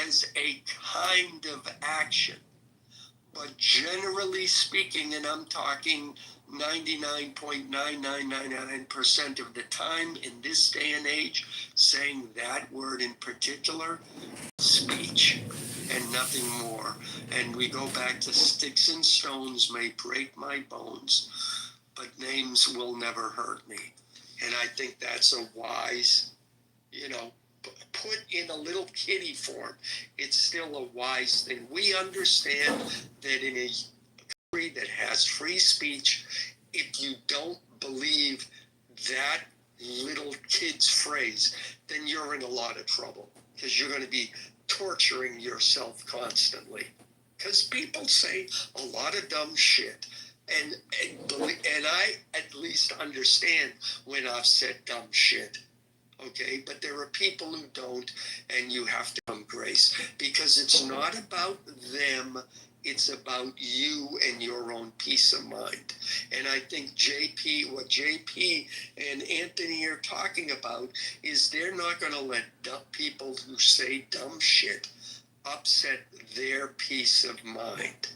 as a kind of action. But generally speaking, and I'm talking 99.9999% of the time in this day and age, saying that word in particular, speech and nothing more. And we go back to sticks and stones may break my bones, but names will never hurt me. And I think that's a wise, put in a little kiddie form, it's still a wise thing. We understand that in a country that has free speech, if you don't believe that little kid's phrase, then you're in a lot of trouble, because you're going to be torturing yourself constantly. Because people say a lot of dumb shit. And I at least understand when I've said dumb shit. Okay, but there are people who don't, and you have to come grace, because it's not about them, it's about you and your own peace of mind. And I think what JP and Anthony are talking about is they're not going to let people who say dumb shit upset their peace of mind.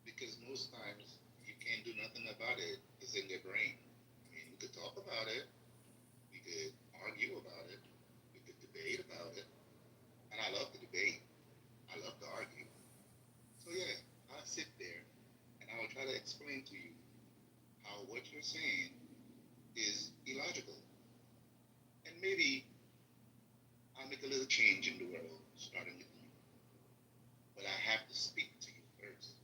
Because most times you can't do nothing about it. It's in your brain. I mean, we could talk about it. We could argue about it. We could debate about it. And I love to debate. I love to argue. So yeah, I'll sit there and I will try to explain to you how what you're saying is illogical. And maybe I'll make a little change in the world, starting with you. But I have to speak to you first.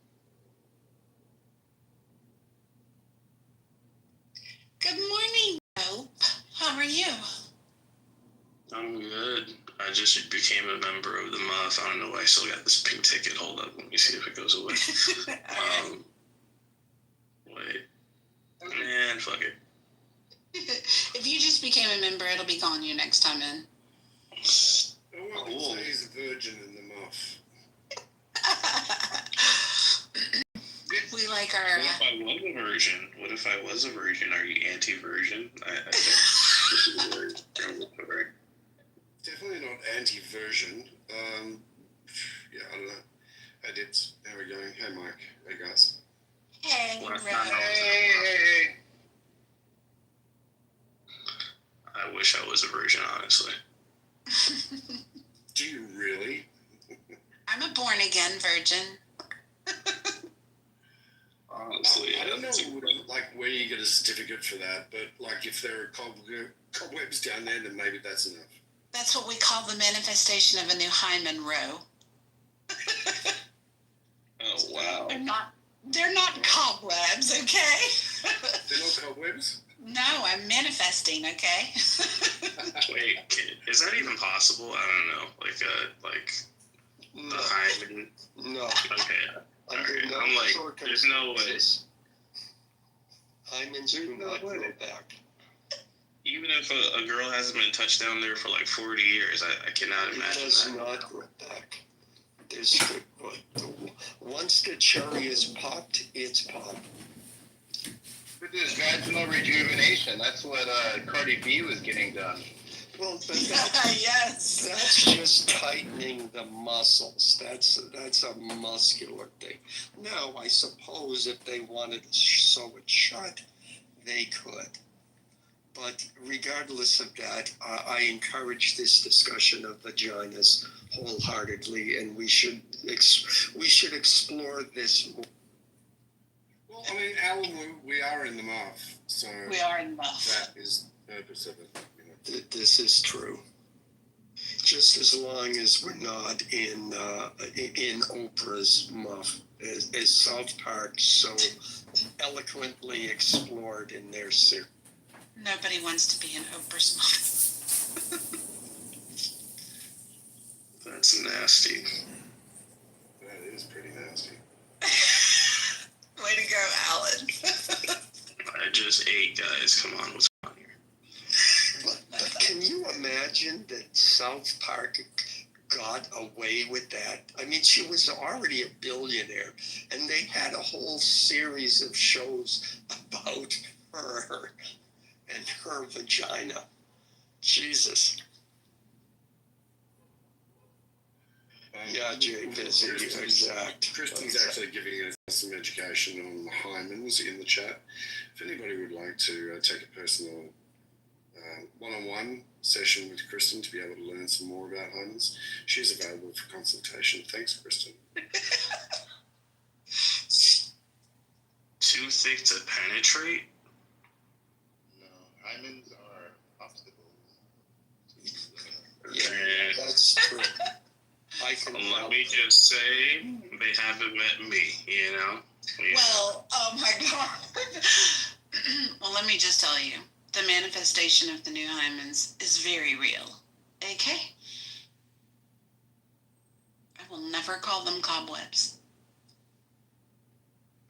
Good morning, Hope. How are you? I'm good. I just became a member of the MUF. I don't know why I still got this pink ticket. Hold up. Let me see if it goes away. Wait. Man, fuck it. If you just became a member, it'll be gone you next time in. I would say he's a virgin in the MUF. We like our... What if I was a virgin? What if I was a virgin? Are you anti-virgin? I think Definitely not anti-version. Yeah, I don't know. How are we going? Hey, Mike. Hey, guys. Hey, Hey. I wish I was a virgin, honestly. Do you really? I'm a born-again virgin. Honestly, I don't know where you get a certificate for that, but if there are cobwebs down there, then maybe that's enough. That's what we call the manifestation of a new Hyman row. Oh, wow. They're not cobwebs, okay? They're not cobwebs? No, I'm manifesting, okay? Wait, is that even possible? I don't know. The Hyman? No. Okay. Under no I'm like, there's no way. Hymens do not grow back. Even if a girl hasn't been touched down there for 40 years, I cannot imagine that. It does not grow back. Once the cherry is popped, it's popped. But there's vaginal rejuvenation. That's what Cardi B was getting done. Well, but yes. That's just tightening the muscles. That's a muscular thing. Now, I suppose if they wanted to sew it shut, they could. But regardless of that, I encourage this discussion of vaginas wholeheartedly, and we should explore this more. Well, I mean, Alan, we are in the MUF, so we are in the MUF. That is the purpose of it. This is true. Just as long as we're not in Oprah's MUF, as South Park so eloquently explored in their series. Nobody wants to be in Oprah's MUF. That's nasty. That is pretty nasty. Way to go, Alan. I just ate, guys. Come on, what's going on here? But can you imagine that South Park got away with that? I mean, she was already a billionaire, and they had a whole series of shows about her. and her vagina. Jesus. Yeah, Jay, busy, exact. Kristen's actually giving us some education on hymens in the chat. If anybody would like to take a personal one-on-one session with Kristen to be able to learn some more about hymens, she's available for consultation. Thanks, Kristen. Too thick to penetrate? No, hymens are obstacles. Yeah, that's true. I can Let me just say, they haven't met me, you know? Yeah. Well, oh my God. Well, let me just tell you, the manifestation of the new hymens is very real. Okay? I will never call them cobwebs.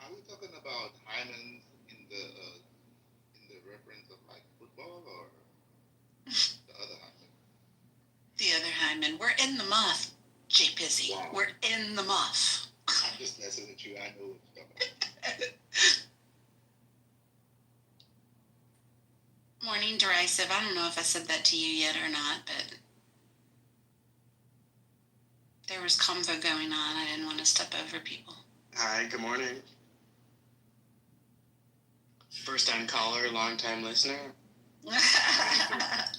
Are we talking about hymens in the reference of like football or the other hymen? The other hymen. We're in the muff, J. Pizzy. Wow. We're in the muff. I'm just messing with you. I know what you're talking about. Morning, derisive. I don't know if I said that to you yet or not, but there was convo going on. I didn't want to step over people. Hi, good morning. First time caller, long time listener. Nice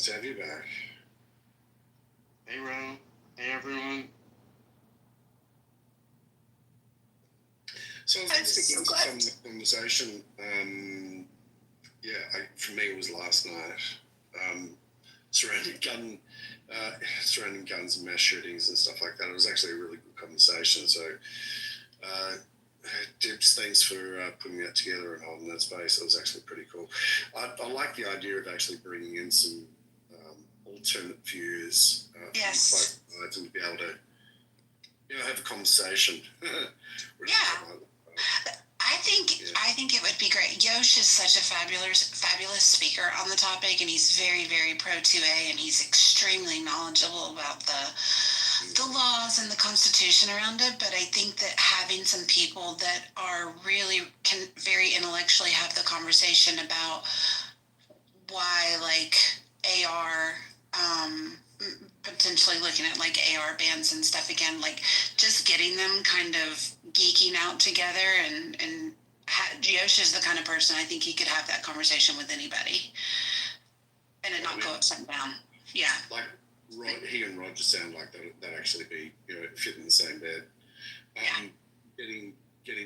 to have you back. Hey, Ro. Hey, everyone. So I was I'm listening so to glad. some conversation. For me, it was last night. Surrounding guns and mass shootings and stuff like that. It was actually a really good conversation. So, Dibs, thanks for putting that together and holding that space. It was actually pretty cool. I like the idea of actually bringing in some alternate views Yes. from both sides and to be able to, have a conversation. Yeah. I think it would be great. Yosh is such a fabulous speaker on the topic, and he's very, very pro 2A, and he's extremely knowledgeable about the laws and the Constitution around it. But I think that having some people that are really can very intellectually have the conversation about why, like, AR, potentially looking at like AR bands and stuff again, like just getting them kind of geeking out together, and Yosh is the kind of person I think he could have that conversation with anybody and it not go upside down. Yeah. Like he and Roger sound like they'd actually be, fit in the same bed. Getting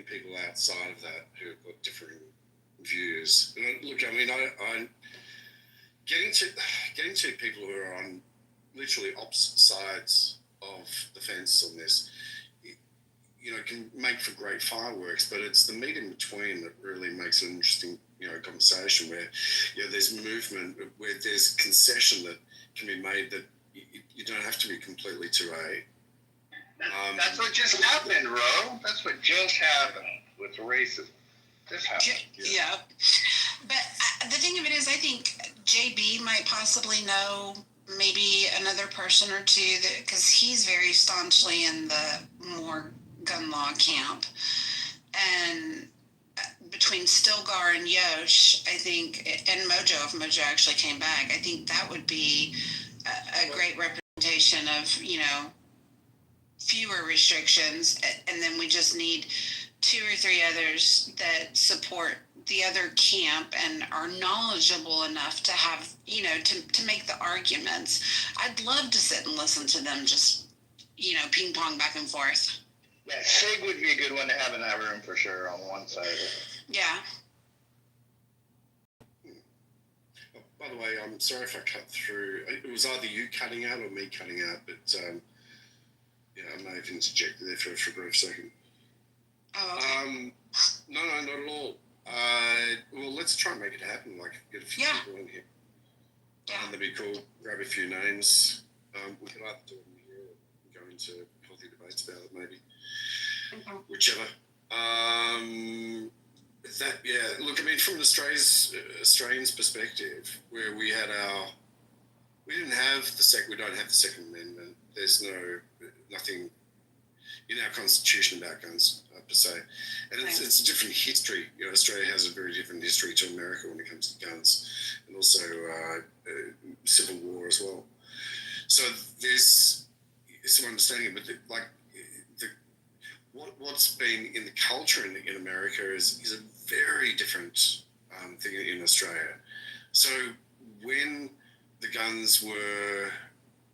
people outside of that who have got differing views. And look, I mean, I getting to people who are on literally opposite sides of the fence on this, can make for great fireworks, but it's the meat in between that really makes an interesting, conversation where, there's movement, where there's concession that can be made that you don't have to be completely 2A. That's what just happened, Ro. That's what just happened with racism. This happened. Yeah. But the thing of it is, I think JB might possibly know maybe another person or two, because he's very staunchly in the more gun law camp. And between Stilgar and Yosh, I think, and Mojo, if Mojo actually came back, I think that would be a great representation of, fewer restrictions. And then we just need 2 or 3 others that support the other camp and are knowledgeable enough to have, to make the arguments. I'd love to sit and listen to them just, ping pong back and forth. Yeah, Sig would be a good one to have in that room for sure on one side of it. Yeah. By the way, I'm sorry if I cut through. It was either you cutting out or me cutting out, but I may have interjected there for a brief second. Oh, okay. No, not at all. Well, let's try and make it happen. Like, get a few people in here. Yeah. That'd be cool. Grab a few names. We can either do it in here or go into healthy debates about it, maybe. Okay. Whichever. Look, I mean, from an Australian's perspective, where we don't have the Second Amendment. There's nothing. in our constitution about guns per se, and it's a different history. Australia has a very different history to America when it comes to guns, and also civil war as well. So there's some understanding, but what's been in the culture in America is a very different thing in Australia. So when the guns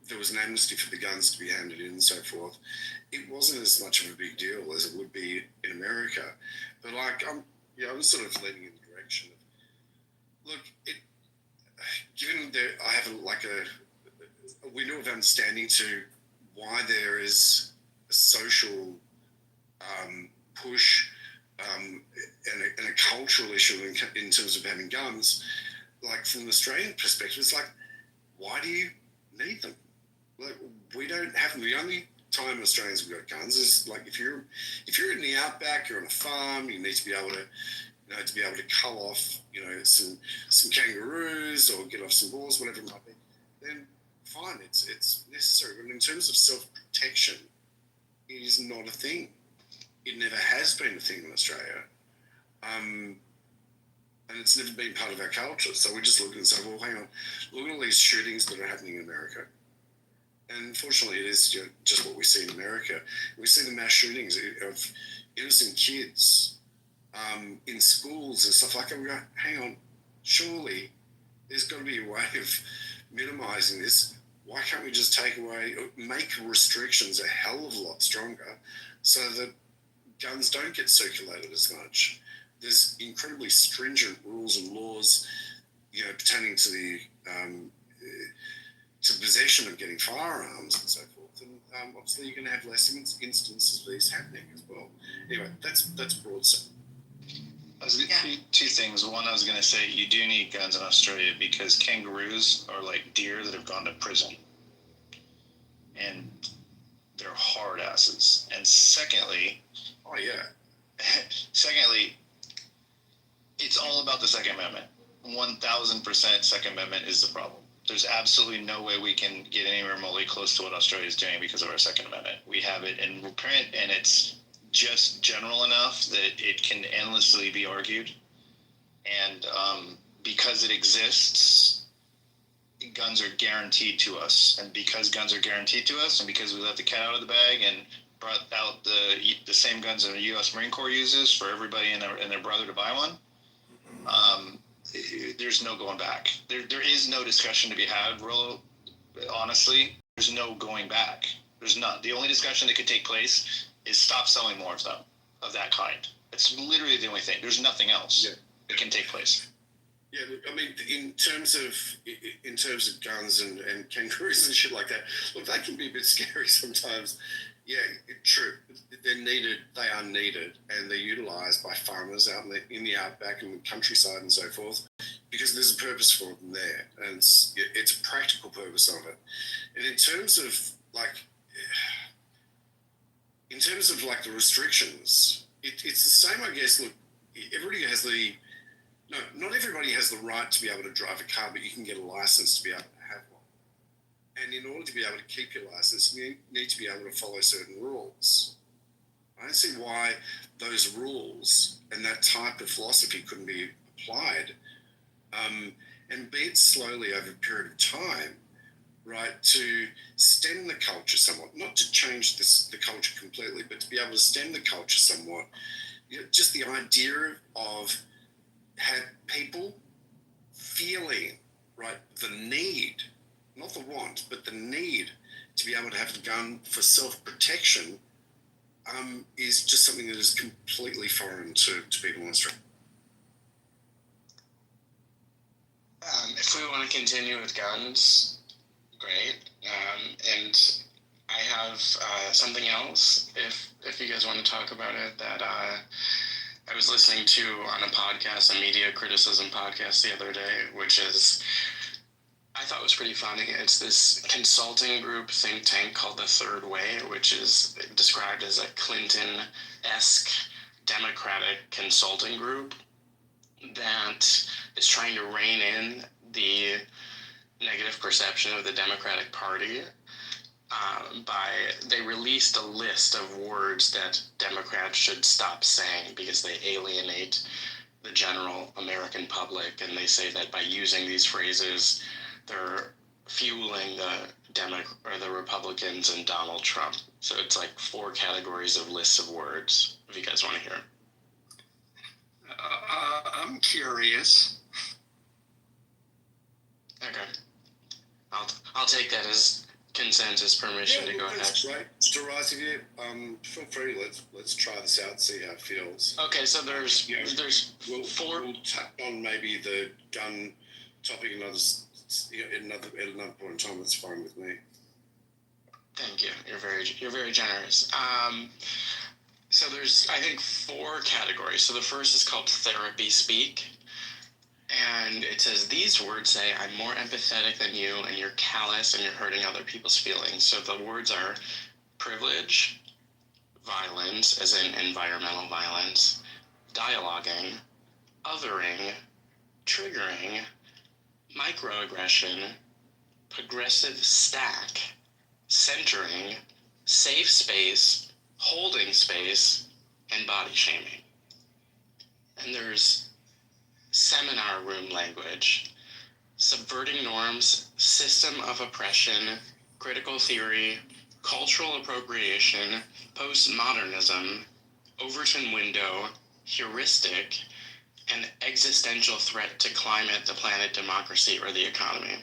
there was an amnesty for the guns to be handed in and so forth, it wasn't as much of a big deal as it would be in America. But I'm sort of leaning in the direction of, look, given that I have a window of understanding to why there is a social push and a cultural issue in terms of having guns, like from an Australian perspective, it's like, why do you need them? Like, we don't have them. The only time Australians have got guns is like if you're in the outback, you're on a farm, you need to be able to cull off some kangaroos or get off some boars, whatever it might be. Then fine, it's necessary. But in terms of self-protection, it is not a thing. It never has been a thing in Australia. And it's never been part of our culture. So we just look and say, well, hang on, look at all these shootings that are happening in America. And unfortunately, it is just what we see in America. We see the mass shootings of innocent kids in schools and stuff like that. We go, hang on, surely there's got to be a way of minimising this. Why can't we just make restrictions a hell of a lot stronger so that guns don't get circulated as much? There's incredibly stringent rules and laws, pertaining to the to possession of getting firearms and so forth. And obviously, you're going to have less instances of these happening as well. Anyway, that's broad. Two things. One, I was going to say you do need guns in Australia because kangaroos are like deer that have gone to prison, and they're hard asses. And secondly, it's all about the Second Amendment. 1,000% Second Amendment is the problem. There's absolutely no way we can get anywhere remotely close to what Australia is doing because of our Second Amendment. We have it in print, and it's just general enough that it can endlessly be argued. And because it exists, guns are guaranteed to us. And because guns are guaranteed to us, and because we let the cat out of the bag and brought out the same guns that the U.S. Marine Corps uses for everybody and their brother to buy one, there's no going back. There is no discussion to be had, real honestly. There's no going back. There's none. The only discussion that could take place is stop selling more of them, of that kind. It's literally the only thing. There's nothing else that can take place. Yeah, I mean, in terms of guns and kangaroos and shit like that, look, they can be a bit scary sometimes. Yeah, true. They're needed. They are needed, and they're utilised by farmers out in the outback and the countryside and so forth, because there's a purpose for them there, and it's a practical purpose of it. And in terms of the restrictions, it's the same, I guess. Look, everybody has not everybody has the right to be able to drive a car, but you can get a license to be able to have one. And in order to be able to keep your license, you need to be able to follow certain rules. I don't see why those rules and that type of philosophy couldn't be applied, and be it slowly over a period of time, right, to stem the culture somewhat, not to change the culture completely, but to be able to stem the culture somewhat. Just the idea of people feeling, right, the need, not the want, but the need to be able to have a gun for self-protection is just something that is completely foreign to people in Australia. If we want to continue with guns, great. And I have something else, if you guys want to talk about it, that I was listening to on a podcast, a media criticism podcast the other day, which is, I thought was pretty funny. It's this consulting group think tank called The Third Way, which is described as a Clinton-esque Democratic consulting group that is trying to rein in the negative perception of the Democratic Party. they released a list of words that Democrats should stop saying because they alienate the general American public, and they say that by using these phrases, they're fueling the Republicans and Donald Trump. So it's like 4 categories of lists of words. If you guys want to hear. I'm curious. Okay, I'll take that as consensus permission to go ahead. That's right. Mr. Rice, if you feel free, let's try this out, see how it feels. Okay, so there's We'll 4. We'll tap on maybe the gun topic at another point in time. That's fine with me. Thank you. You're very generous. So there's, I think, 4 categories. So the first is called therapy speak. And it says, these words say, I'm more empathetic than you, and you're callous, and you're hurting other people's feelings. So the words are privilege, violence, as in environmental violence, dialoguing, othering, triggering, microaggression, progressive stack, centering, safe space, holding space, and body shaming. And there's seminar room language, subverting norms, system of oppression, critical theory, cultural appropriation, postmodernism, Overton window, heuristic, and existential threat to climate, the planet, democracy, or the economy.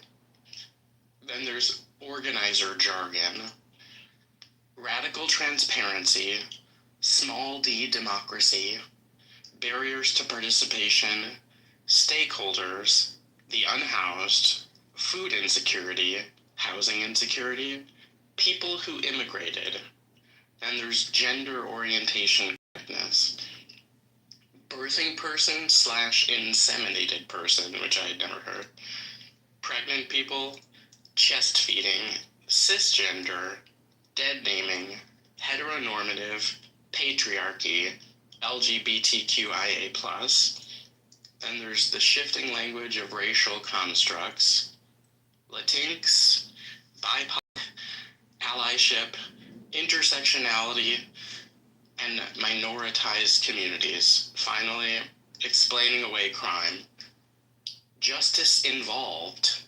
Then there's organizer jargon, radical transparency, small d democracy, barriers to participation, stakeholders, the unhoused, food insecurity, housing insecurity, people who immigrated. Then there's gender orientation correctness, birthing person / inseminated person, which I had never heard, pregnant people, chest feeding, cisgender, dead naming, heteronormative, patriarchy, LGBTQIA+. Then there's the shifting language of racial constructs, Latinx, BIPOC, allyship, intersectionality, and minoritized communities. Finally, explaining away crime, justice involved,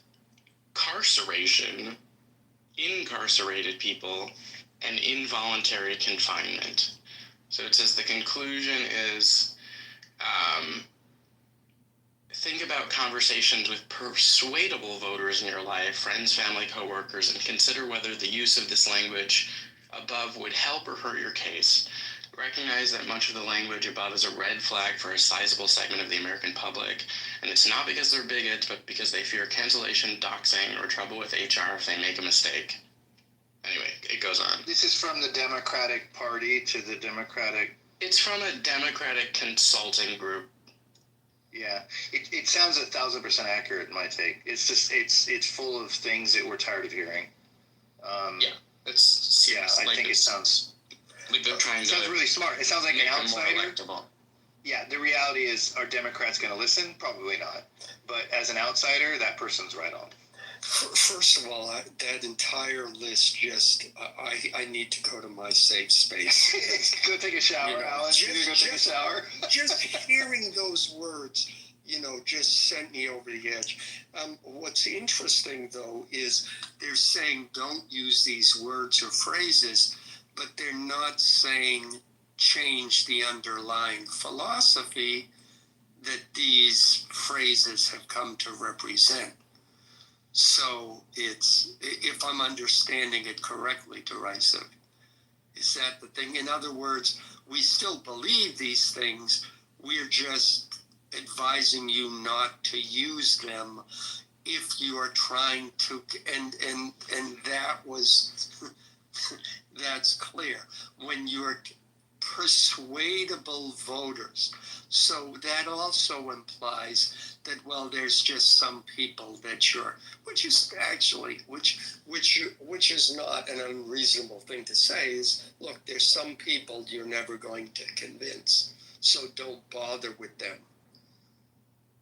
carceration, incarcerated people, and involuntary confinement. So it says the conclusion is, think about conversations with persuadable voters in your life, friends, family, coworkers, and consider whether the use of this language above would help or hurt your case. Recognize that much of the language above is a red flag for a sizable segment of the American public, and it's not because they're bigots, but because they fear cancellation, doxing, or trouble with HR if they make a mistake. Anyway, it goes on. This is from the Democratic Party to the Democratic... It's from a Democratic consulting group. Yeah, it sounds 1,000% accurate in my take. It's just, it's full of things that we're tired of hearing. I think it sounds... Like they're trying it sounds really smart. It sounds like an outsider. Yeah, the reality is, are Democrats going to listen? Probably not. But as an outsider, that person's right on. First of all, that entire list I need to go to my safe space. Go take a shower, Alan. You go take a shower. Just hearing those words, just sent me over the edge. What's interesting, though, is they're saying don't use these words or phrases, but they're not saying change the underlying philosophy that these phrases have come to represent. So it's, if I'm understanding it correctly, Derisive, is that the thing? In other words, we still believe these things. We're just advising you not to use them if you are trying to, and that was, that's clear. When you're persuadable voters. So that also implies that, well, there's just some people that which is not an unreasonable thing to say, is, look, there's some people you're never going to convince, so don't bother with them.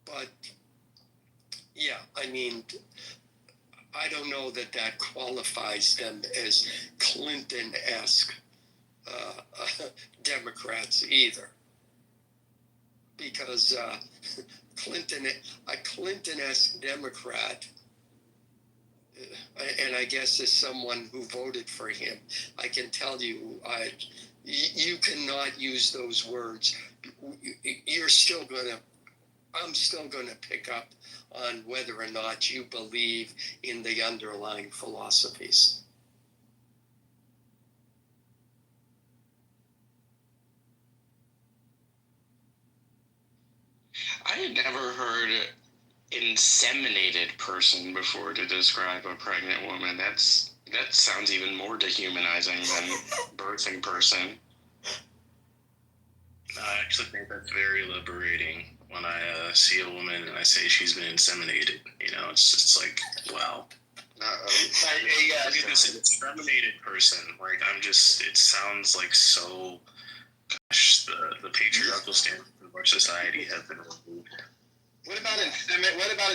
But yeah, I mean, I don't know that that qualifies them as Clinton-esque Democrats either, because a Clinton-esque Democrat, and I guess as someone who voted for him, I can tell you, you cannot use those words. You're still gonna. I'm still going to pick up on whether or not you believe in the underlying philosophies. I had never heard inseminated person before to describe a pregnant woman. That sounds even more dehumanizing than birthing person. I actually think that's very liberating when I see a woman and I say she's been inseminated. You know, it's just like, wow. Look at this inseminated person. Like, it sounds like so, gosh, the patriarchal standards of our society have been removed. What about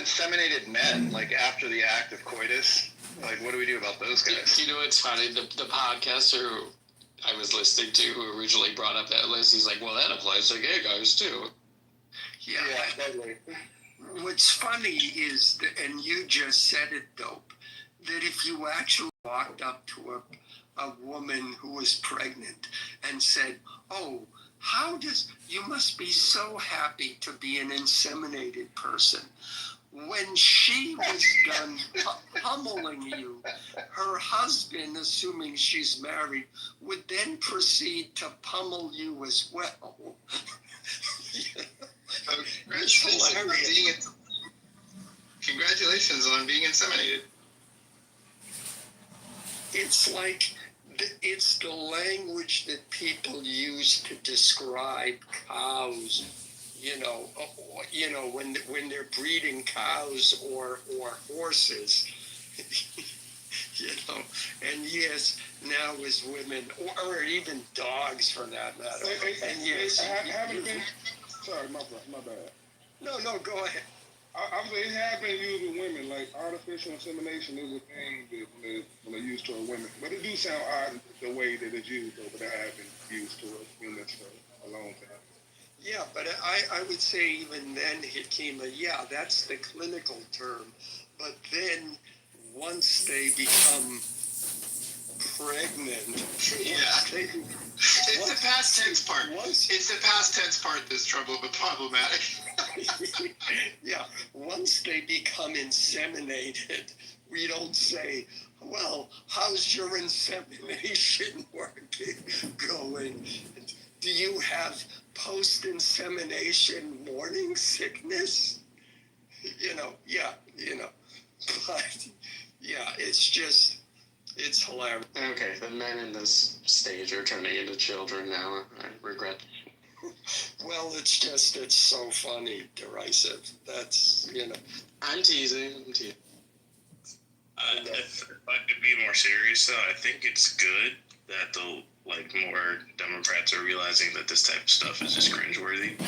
inseminated men? Like after the act of coitus, like what do we do about those guys? You know, it's funny. The podcaster who I was listening to, who originally brought up that list, he's like, "Well, that applies to gay guys too." Yeah, totally. What's funny is, and you just said it, Dope, that if you actually walked up to a woman who was pregnant and said, "Oh, you must be so happy to be an inseminated person." When she was done pummeling you, her husband, assuming she's married, would then proceed to pummel you as well. Congratulations on being inseminated. It's like, it's the language that people use to describe cows. When they're breeding cows or horses, and yes, now as women, or even dogs for that matter. And yes, sorry, my bad. No, go ahead. I'm saying it has been used with women, like artificial insemination is a thing that when they used to a women. But it do sound odd the way that it's used, though, but it has been used to humans for a long time. Yeah, but I would say even then, Hikima, that's the clinical term. But then once they become pregnant, it's the past tense part. It's the past tense part that's problematic. Yeah, once they become inseminated, we don't say, "Well, how's your insemination going? Do you have post-insemination morning sickness?" But it's hilarious. Okay, the men in this stage are turning into children now. I regret. Well, it's so funny, derisive. That's, I'm teasing. If I could be more serious, though, I think it's good that more Democrats are realizing that this type of stuff is just cringeworthy.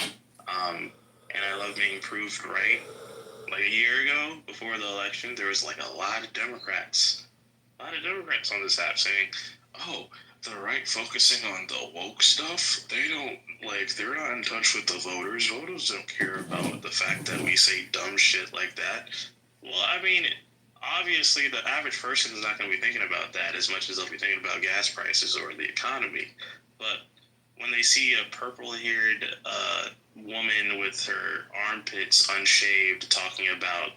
And I love being proved right. Like a year ago, before the election, there was a lot of Democrats on this app saying, "Oh, the right focusing on the woke stuff. They're not in touch with the voters. Voters don't care about the fact that we say dumb shit like that." Well, I mean, obviously the average person is not going to be thinking about that as much as they'll be thinking about gas prices or the economy. But when they see a purple-haired woman with her armpits unshaved talking about,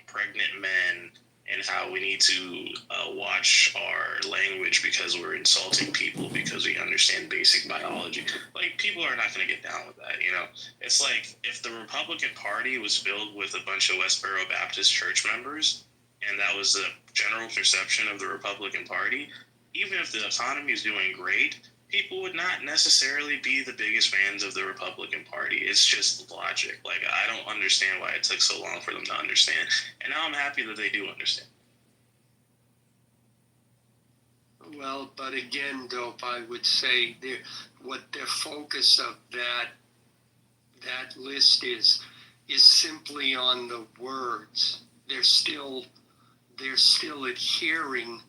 pregnant men and how we need to watch our language because we're insulting people because we understand basic biology. People are not going to get down with that, It's like if the Republican Party was filled with a bunch of Westboro Baptist church members, and that was the general perception of the Republican Party, even if the economy is doing great, people would not necessarily be the biggest fans of the Republican Party. It's just logic. I don't understand why it took so long for them to understand. And now I'm happy that they do understand. Well, but again, Dope, I would say what their focus of that list is simply on the words. they're still adhering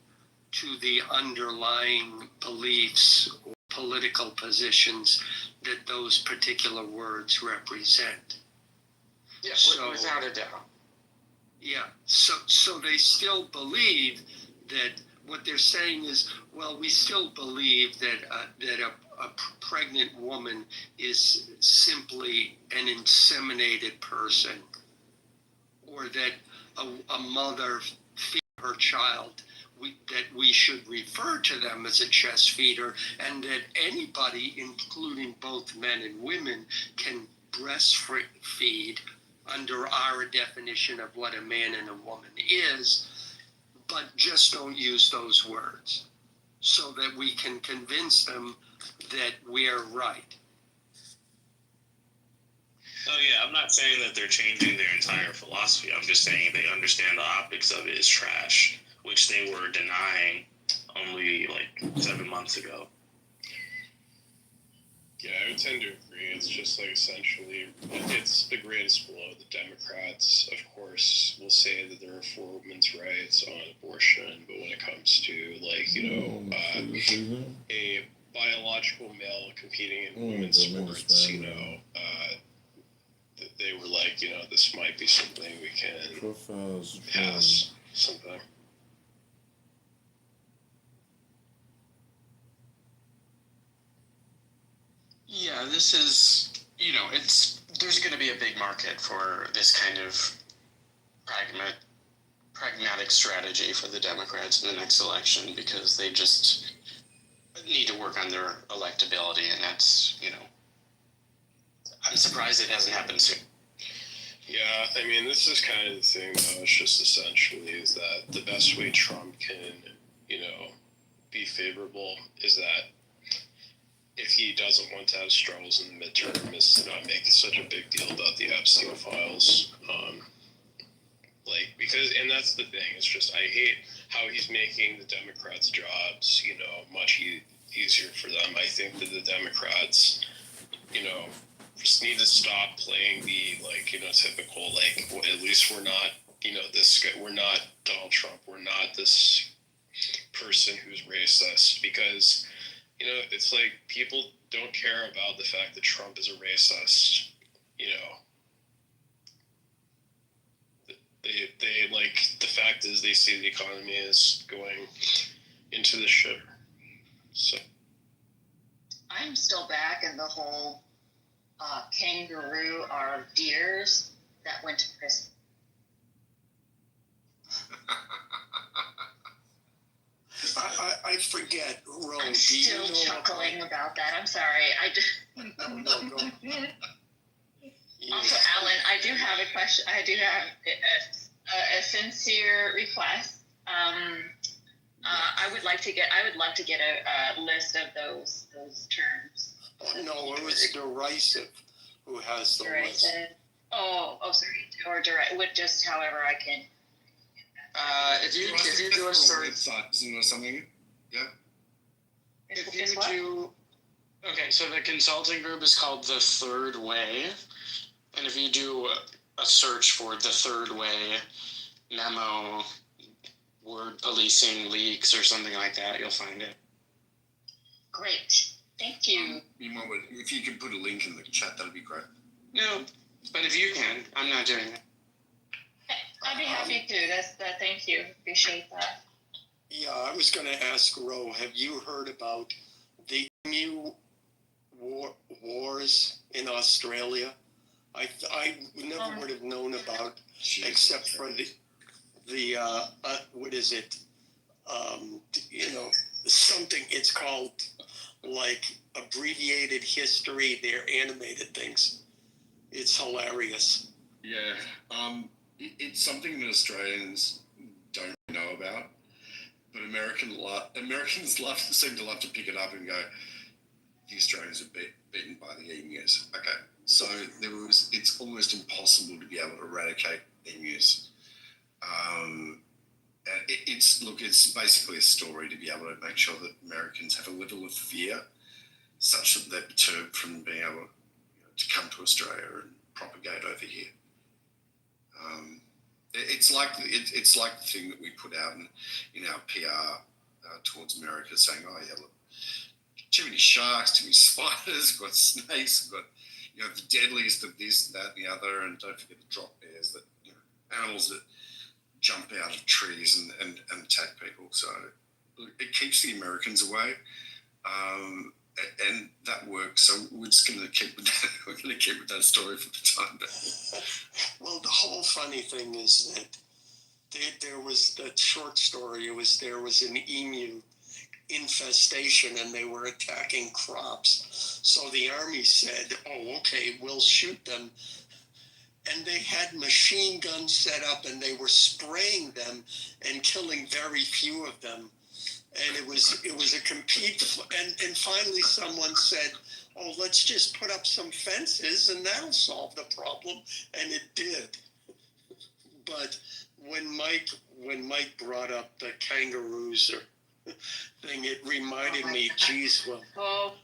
to the underlying beliefs or political positions that those particular words represent. Yeah, So, without a doubt. Yeah, so they still believe that what they're saying is, well, we still believe that a pregnant woman is simply an inseminated person, or that a mother feeds her child, that we should refer to them as a chest feeder, and that anybody, including both men and women, can breastfeed under our definition of what a man and a woman is, but just don't use those words so that we can convince them that we're right. Oh yeah, I'm not saying that they're changing their entire philosophy. I'm just saying they understand the optics of it is trash, which they were denying only like 7 months ago. Yeah, I would tend to agree. It's just like essentially, it's the greatest blow. The Democrats, of course, will say that there are for women's rights on abortion, but when it comes to like, a biological male competing in women's sports, they were like, this might be something we can pass sometime. Yeah, this is, there's going to be a big market for this kind of pragmatic strategy for the Democrats in the next election, because they just need to work on their electability, and that's, I'm surprised it hasn't happened soon. Yeah, I mean, this is kind of the thing, though. It's just essentially is that the best way Trump can, be favorable is that if he doesn't want to have struggles in the midterm, is to not make such a big deal about the Epstein files. And that's the thing. It's just, I hate how he's making the Democrats' jobs, much easier for them. I think that the Democrats, just need to stop playing the, typical, at least we're not, this guy, we're not Donald Trump. We're not this person who's racist, because, it's like people don't care about the fact that Trump is a racist, They the fact is they see the economy is going into the shitter. So I'm still back in the whole kangaroo are deers that went to prison. I forget, Ro. I'm still chuckling about that. I'm sorry. No. Also, Alan, I do have a question. I do have a sincere request. I would love to get a list of those terms. Oh, no, it was derisive who has the list. Oh, sorry. Or direct, with just however I can. If you do a search, isn't there something? Yeah. If you do, okay, so the consulting group is called The Third Way, and if you do a search for The Third Way memo, word policing leaks or something like that, you'll find it. Great, thank you. If you could put a link in the chat, that'd be great. No, but if you can, I'm not doing it. I'd be happy to. Thank you. Appreciate that. Yeah, I was going to ask Ro, have you heard about the emu wars in Australia? I never would have known about, except for the what is it? Something. It's called like abbreviated history. They're animated things. It's hilarious. Yeah. It's something that Australians don't know about, but Americans seem to love to pick it up and go, the Australians are beaten by the emus. Okay, so it's almost impossible to be able to eradicate emus. It's basically a story to be able to make sure that Americans have a level of fear such that they're perturbed from being able to come to Australia and propagate over here. it's like it's like the thing that we put out in our PR towards America, saying, "Oh yeah, look, too many sharks, too many spiders, we've got snakes, we've got the deadliest of this, that, and the other, and don't forget the drop bears, that animals that jump out of trees and attack people." So it keeps the Americans away. And that works. So we're just going to keep with that. We're going to keep with that story for the time being. Well, the whole funny thing is that there was that short story. There was an emu infestation, and they were attacking crops. So the army said, "Oh, okay, we'll shoot them." And they had machine guns set up, and they were spraying them and killing very few of them. And it was a complete, and finally someone said, "Oh, let's just put up some fences and that'll solve the problem," and it did. But when Mike brought up the kangaroos thing, it reminded me, geez, well,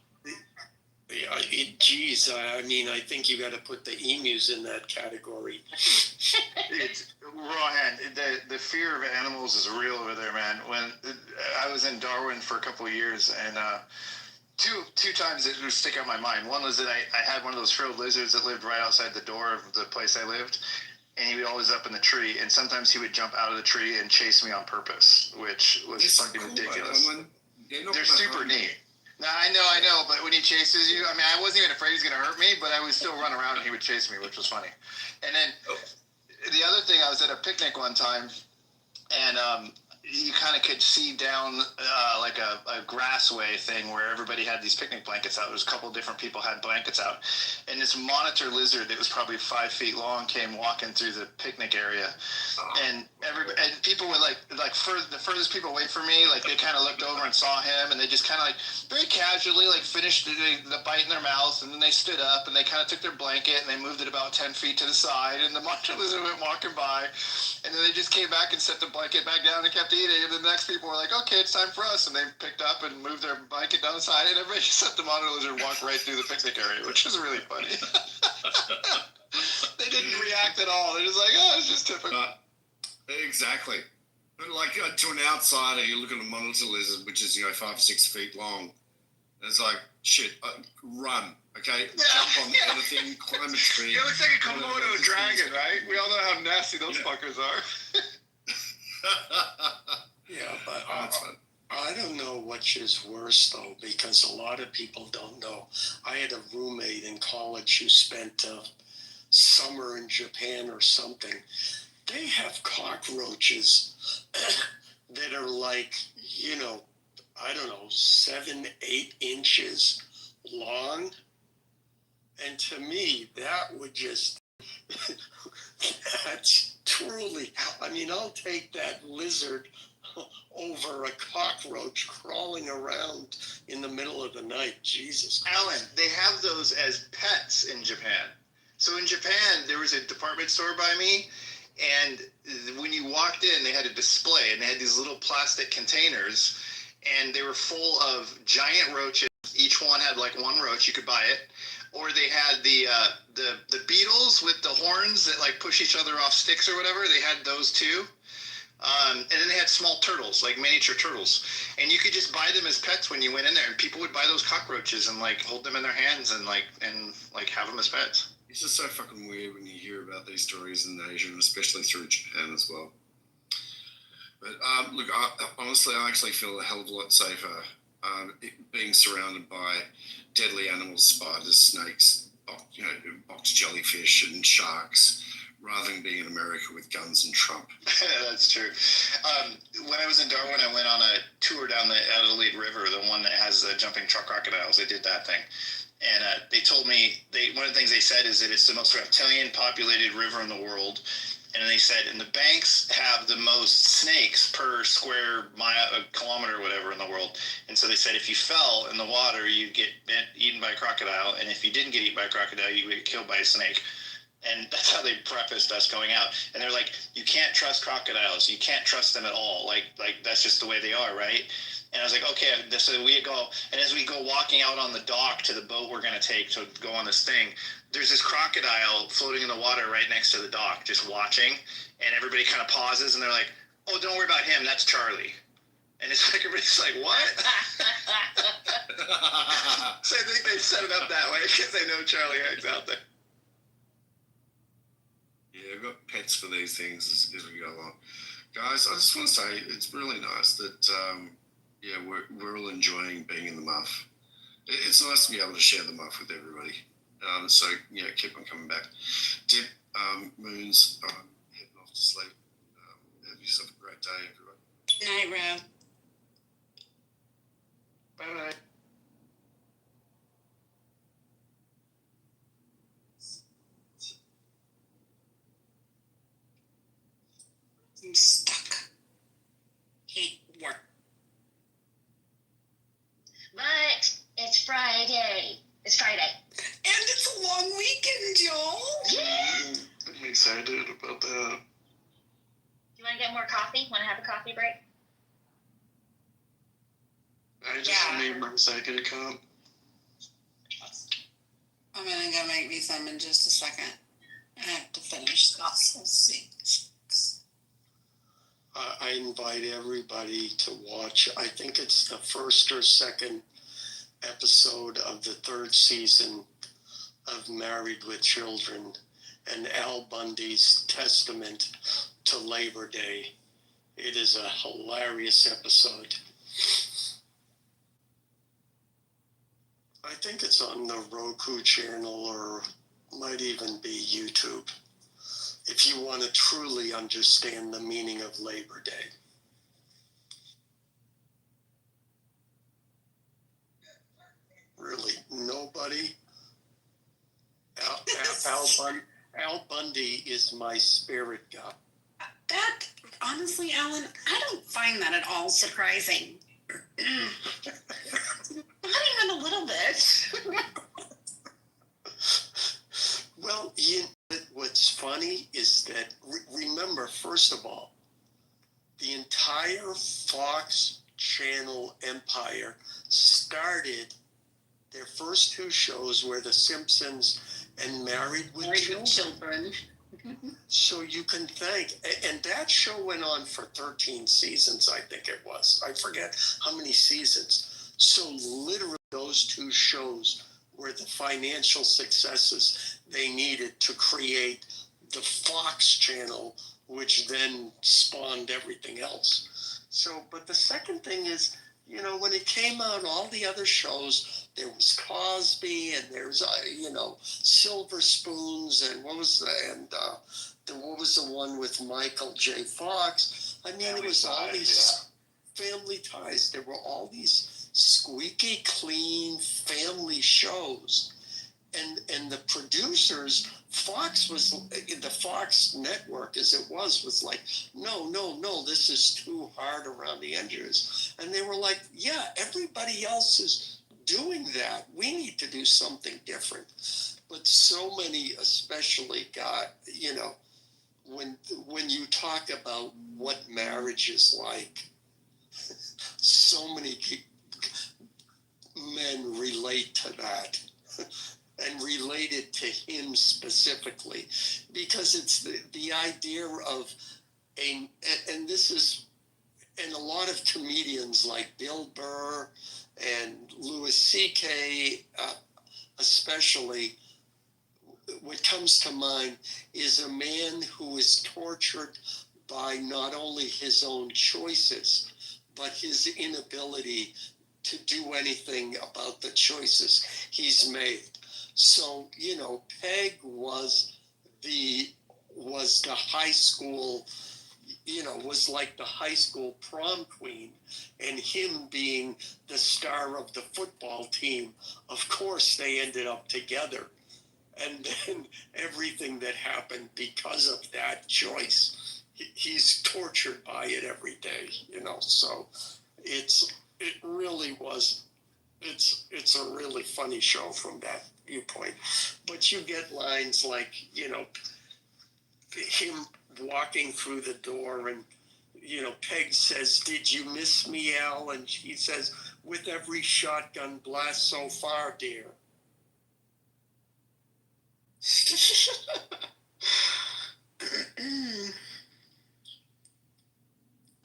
geez, I mean, I think you got to put the emus in that category. It's Rohan. The fear of animals is real over there, man. When I was in Darwin for a couple of years, and two times it would stick out in my mind. One was that I had one of those frilled lizards that lived right outside the door of the place I lived, and he was always up in the tree. And sometimes he would jump out of the tree and chase me on purpose, which was fucking ridiculous. They're super neat. No, I know, but when he chases you, I mean, I wasn't even afraid he was going to hurt me, but I would still run around and he would chase me, which was funny. And then the other thing, I was at a picnic one time, and you kind of could see down like a grassway thing where everybody had these picnic blankets out. There was a couple of different people had blankets out, and this monitor lizard that was probably 5 feet long came walking through the picnic area, and people would the furthest people away from me, like they kind of looked over and saw him, and they just kind of like very casually like finished the bite in their mouth, and then they stood up and they kind of took their blanket and they moved it about 10 feet to the side, and the monitor lizard went walking by, and then they just came back and set the blanket back down and kept eating. And the next people were like, "Okay, it's time for us," and they picked up and moved their blanket down the side, and everybody just let the monitor lizard walk right through the picnic area, which was really funny. They didn't react at all. They're just like, "Oh, it's just typical." Exactly. But like to an outsider, you look at a monitor lizard, which is 5 or 6 feet long, and it's like, shit, run, okay? Jump on anything, climb a tree. It looks like a Komodo dragon, right? We all know how nasty those fuckers are. Yeah, but I don't know which is worse, though, because a lot of people don't know. I had a roommate in college who spent summer in Japan or something. They have cockroaches that are like, I don't know, 7, 8 inches long. And to me, that would just, that's truly, I mean, I'll take that lizard over a cockroach crawling around in the middle of the night. Jesus. Alan, they have those as pets in Japan. So in Japan, there was a department store by me, and when you walked in, they had a display, and they had these little plastic containers, and they were full of giant roaches. Each one had like one roach. You could buy it. Or they had the beetles with the horns that like push each other off sticks or whatever. They had those too. And then they had small turtles, like miniature turtles. And you could just buy them as pets when you went in there. And people would buy those cockroaches and like hold them in their hands and have them as pets. It's just so fucking weird when you hear about these stories in Asia, and especially through Japan as well. But look, honestly, I actually feel a hell of a lot safer being surrounded by deadly animals, spiders, snakes, box jellyfish and sharks, rather than being in America with guns and Trump. That's true. When I was in Darwin, I went on a tour down the Adelaide River, the one that has the jumping truck crocodiles. I did that thing. And they told me, one of the things they said is that it's the most reptilian populated river in the world. And they said, and the banks have the most snakes per square mile, kilometer, or whatever in the world. And so they said, if you fell in the water, you'd get eaten by a crocodile. And if you didn't get eaten by a crocodile, you would get killed by a snake. And that's how they prefaced us going out. And they're like, you can't trust crocodiles. You can't trust them at all. Like that's just the way they are, right? And I was like, okay. So we go, and as we go walking out on the dock to the boat we're going to take to go on this thing, there's this crocodile floating in the water right next to the dock, just watching, and everybody kind of pauses, and they're like, "Oh, don't worry about him. That's Charlie." And it's like everybody's like, "What?" So I think they set it up that way because they know Charlie hangs out there. Yeah, I've got pets for these things as we go along. Guys, I just want to say it's really nice that, we're all enjoying being in the muff. It's nice to be able to share the muff with everybody. So, keep on coming back. Dip, Moons, heading off to sleep. Have yourself a great day, everyone. Night, Ro. Bye-bye. I'm stuck. Hate work. But it's Friday. It's Friday. And it's a long weekend, Joel. Yeah. I'm excited about that. You want to get more coffee? Want to have a coffee break? I just made my second cup. I'm gonna go make me some in just a second. I have to finish this. Let's see. I invite everybody to watch. I think it's the first or second episode of the third season of Married with Children, and Al Bundy's testament to Labor Day. It is a hilarious episode. I think it's on the Roku channel or might even be YouTube, if you want to truly understand the meaning of Labor Day. Really, nobody? Al Bundy is my spirit guide. That, honestly, Alan, I don't find that at all surprising. Not even a little bit. Well, what's funny is that, remember, first of all, the entire Fox channel empire started, their first two shows were The Simpsons and Married with Children. So you can thank, and that show went on for 13 seasons, I think it was. I forget how many seasons. So literally those two shows were the financial successes they needed to create the Fox channel, which then spawned everything else. So, but the second thing is, when it came out, all the other shows, there was Cosby and there's, Silver Spoons and what was the one with Michael J. Fox? I mean, it was all these Family Ties. There were all these squeaky clean family shows. And the producers, the Fox network as it was like, no, this is too hard around the edges. And they were like, yeah, everybody else is doing that. We need to do something different. But so many, especially when you talk about what marriage is like, so many men relate to that. And related to him specifically, because it's the idea of and this is, and a lot of comedians like Bill Burr and Louis C.K. Especially, what comes to mind is a man who is tortured by not only his own choices, but his inability to do anything about the choices he's made. So, Peg was the high school, was like the high school prom queen, and him being the star of the football team. Of course, they ended up together. And then everything that happened because of that choice, he's tortured by it every day, So it's a really funny show from that viewpoint. But you get lines like, him walking through the door and, Peg says, "Did you miss me, Al?" And he says, "With every shotgun blast so far, dear."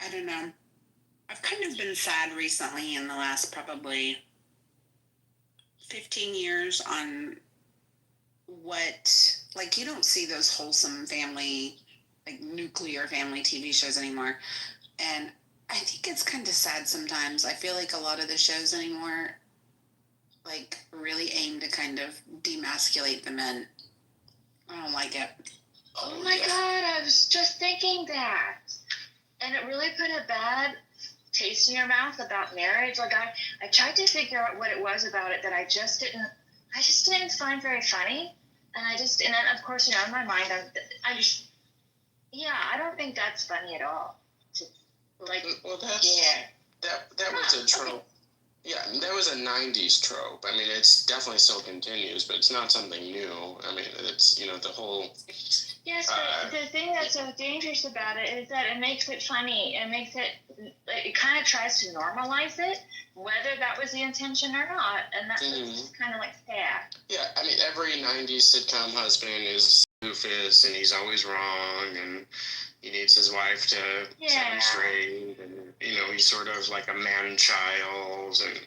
I don't know. I've kind of been sad recently in the last probably 15 years on what, like, you don't see those wholesome family, like nuclear family TV shows anymore. And I think it's kind of sad sometimes. I feel like a lot of the shows anymore, like, really aim to kind of demasculate the men. I don't like it. Oh my God, I was just thinking that. And it really put a bad taste in your mouth about marriage. Like I tried to figure out what it was about it that I just didn't find very funny. And then of course, in my mind, I don't think that's funny at all. Well, that was a trope. Okay. Yeah, that was a 90s trope. I mean, it's definitely still continues, but it's not something new. I mean, it's, the whole... Yes, but the thing that's so dangerous about it is that it makes it funny. It kind of tries to normalize it, whether that was the intention or not. And that's kind of like sad. Yeah, I mean, every 90s sitcom husband is doofus, and he's always wrong, and he needs his wife to set him straight, and he's sort of like a man-child, and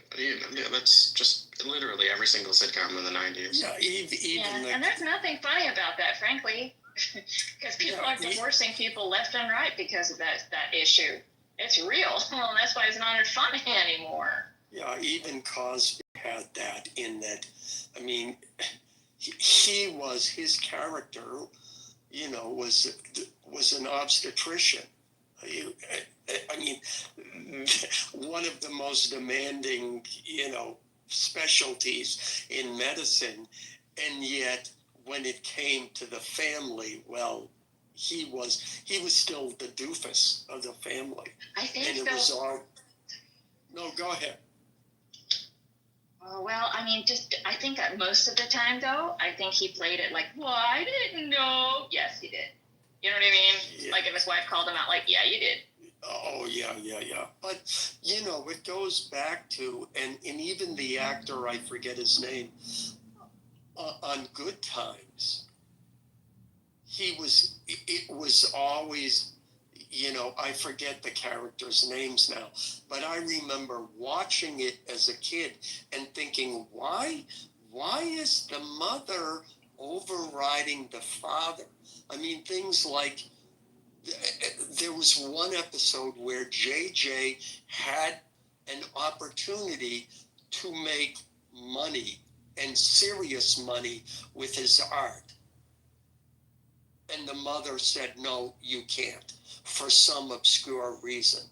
that's just literally every single sitcom in the 90s. And there's nothing funny about that, frankly, because people are divorcing people left and right because of that issue. It's real. Well, that's why it's not as funny anymore. Yeah, even Cosby had that in that. I mean, his character, was an obstetrician. I mean, one of the most demanding, specialties in medicine, and yet when it came to the family, well, he was still the doofus of the family. I think and it was all. No, go ahead. Oh, well, I mean, I think that most of the time, though, I think he played it like, well, I didn't know. Yes, he did. You know what I mean? Yeah. Like if his wife called him out, like, yeah, you did. Oh, yeah. But, it goes back to, and even the actor, I forget his name, on Good Times, it was always, I forget the characters' names now, but I remember watching it as a kid and thinking, why is the mother overriding the father? I mean, things like, there was one episode where JJ had an opportunity to make money, and serious money, with his art. And the mother said, no, you can't, for some obscure reason.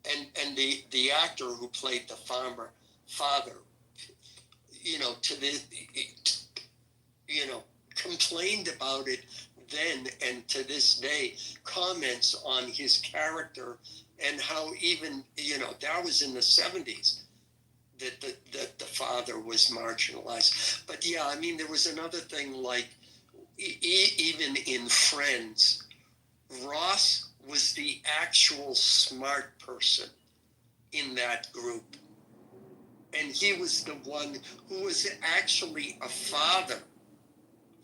And the actor who played the father, complained about it then, and to this day comments on his character and how even, that was in the 70s. That the father was marginalized. But yeah, I mean, there was another thing, like even in Friends, Ross was the actual smart person in that group. And he was the one who was actually a father,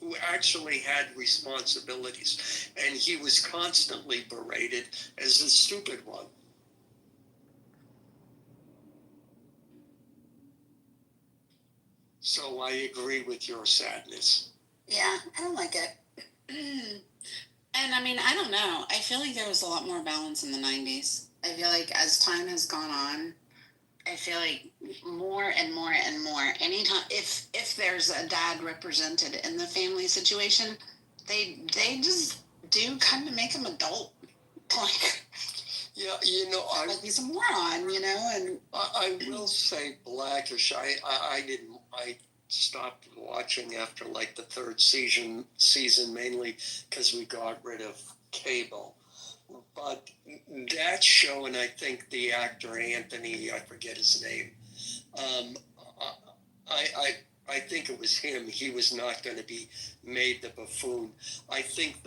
who actually had responsibilities. And he was constantly berated as the stupid one. So I agree with your sadness. Yeah, I don't like it. And I mean, I don't know. I feel like there was a lot more balance in the 90s. I feel like as time has gone on, I feel like more and more and more. Anytime, if there's a dad represented in the family situation, they just do kind of make him adult. Like, yeah, like he's a moron, and I will say Blackish. I stopped watching after like the third season mainly because we got rid of cable. But that show, and I think the actor Anthony, I forget his name, I think it was him. He was not going to be made the buffoon. I think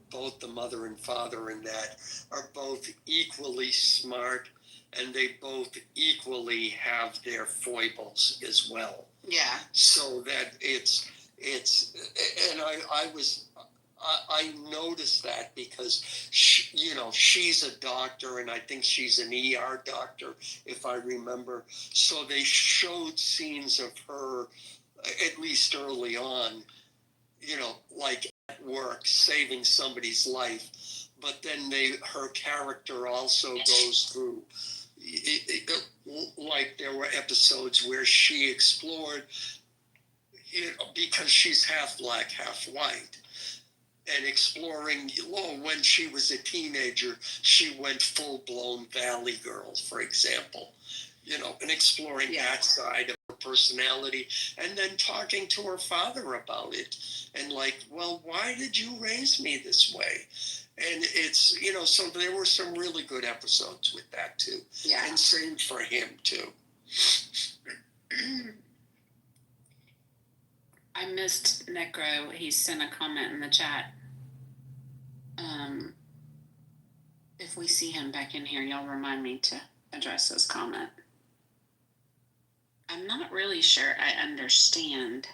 both the mother and father in that are both equally smart, and they both equally have their foibles as well. Yeah. So that and I noticed that because she's a doctor, and I think she's an ER doctor, if I remember. So they showed scenes of her, at least early on, like at work, saving somebody's life. But then her character also goes through, like there were episodes where she explored, because she's half black, half white, and exploring, when she was a teenager, she went full-blown Valley Girl, for example, and exploring that side of her personality, and then talking to her father about it, and like, well, why did you raise me this way? And it's, so there were some really good episodes with that too. Yeah. And same for him too. I missed Necro. He sent a comment in the chat. If we see him back in here, y'all remind me to address his comment. I'm not really sure I understand.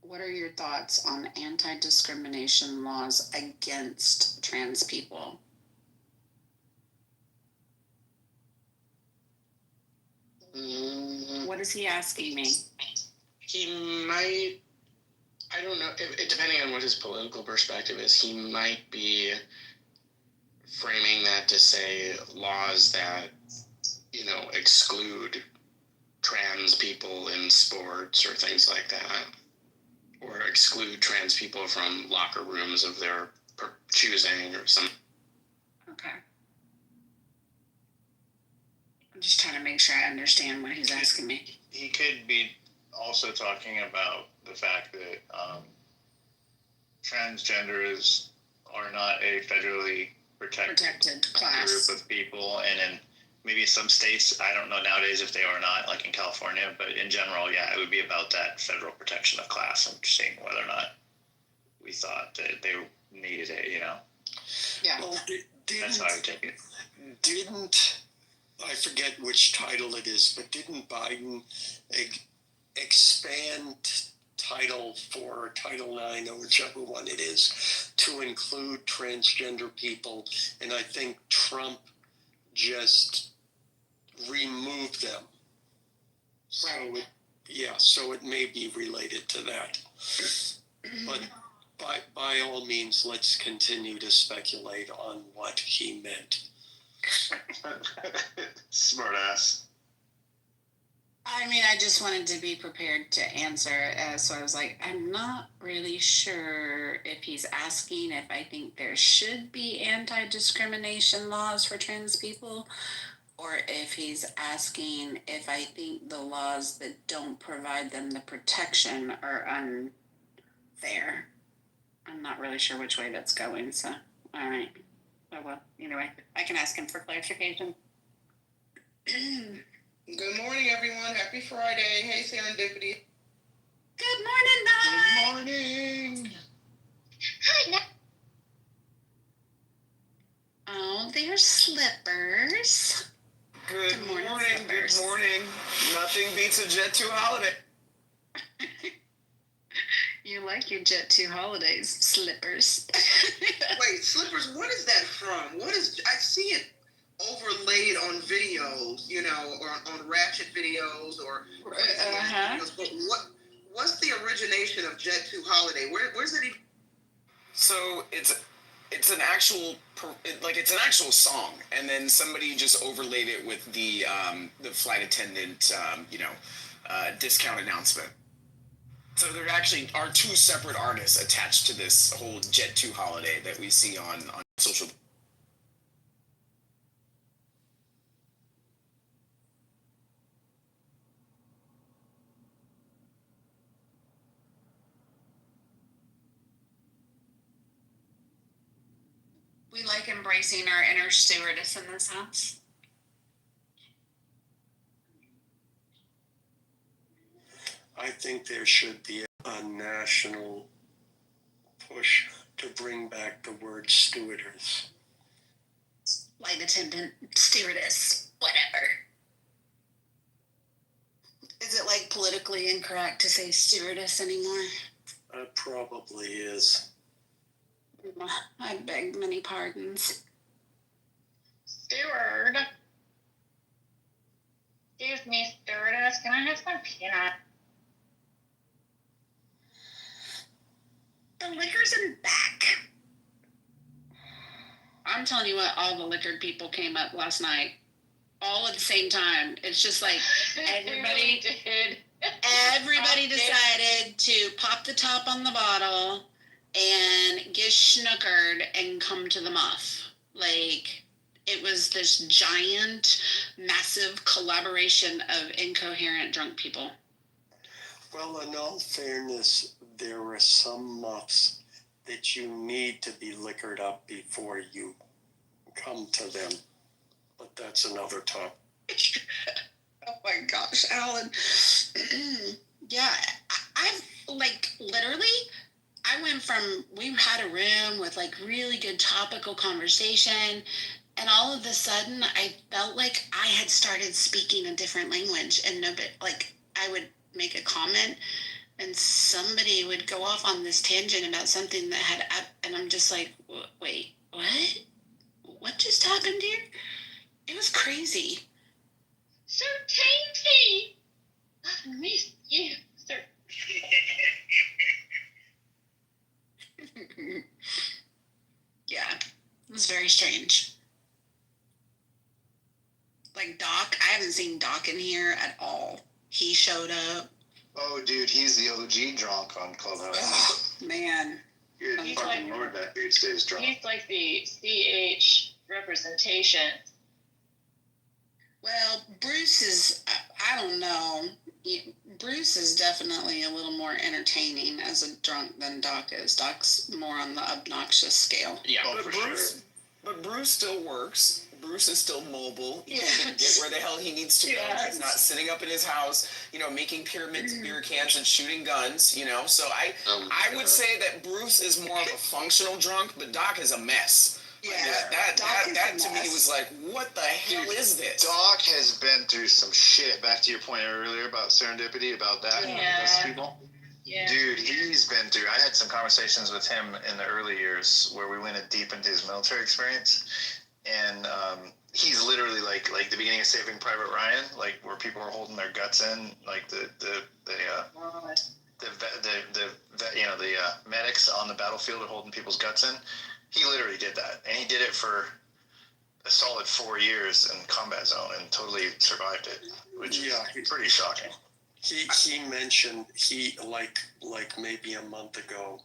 What are your thoughts on anti-discrimination laws against trans people? What is he asking me? He might, I don't know, depending on what his political perspective is, he might be framing that to say laws that, exclude trans people in sports or things like that, or exclude trans people from locker rooms of their choosing or something. Okay. I'm just trying to make sure I understand what he's asking me. He could be also talking about the fact that transgenders are not a federally protected class group of people, and in maybe some states, I don't know nowadays if they are not, like in California, but in general, yeah, it would be about that federal protection of class and seeing whether or not we thought that they needed it, Yeah. Well, that's how I would take it. Didn't, I forget which title it is, but didn't Biden expand Title 4 or Title 9 or whichever one it is to include transgender people? And I think Trump just removed them. Right. So it may be related to that. But by all means, let's continue to speculate on what he meant. Smart ass. I mean, I just wanted to be prepared to answer. So I was like, I'm not really sure if he's asking if I think there should be anti-discrimination laws for trans people, or if he's asking if I think the laws that don't provide them the protection are unfair. I'm not really sure which way that's going, so all right. Oh well, anyway, I can ask him for clarification. Good morning, everyone. Happy Friday. Hey, Serendipity. Good morning, Doc. Good morning. Hi, Oh, they're slippers. Good morning. Good morning. Nothing beats a Jet 2 holiday. You like your Jet 2 holidays, slippers. Wait, slippers, what is that from? I see it overlaid on videos, or on Ratchet videos or videos, but what's the origination of Jet 2 holiday? Where's it even? So it's an actual song, and then somebody just overlaid it with the flight attendant discount announcement. So there actually are two separate artists attached to this whole Jet 2 holiday that we see on social. We like embracing our inner stewardess in this house. I think there should be a national push to bring back the word stewardess. Flight attendant, stewardess, whatever. Is it like politically incorrect to say stewardess anymore? It probably is. I beg many pardons. Steward. Excuse me, stewardess. Can I have some peanut? The liquor's in back. I'm telling you what, all the liquored people came up last night. All at the same time. It's just like everybody did. Everybody decided to pop the top on the bottle and get snookered and come to the muff. Like, it was this giant, massive collaboration of incoherent drunk people. Well, in all fairness, there are some muffs that you need to be liquored up before you come to them. But that's another topic. Oh my gosh, Alan. Yeah, I've like literally, I went from, we had a room with like really good topical conversation, and all of a sudden I felt like I had started speaking a different language, and nobody, like, I would make a comment and somebody would go off on this tangent about something that had, and I'm just like, wait, what? What just happened here? It was crazy. So tainty. I missed you, sir. Yeah, it was very strange. Like Doc, I haven't seen Doc in here at all. He showed up. Oh, dude, he's the OG drunk on Clubhouse. Oh, man. Good fucking lord, that dude stays drunk. He's like the CH representation. Well, Bruce is, I don't know. Bruce is definitely a little more entertaining as a drunk than Doc is. Doc's more on the obnoxious scale. Yeah, but Bruce still works. Bruce is still mobile. He can get where the hell he needs to go. He's not sitting up in his house, making pyramids of beer cans and shooting guns, So I would say that Bruce is more of a functional drunk, but Doc is a mess. Yeah, that to me was like, what the hell is this? Doc has been through some shit. Back to your point earlier about serendipity, about that, those people. Yeah. Dude, he's been through. I had some conversations with him in the early years where we went deep into his military experience, and he's literally like the beginning of Saving Private Ryan, like where people are holding their guts in, like the medics on the battlefield are holding people's guts in. He literally did that, and he did it for a solid 4 years in combat zone and totally survived it, which is pretty shocking. He mentioned like maybe a month ago,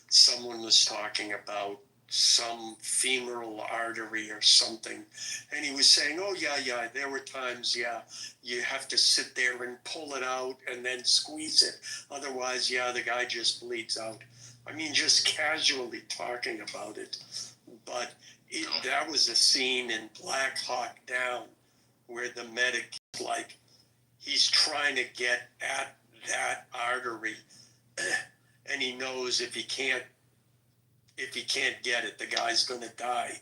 someone was talking about some femoral artery or something, and he was saying, oh yeah, there were times, you have to sit there and pull it out and then squeeze it, otherwise the guy just bleeds out. I mean, just casually talking about it. But that was a scene in Black Hawk Down where the medic, like, he's trying to get at that artery, and he knows if he can't get it, the guy's going to die,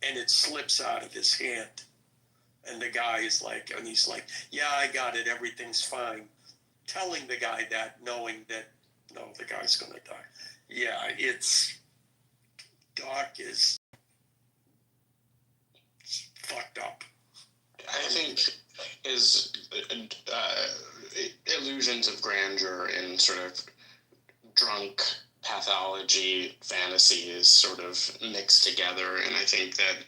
and it slips out of his hand. And the guy is like, and he's like, yeah, I got it, everything's fine. Telling the guy that, knowing that, no, the guy's going to die. Yeah, Doc is fucked up. I think his illusions of grandeur and sort of drunk pathology fantasy is sort of mixed together, and I think that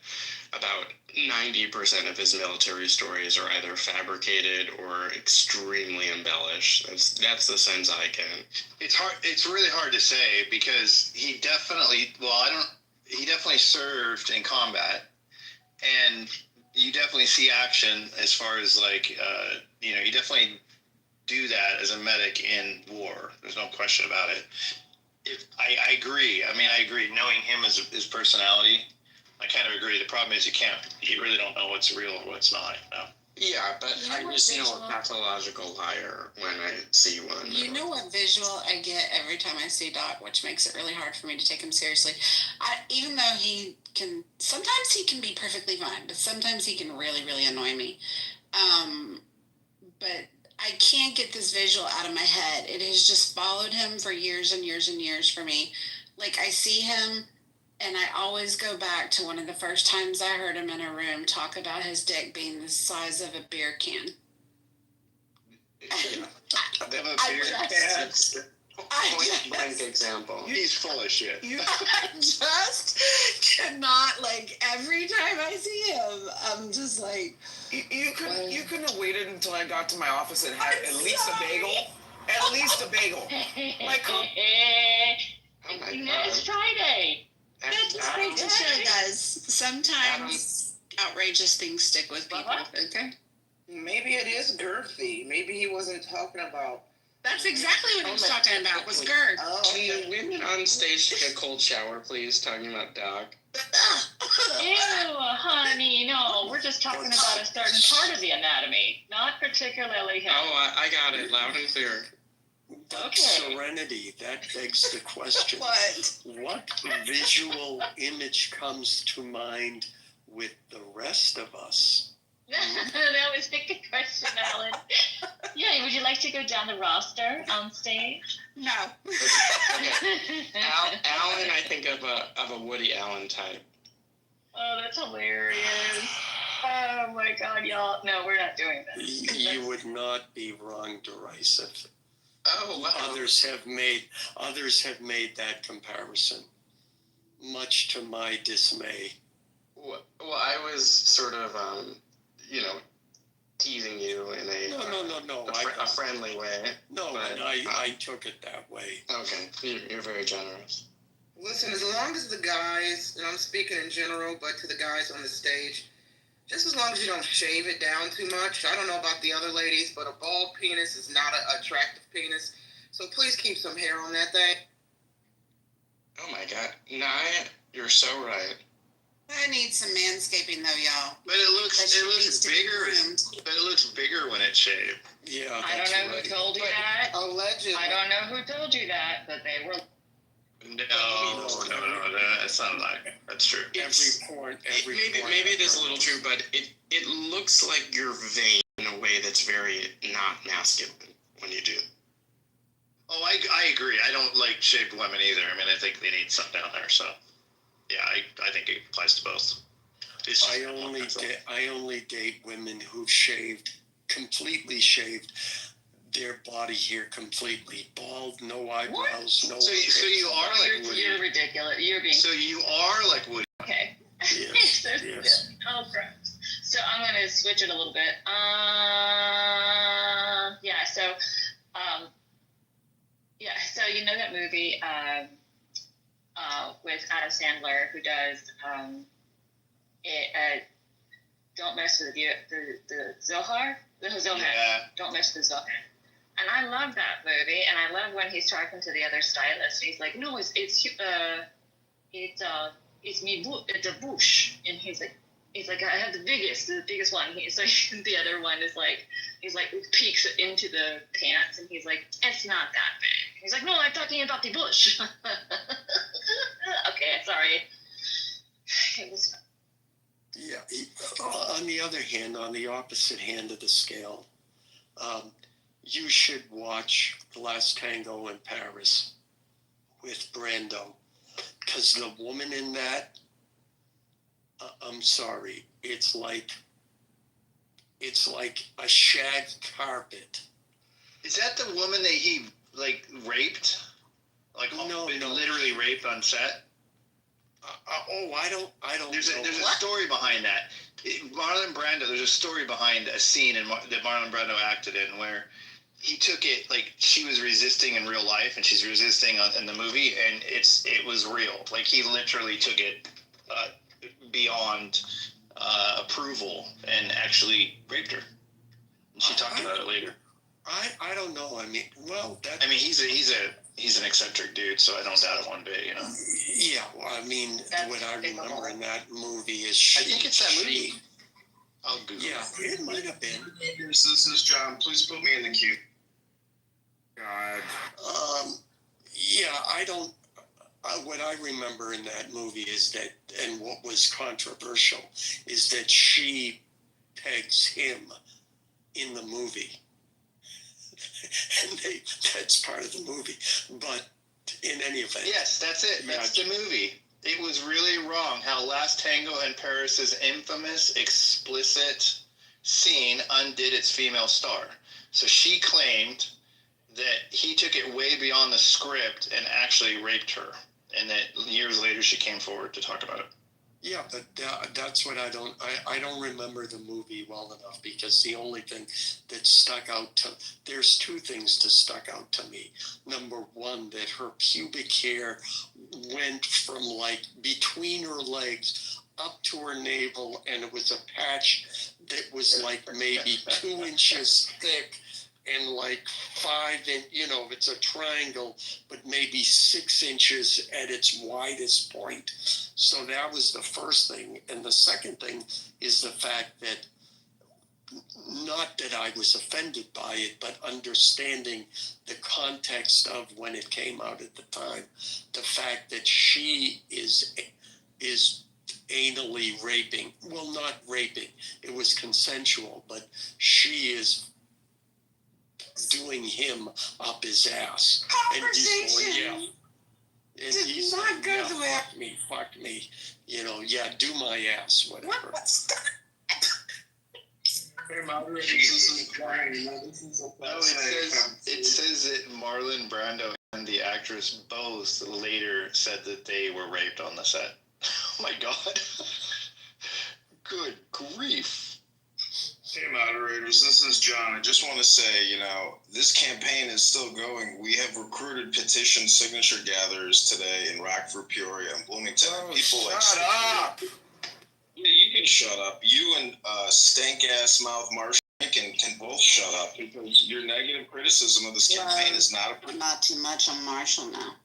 about 90% of his military stories are either fabricated or extremely embellished. That's the sense I get. It's hard. It's really hard to say because he definitely served in combat, and you definitely see action as far as you definitely do that as a medic in war. There's no question about it. I agree. I mean, I agree. Knowing him as his personality, I kind of agree. The problem is you really don't know what's real or what's not. Yeah, but I just know a pathological liar when I see one. You know what visual I get every time I see Doc, which makes it really hard for me to take him seriously. Even though sometimes he can be perfectly fine, but sometimes he can really, really annoy me. But I can't get this visual out of my head. It has just followed him for years and years and years for me. Like, I see him, and I always go back to one of the first times I heard him in a room talk about his dick being the size of a beer can. Blank example. He's full of shit. I just cannot, like, every time I see him, I'm just like, You couldn't have waited until I got to my office and had at least a bagel. At least a bagel. Like, It's Friday. it sure does. Sometimes outrageous things stick with people. Okay. Maybe it is girthy. Maybe he wasn't talking about. That's exactly what he was talking about. Was girth. Oh, Can the women on stage take a cold shower, please? Talking about dog. Ew, honey, no. We're just talking about a certain part of the anatomy, not particularly him. Oh, I got it loud and clear. But Serenity, that begs the question. What visual image comes to mind with the rest of us? That was a good question, Alan. Yeah, would you like to go down the roster on stage? No. Okay. Alan, I think of a Woody Allen type. Oh, that's hilarious. Oh my God, y'all. No, we're not doing this. You would not be wrong, derisive. Oh, wow. Others have made that comparison, much to my dismay. Well, I was sort of, teasing you in a friendly way. No, but, and I took it that way. Okay, you're very generous. Listen, as long as the guys, and I'm speaking in general, but to the guys on the stage, just as long as you don't shave it down too much. I don't know about the other ladies, but a bald penis is not an attractive penis. So please keep some hair on that thing. Oh my God, Naya, you're so right. I need some manscaping though, y'all. But it looks bigger. But it looks bigger when it's shaved. Yeah, I don't know who told you that. Allegedly. I don't know who told you that, but they were. No, that's not like that's true. Maybe it is a little true, but it looks like you're vain in a way that's very not masculine when you do. Oh, I agree. I don't like shaved women either. I mean, I think they need some down there. So, yeah, I think it applies to both. I only date women who've completely shaved their body hair completely bald, no eyebrows, no. So you are like Woody. You're ridiculous. You're being. So you are like Woody. Okay. Yes. Yes. Oh, crap. So I'm going to switch it a little bit. Yeah. So you know that movie with Adam Sandler who does Don't Mess with the Zohar. The Zohar. Yeah. Don't Mess with the Zohar. And I love that movie, and I love when he's talking to the other stylist. He's like, "No, it's a bush," and he's like, "I have the biggest one." He's like, the other one is like, he's like peeks into the pants, and he's like, "It's not that big." He's like, "No, I'm talking about the bush." Okay, sorry. It was. Yeah. On the other hand, on the opposite hand of the scale, you should watch The Last Tango in Paris with Brando, because the woman in that, I'm sorry, it's like a shag carpet. Is that the woman that he like raped? Like no. Literally raped on set? I don't. There's a story behind that. Marlon Brando. There's a story behind a scene that Marlon Brando acted in where he took it like she was resisting in real life and she's resisting in the movie, and it was real. Like he literally took it beyond approval and actually raped her. And she talked about it later. I don't know. I mean, he's an eccentric dude, so I don't doubt it one bit, you know. Yeah, well, I mean, what I remember in that movie is I think it's that movie. I'll Google it. Yeah, it might have been. This is John. Please put me in the queue. God. Yeah, I don't. What I remember in that movie is that, and what was controversial, is that she pegs him in the movie. and that's part of the movie. But in any event, yes, that's it. That's the movie. It was really wrong how Last Tango in Paris's infamous explicit scene undid its female star. So she claimed that he took it way beyond the script and actually raped her, and that years later she came forward to talk about it. yeah, but that's what I don't remember the movie well enough, because the only thing that stuck out there's two things that stuck out to me. Number one, that her pubic hair went from like between her legs up to her navel, and it was a patch that was like maybe 2 inches thick and like 5 inch, it's a triangle, but maybe 6 inches at its widest point. So that was the first thing. And the second thing is the fact that, not that I was offended by it, but understanding the context of when it came out at the time, the fact that she is anally raping, well, not raping, it was consensual, but she is doing him up his ass. And he's going, yeah. And he's not going, fuck me. Do my ass, whatever. What's that? It says that Marlon Brando and the actress both later said that they were raped on the set. Oh my God. Good grief. Hey moderators, this is John. I just want to say, this campaign is still going. We have recruited petition signature gatherers today in Rockford, Peoria, and Bloomington. Shut up! Yeah, you can shut up. You and stank ass mouth Marshall can both shut up, because your negative criticism of this campaign is not Not too much on Marshall now.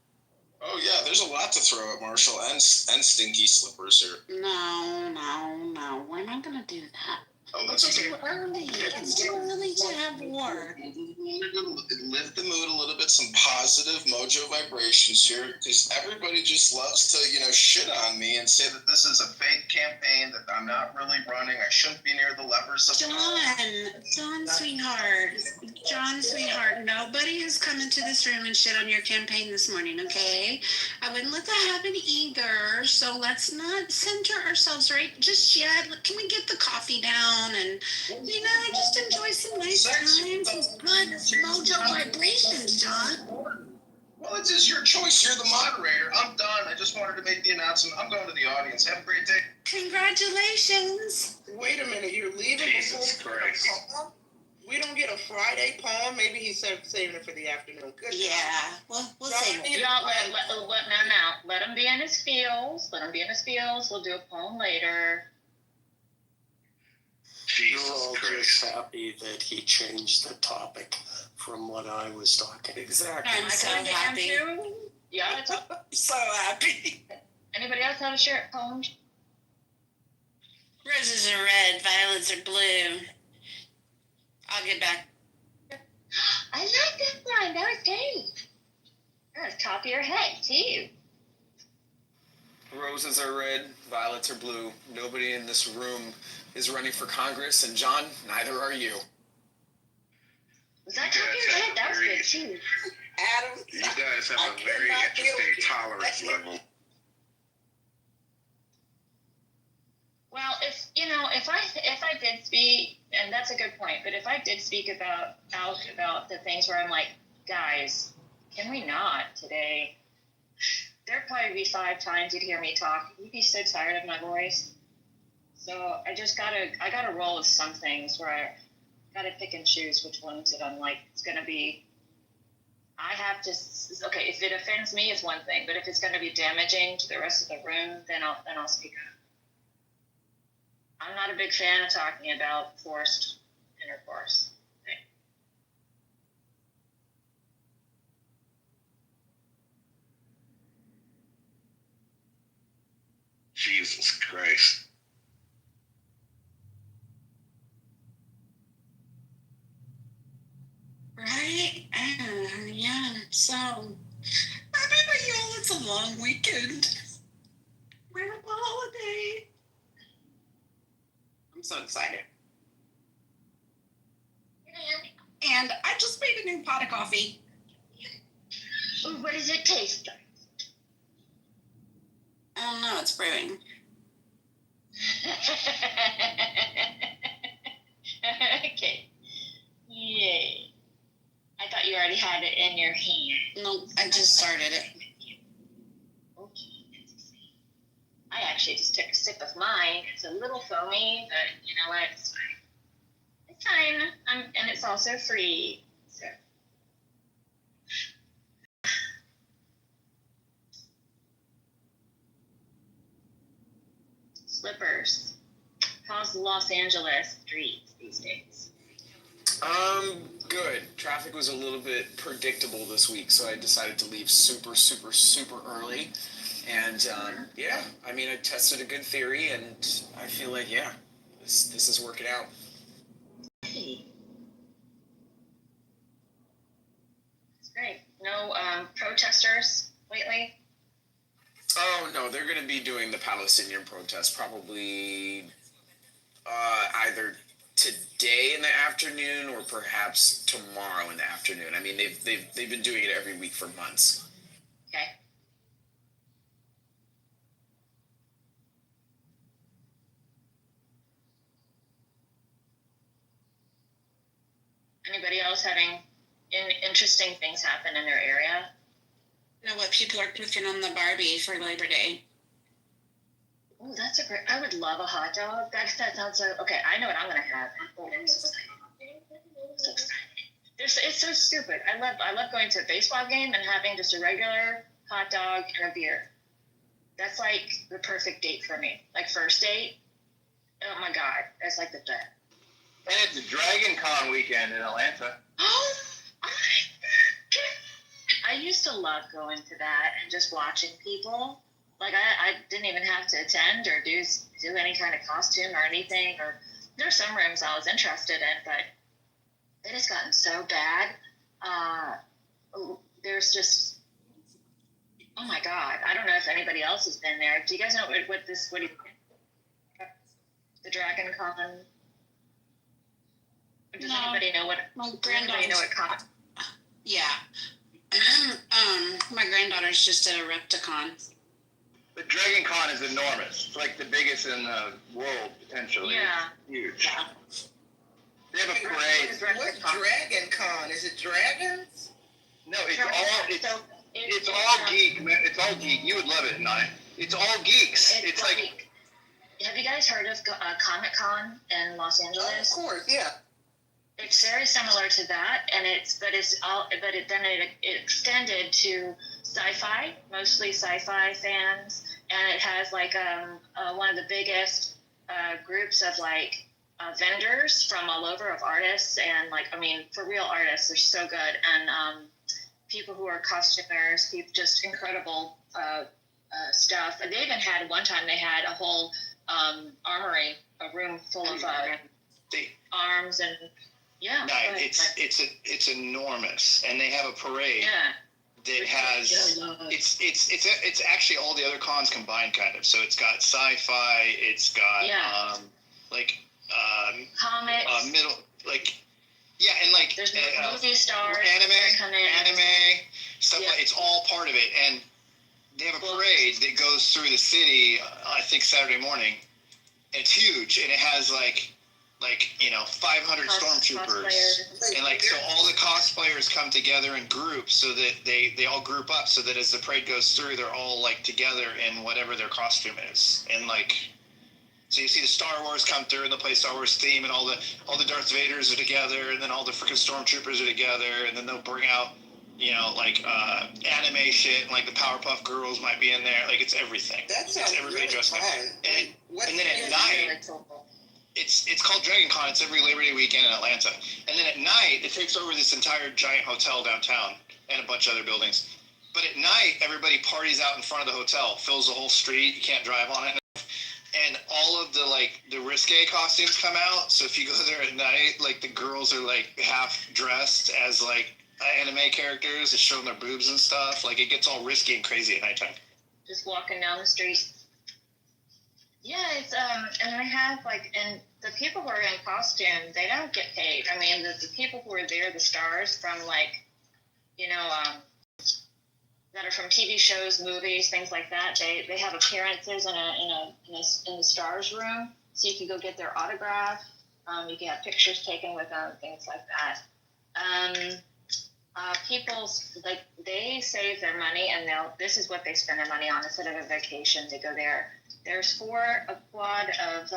Oh yeah, there's a lot to throw at Marshall and Stinky Slippers here. No. We're not gonna do that. Oh, that's okay. It's too early to have war. Lift the mood a little bit, some positive mojo vibrations here, because everybody just loves to, shit on me and say that this is a fake campaign, that I'm not really running, I shouldn't be near the levers of John, sweetheart, nobody has come into this room and shit on your campaign this morning, okay? I wouldn't let that happen either, so let's not center ourselves right just yet. Can we get the coffee down and, just enjoy some nice time, some good mojo vibrations, John? Well, it's just your choice. You're the moderator. I'm done. I just wanted to make the announcement. I'm going to the audience. Have a great day. Congratulations. Wait a minute, you're leaving Jesus before Christ. poem? We don't get a Friday poem? Maybe he's saving it for the afternoon. Good Yeah, we'll save it. Y'all let him be in his feels. We'll do a poem later. You're all just happy that he changed the topic from what I was talking. Exactly. I'm so happy. Yeah, it's So happy. Anybody else have a share poem? Roses are red, violets are blue. I'll get back. I like that line. That was great. That was top of your head, too. Roses are red, violets are blue. Nobody in this room is running for Congress, and John, neither are you. Was that top of your head? That was good, too. Adam, You guys have a very interesting tolerance level. Well, if I did speak, and that's a good point, but if I did speak about the things where I'm like, guys, can we not today? There'd probably be 5 times you'd hear me talk. You'd be so tired of my voice. So I gotta roll with some things where I gotta pick and choose which ones that I'm like, it's gonna be, okay, if it offends me, it's one thing, but if it's gonna be damaging to the rest of the room, then I'll speak up. I'm not a big fan of talking about forced intercourse. Okay. Jesus Christ. Right? Yeah. So, happy for y'all. It's a long weekend. We're on a holiday. I'm so excited. and I just made a new pot of coffee. Ooh, what does it taste like? I don't know, it's brewing. Okay. Yay. I thought you already had it in your hand. Nope, I just started it. Okay. I actually just took a sip of mine. It's a little foamy, but you know what? It's fine. It's fine. And it's also free. So. Slippers. How's Los Angeles streets these days? Good. Traffic was a little bit predictable this week, so I decided to leave super early. And yeah, I mean, I tested a good theory, and I feel like this is working out. Hey. That's great. No protesters lately? Oh no, they're going to be doing the Palestinian protest probably either today in the afternoon or perhaps tomorrow in the afternoon. I mean, they've been doing it every week for months. Okay. Anybody else having interesting things happen in their area? You know what? People are cooking on the Barbie for Labor Day. Oh, that's a great. I would love a hot dog. That sounds so. Okay, I know what I'm gonna have. Oh, I'm so excited. So excited. It's so stupid. I love going to a baseball game and having just a regular hot dog and a beer. That's like the perfect date for me. Like first date. Oh my god, that's like the best. And it's Dragon Con weekend in Atlanta. Oh my god! I used to love going to that and just watching people. Like I didn't even have to attend or do any kind of costume or anything. Or there's some rooms I was interested in, but it has gotten so bad. There's just, oh my god! I don't know if anybody else has been there. Do you guys know what do you think? The Dragon Con? Does anybody know what? My Anybody know what con? Yeah. My granddaughter's just at a Repticon. The Dragon Con is enormous. It's like the biggest in the world, potentially. Yeah. It's huge. Yeah. They have a parade. What's Dragon Con? Is it dragons? No, it's all geek, man. It's all geek. You would love it, Nye. It's all geeks. It's like. Have you guys heard of Comic Con in Los Angeles? Of course, yeah. It's very similar to that, and it extended to sci-fi, mostly sci-fi fans, and it has like one of the biggest groups of like vendors from all over, of artists, and like, I mean, for real artists, they're so good, and people who are costumers, people, just incredible stuff. And they even had one time they had a whole armory, a room full of arms and. Yeah, no, it's enormous, and they have a parade that has it's actually all the other cons combined, kind of. So it's got sci-fi, it's got comics, middle and like there's movie stars, anime stuff. Like, it's all part of it, and they have a parade that goes through the city. I think Saturday morning, and it's huge, and it has 500 stormtroopers, and so all the cosplayers come together in groups, so that they all group up, so that as the parade goes through, they're all together in whatever their costume is, and so you see the Star Wars come through, and they play Star Wars theme, and all the Darth Vaders are together, and then all the freaking stormtroopers are together, and then they'll bring out anime shit, and the Powerpuff Girls might be in there, it's everything. That sounds it's everybody really dressed up, fun. and then at night. It's called Dragon Con. It's every Labor Day weekend in Atlanta. And then at night, it takes over this entire giant hotel downtown and a bunch of other buildings. But at night, everybody parties out in front of the hotel, fills the whole street. You can't drive on it. And all of the risque costumes come out. So if you go there at night, the girls are half dressed as anime characters. It's showing their boobs and stuff. It gets all risky and crazy at nighttime. Just walking down the street. Yeah, And I have and the people who are in costume, they don't get paid. I mean, the people who are there, the stars from that are from TV shows, movies, things like that. They have appearances in the stars room, so you can go get their autograph. You can have pictures taken with them, things like that. People they save their money, and this is what they spend their money on instead of a vacation. They go there. There's a quad of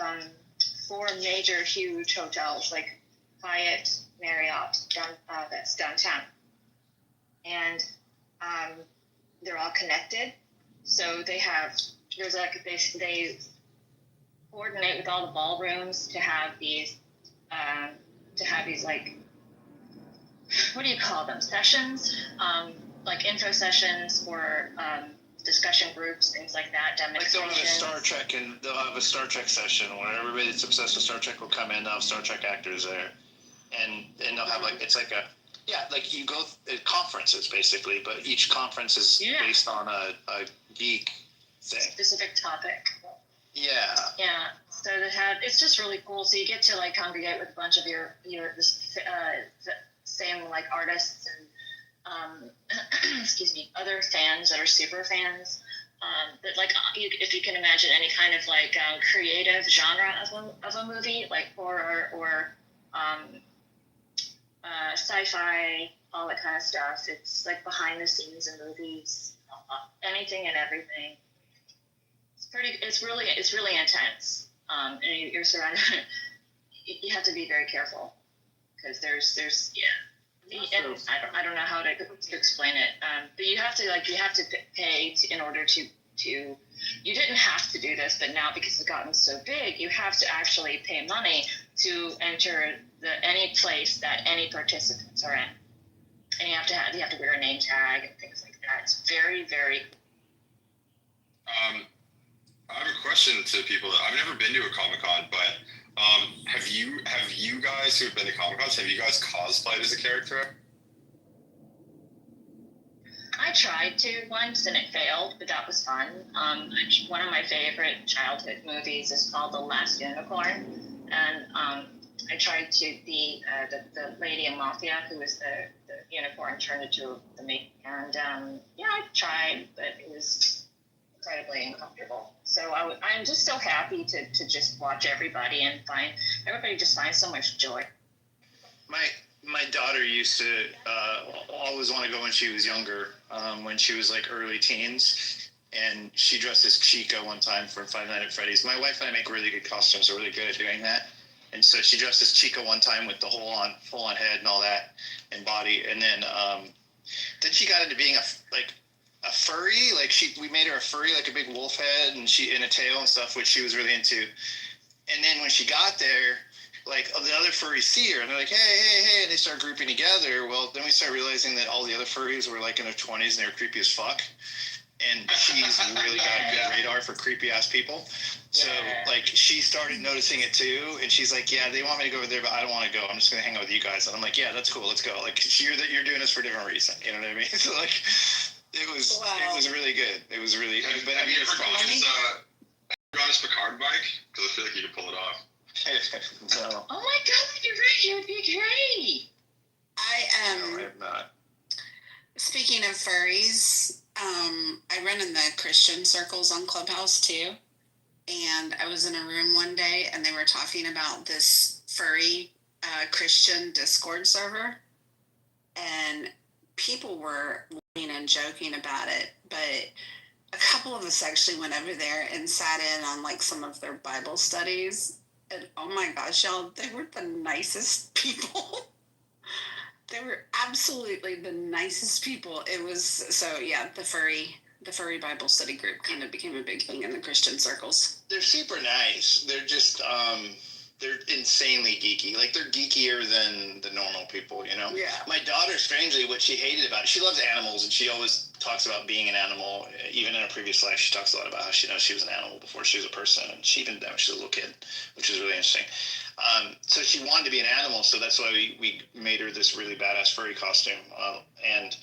4 major, huge hotels like Hyatt, Marriott, that's downtown, and they're all connected. So they coordinate with all the ballrooms to have these what do you call them? Sessions, like info sessions or discussion groups, things like that. Like they'll have a Star Trek, and they'll have a Star Trek session where everybody that's obsessed with Star Trek will come in. They'll have Star Trek actors there, and they'll have you go at conferences basically, but each conference is based on a geek thing, specific topic. Yeah. So it's just really cool. So you get to congregate with a bunch of your same artists and excuse me, other fans that are super fans. That if you can imagine any kind of creative genre of a movie, like horror or sci-fi, all that kind of stuff. It's behind the scenes in movies, anything and everything. It's really intense. And you're surrounded. You have to be very careful because there's and I don't know how to explain it. But you have to pay in order to. You didn't have to do this, but now because it's gotten so big, you have to actually pay money to enter any place that any participants are in, and you have to wear a name tag and things like that. It's very, very. I have a question to people. I've never been to a Comic-Con, but have you guys who have been to Comic-Cons, have you guys cosplayed as a character? I tried to once and it failed, but that was fun. One of my favorite childhood movies is called The Last Unicorn, and I tried to be the lady in Mafia who was the unicorn turned into the maid, and I tried, but it was incredibly uncomfortable. So I'm just so happy to just watch everybody and everybody just finds so much joy. My daughter used to always want to go when she was younger, when she was early teens, and she dressed as Chica one time for Five Nights at Freddy's. My wife and I make really good costumes. We're really good at doing that. And so she dressed as Chica one time with the full on head and all that and body. And then she got into being a furry. We made her a furry, a big wolf head and a tail and stuff, which she was really into. And then when she got there, the other furries see her and they're like, hey, and they start grouping together. Well, then we start realizing that all the other furries were in their 20s and they were creepy as fuck. And she's really got a good radar for creepy ass people. So she started noticing it too. And she's like, yeah, they want me to go over there, but I don't want to go. I'm just going to hang out with you guys. And I'm like, yeah, that's cool. Let's go. You're doing this for a different reason. You know what I mean? So it was really good. It was really, have you ever gone as Picard bike? Because I feel like you could pull it off. No. Oh my God, you're right. You would be great. No, I have not. Speaking of furries, I run in the Christian circles on Clubhouse too. And I was in a room one day and they were talking about this furry Christian Discord server. And people were laughing and joking about it. But a couple of us actually went over there and sat in on some of their Bible studies. And oh my gosh, y'all, they were the nicest people. They were absolutely the nicest people. It was, the furry Bible study group kind of became a big thing in the Christian circles. They're super nice. They're just, they're insanely geeky. They're geekier than the normal people, you know? Yeah. My daughter, strangely, what she hated about it, she loves animals, and she always talks about being an animal. Even in her previous life, she talks a lot about how she knows she was an animal before she was a person, and she even did when she was a little kid, which is really interesting. So she wanted to be an animal, so that's why we made her this really badass furry costume. And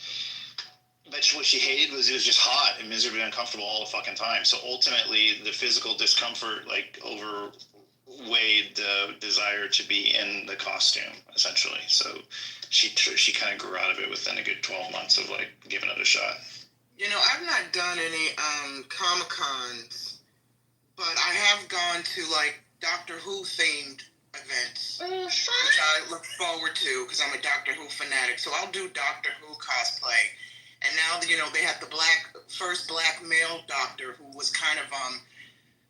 But what she hated was it was just hot and miserably uncomfortable all the fucking time. So ultimately, the physical discomfort like overweighed the desire to be in the costume, essentially. So she kind of grew out of it within a good 12 months of like giving it a shot. You know, I've not done any Comic-Cons, but I have gone to like Doctor Who themed events, which I look forward to because I'm a Doctor Who fanatic. So I'll do Doctor Who cosplay. And now, you know, they have the first black male doctor who was kind of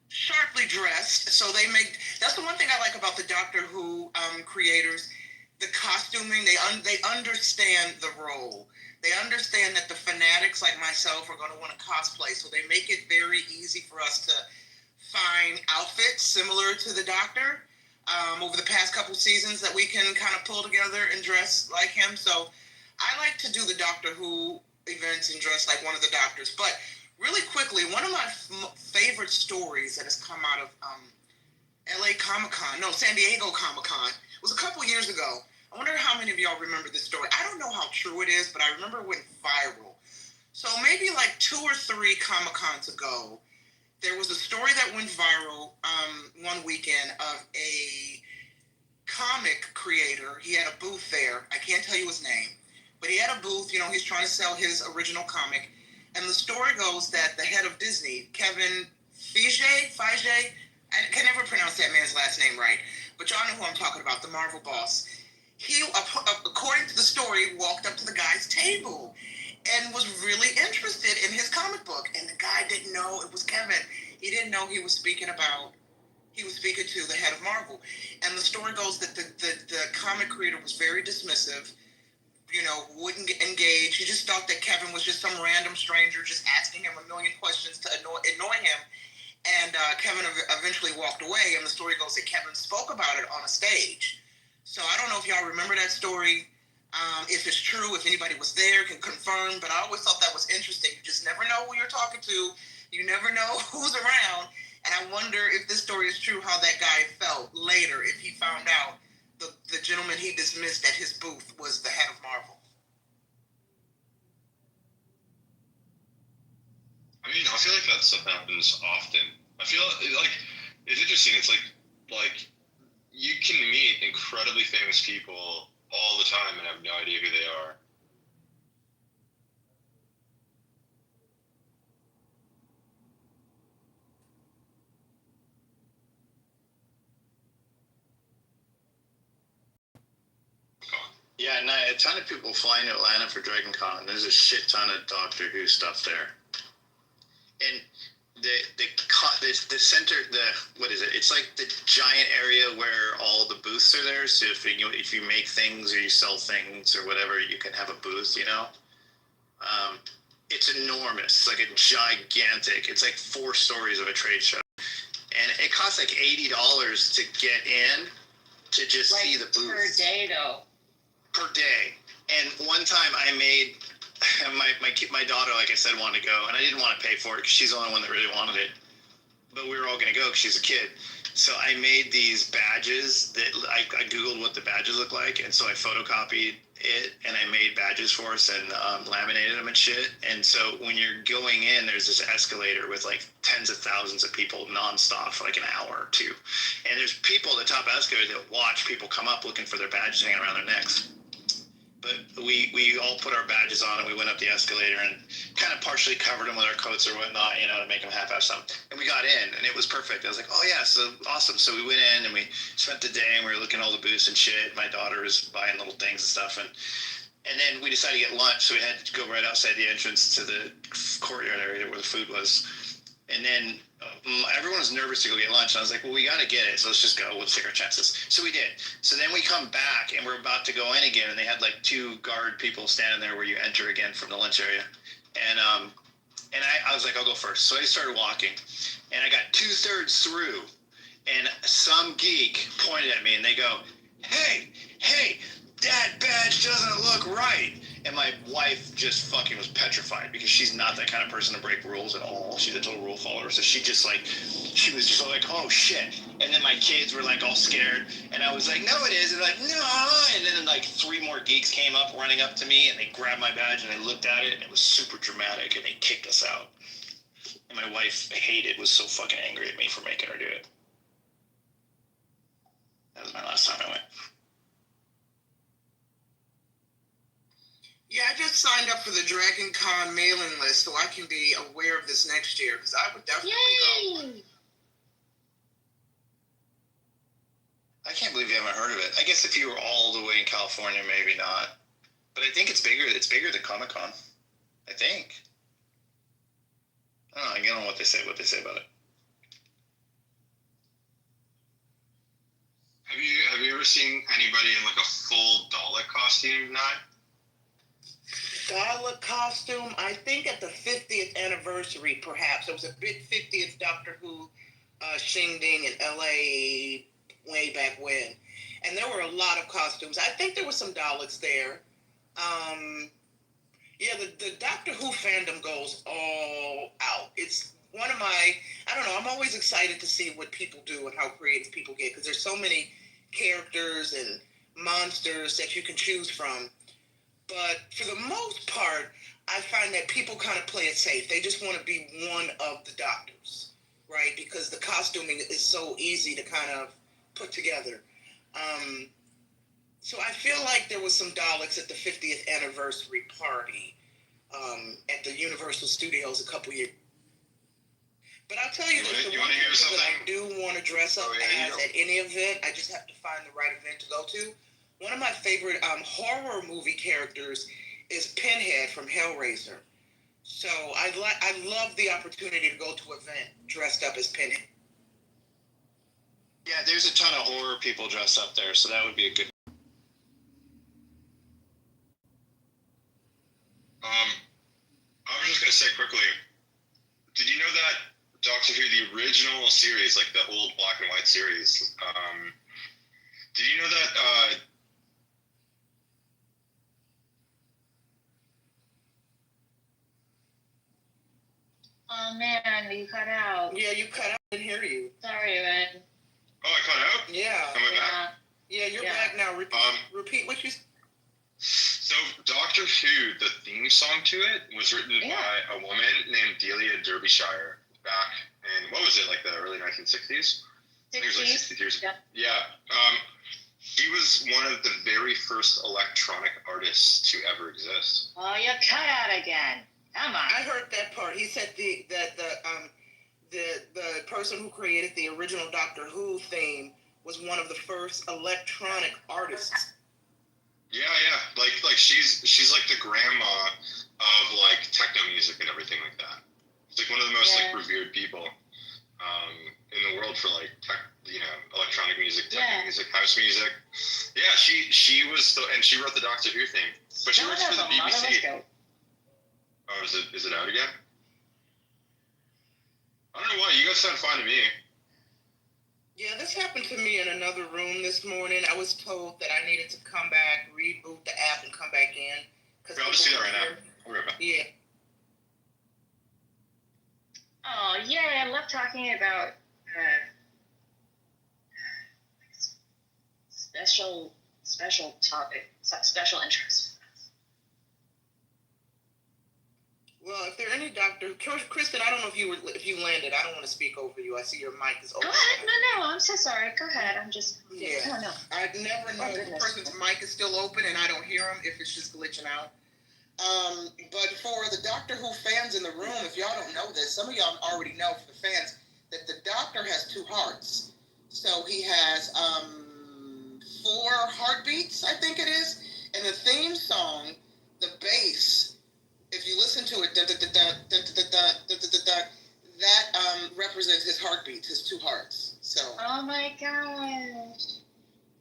sharply dressed. So that's the one thing I like about the Doctor Who creators, the costuming. They understand the role. They understand that the fanatics like myself are going to want to cosplay. So they make it very easy for us to find outfits similar to the Doctor over the past couple seasons that we can kind of pull together and dress like him. So I like to do the Doctor Who events and dress like one of the doctors. But really quickly, one of my favorite stories that has come out of San Diego Comic-Con was a couple years ago. I wonder how many of y'all remember this story. I don't know how true it is, but I remember it went viral. So maybe like 2 or 3 Comic-Cons ago, there was a story that went viral one weekend of a comic creator. He had a booth there. I can't tell you his name. But he had a booth, you know, he's trying to sell his original comic. And the story goes that the head of Disney, Kevin Feige, I can never pronounce that man's last name right, but y'all know who I'm talking about, the Marvel boss. He, according to the story, walked up to the guy's table and was really interested in his comic book. And the guy didn't know it was Kevin. He didn't know he was speaking to the head of Marvel. And the story goes that the comic creator was very dismissive, you know, wouldn't engage. He just thought that Kevin was just some random stranger just asking him a million questions to annoy him. And Kevin eventually walked away, and the story goes that Kevin spoke about it on a stage. So I don't know if y'all remember that story, if it's true, if anybody was there, can confirm, but I always thought that was interesting. You just never know who you're talking to. You never know who's around. And I wonder if this story is true, how that guy felt later, if he found out the gentleman he dismissed at his booth was the head of Marvel. I mean, I feel like that stuff happens often. I feel like it's interesting. It's like you can meet incredibly famous people all the time and have no idea who they are. Yeah, and a ton of people fly into Atlanta for Dragon Con. There's a shit ton of Doctor Who stuff there. And the center, what is it? It's like the giant area where all the booths are there. So if you make things or you sell things or whatever, you can have a booth, you know? It's enormous. It's like a gigantic, it's like 4 stories of a trade show. And it costs like $80 to get in to just like see the booth. Per day, though. Per day. And one time I made my daughter, like I said, wanted to go, and I didn't want to pay for it because she's the only one that really wanted it. But we were all going to go because she's a kid. So I made these badges that I Googled what the badges look like, and so I photocopied it and I made badges for us and laminated them and shit. And so when you're going in, there's this escalator with like tens of thousands of people nonstop for like an hour or 2. And there's people at the top escalator that watch people come up looking for their badges hanging around their necks. But we all put our badges on and we went up the escalator and kind of partially covered them with our coats or whatnot, you know, to make them half-half something. And we got in and it was perfect. I was like, oh yeah, so awesome. So we went in and we spent the day and we were looking at all the booths and shit. My daughter was buying little things and stuff. And then we decided to get lunch. So we had to go right outside the entrance to the courtyard area where the food was. And then everyone was nervous to go get lunch. And I was like, well, we got to get it. So let's just go. We'll take our chances. So we did. So then we come back and we're about to go in again. And they had like 2 guard people standing there where you enter again from the lunch area. And I was like, I'll go first. So I started walking and I got 2/3 through. And some geek pointed at me and they go, hey, that badge doesn't look right. And my wife just was petrified because she's not that kind of person to break rules at all. She's a total rule follower. So she just like she was just like, oh shit. And then my kids were like all scared. And I was like, no, it is. And like, no. And then like 3 more geeks came up running up to me and they grabbed my badge and they looked at it and it was super dramatic and they kicked us out. And my wife was so fucking angry at me for making her do it. That was my last time I went. Yeah, I just signed up for the Dragon Con mailing list so I can be aware of this next year because I would definitely go. I can't believe you haven't heard of it. I guess if you were all the way in California, maybe not. But I think it's bigger. It's bigger than Comic-Con. I think. I don't know what they say about it. Have you ever seen anybody in like a full Dalek costume, Nye? Dalek costume, I think at the 50th anniversary, perhaps. There was a big 50th Doctor Who shindig in LA way back when. And there were a lot of costumes. I think there were some Daleks there. Yeah, the Doctor Who fandom goes all out. It's one of my, I don't know, I'm always excited to see what people do and how creative people get because there's so many characters and monsters that you can choose from. But for the most part, I find that people kind of play it safe. They just want to be one of the Doctors, right? Because the costuming is so easy to kind of put together. So I feel like there was some Daleks at the 50th anniversary party at the Universal Studios a couple years. But I'll tell you this, the one thing that I do want to dress up as at any event, I just have to find the right event to go to. One of my favorite horror movie characters is Pinhead from Hellraiser. So I love the opportunity to go to an event dressed up as Pinhead. Yeah, there's a ton of horror people dressed up there, so that would be a good. I was just gonna say quickly. Did you know that Doctor Who, the original series, like the old black and white series? Did you know that? Oh man, you cut out. Yeah, you cut out. I didn't hear you. Sorry, man. Oh, I cut out? Yeah. Am I back? Yeah, you're back now. Repeat what you said. So Doctor Who, the theme song to it was written by a woman named Delia Derbyshire back in, what was it, like the early 1960s? I think it was like 60 years ago. Yeah. She was one of the very first electronic artists to ever exist. Oh, you cut out again. Come on. I heard that part. He said the person who created the original Doctor Who theme was one of the first electronic artists. Yeah. Like she's like the grandma of like techno music and everything like that. She's like one of the most like revered people in the world for like electronic music, techno music, house music. Yeah, she was and she wrote the Doctor Who theme, but she works for the BBC. Oh, is it out again? I don't know why. You guys sound fine to me. Yeah, this happened to me in another room this morning. I was told that I needed to come back, reboot the app, and come back in. I'll just do that right now. I'll be right back. Yeah. Oh, yeah, I love talking about special topic, special interest. Well, if there are any doctors, Kristen, I don't know if you landed. I don't want to speak over you. I see your mic is open. Go ahead. No, I'm so sorry. Go ahead. I'm just. Yeah. No. I never know if the person's mic is still open and I don't hear them, if it's just glitching out. But for the Doctor Who fans in the room, if y'all don't know this, some of y'all already know for the fans that the Doctor has 2 hearts. So he has 4 heartbeats, I think it is. And the theme song, the bass, if you listen to it, that represents his heartbeats, his 2 hearts. So. Oh my gosh.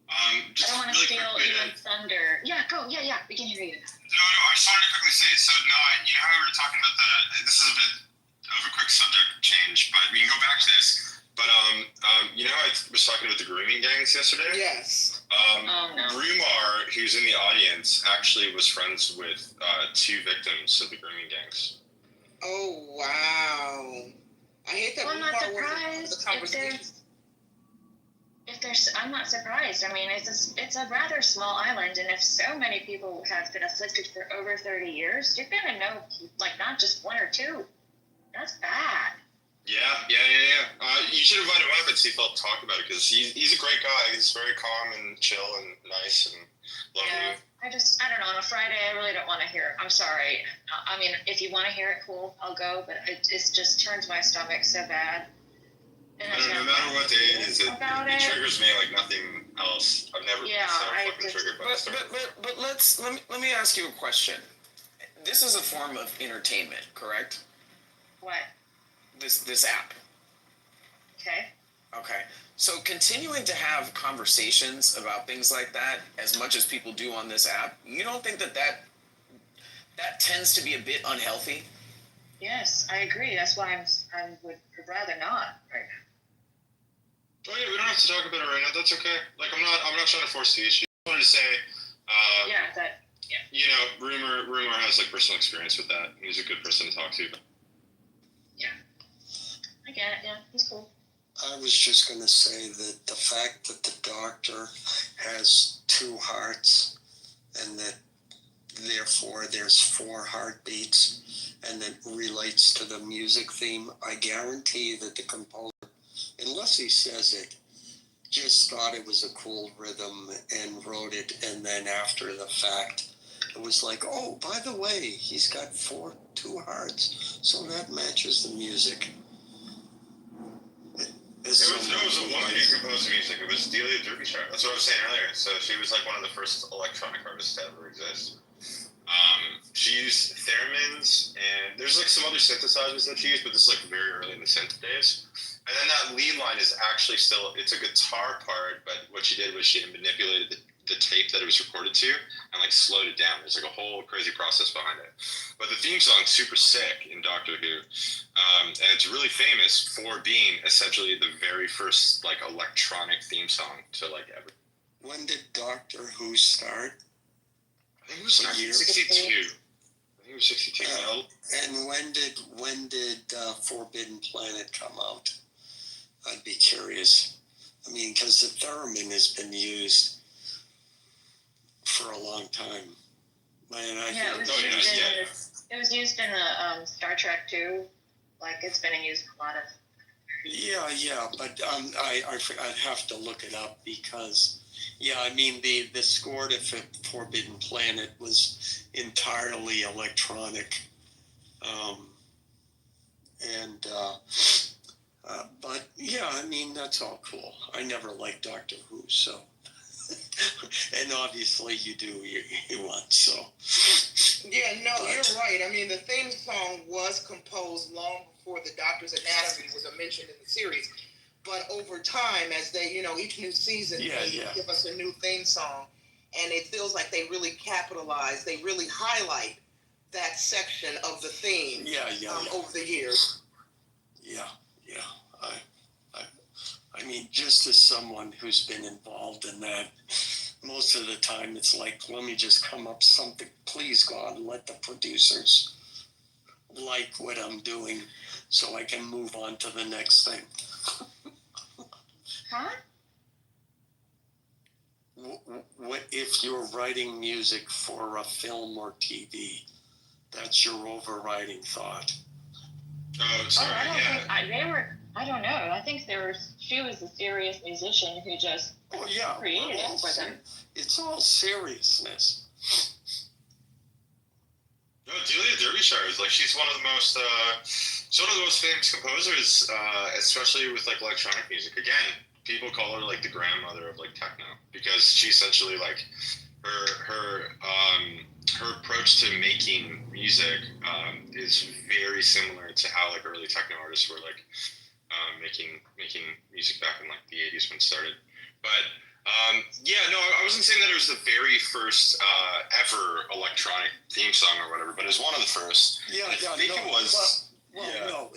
I don't want to really steal Ian's thunder. Yeah, go. Yeah, we can hear you. No, I just wanted to quickly say, so no, you know how we were talking about this is a bit of a quick subject change, but we can go back to this. But you know how I was talking about the grooming gangs yesterday? Yes. Brumar, who's in the audience, actually was friends with 2 victims of the grooming gangs. Oh wow! I hate that. I'm not surprised. if there's, I'm not surprised. I mean, it's a rather small island, and if so many people have been afflicted for over 30 years, you're gonna know, like, not just one or two. That's bad. Yeah. You should invite him up and see if he'll talk about it, because he's a great guy. He's very calm and chill and nice and lovely. Yeah, I don't know. On a Friday, I really don't want to hear it. I'm sorry. I mean, if you want to hear it, cool, I'll go. But it just turns my stomach so bad. And I don't know, no matter what day it is, it triggers me like nothing else. I've never been so fucking triggered by this. But let me ask you a question. This is a form of entertainment, correct? What? This app. Okay. Okay. So continuing to have conversations about things like that, as much as people do on this app, you don't think that tends to be a bit unhealthy? Yes, I agree. That's why I would rather not right now. Oh yeah, we don't have to talk about it right now. That's okay. Like I'm not trying to force the issue. I wanted to say, you know, Rumor has like personal experience with that. He's a good person to talk to. Yeah, I get it. Yeah, he's cool. I was just going to say that the fact that the doctor has 2 hearts and that therefore there's 4 heartbeats and that relates to the music theme, I guarantee that the composer, unless he says it, just thought it was a cool rhythm and wrote it, and then after the fact it was like, oh, by the way, he's got 2 hearts, so that matches the music. It was a woman who composed the music. It was Delia Derbyshire. That's what I was saying earlier. So she was like one of the first electronic artists to ever exist. She used theremins, and there's like some other synthesizers that she used, but this is like very early in the synth days. And then that lead line is actually still, it's a guitar part, but what she did was she manipulated the tape that it was recorded to and like slowed it down. There's like a whole crazy process behind it. But the theme song's super sick in Doctor Who. And it's really famous for being essentially the very first like electronic theme song to like ever. When did Doctor Who start? I think it was 1962. I think it was 62. And when did Forbidden Planet come out? I'd be curious. I mean, because the theremin has been used for a long time. It was used in Star Trek too. Like it's been used in a lot of. Yeah, but I'd have to look it up because, I mean the score to Forbidden Planet was entirely electronic, but I mean that's all cool. I never liked Doctor Who, so. And obviously you do you want so. Yeah, no, you're right. I mean, the theme song was composed long before the Doctor's Anatomy was mentioned in the series. But over time, as they, each new season, they give us a new theme song, and it feels like they really capitalize, they really highlight that section of the theme over the years. Yeah. I mean, just as someone who's been involved in that, most of the time it's like, let me just come up something. Please, God, let the producers like what I'm doing so I can move on to the next thing. Huh? What if you're writing music for a film or TV? That's your overriding thought. Oh, sorry. I don't know. I think she was a serious musician who just created it for them. It's all seriousness. No, Delia Derbyshire is like she's one of the most famous composers, especially with like electronic music. Again, people call her like the grandmother of like techno because she essentially like her approach to making music is very similar to how like early techno artists were like making music back in like the 80s when it started. But I wasn't saying that it was the very first ever electronic theme song or whatever, but it was one of the first. I think it was. No,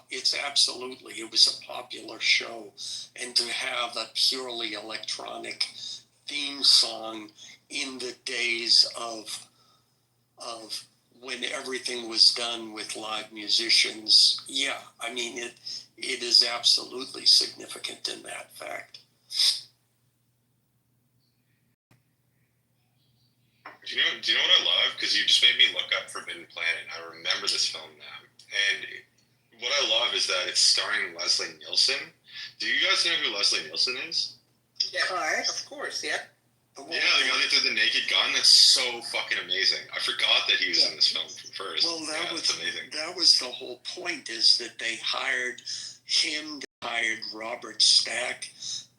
it's absolutely, it was a popular show, and to have a purely electronic theme song in the days of when everything was done with live musicians, I mean it is absolutely significant in that fact. Do you know what I love? Because you just made me look up Forbidden Planet. I remember this film now. And what I love is that it's starring Leslie Nielsen. Do you guys know who Leslie Nielsen is? Yeah, of course, yeah. Yeah, the guy that did the Naked Gun. That's so fucking amazing. I forgot that he was in this film first. Well, that's amazing. That was the whole point, is that they hired him, they hired Robert Stack,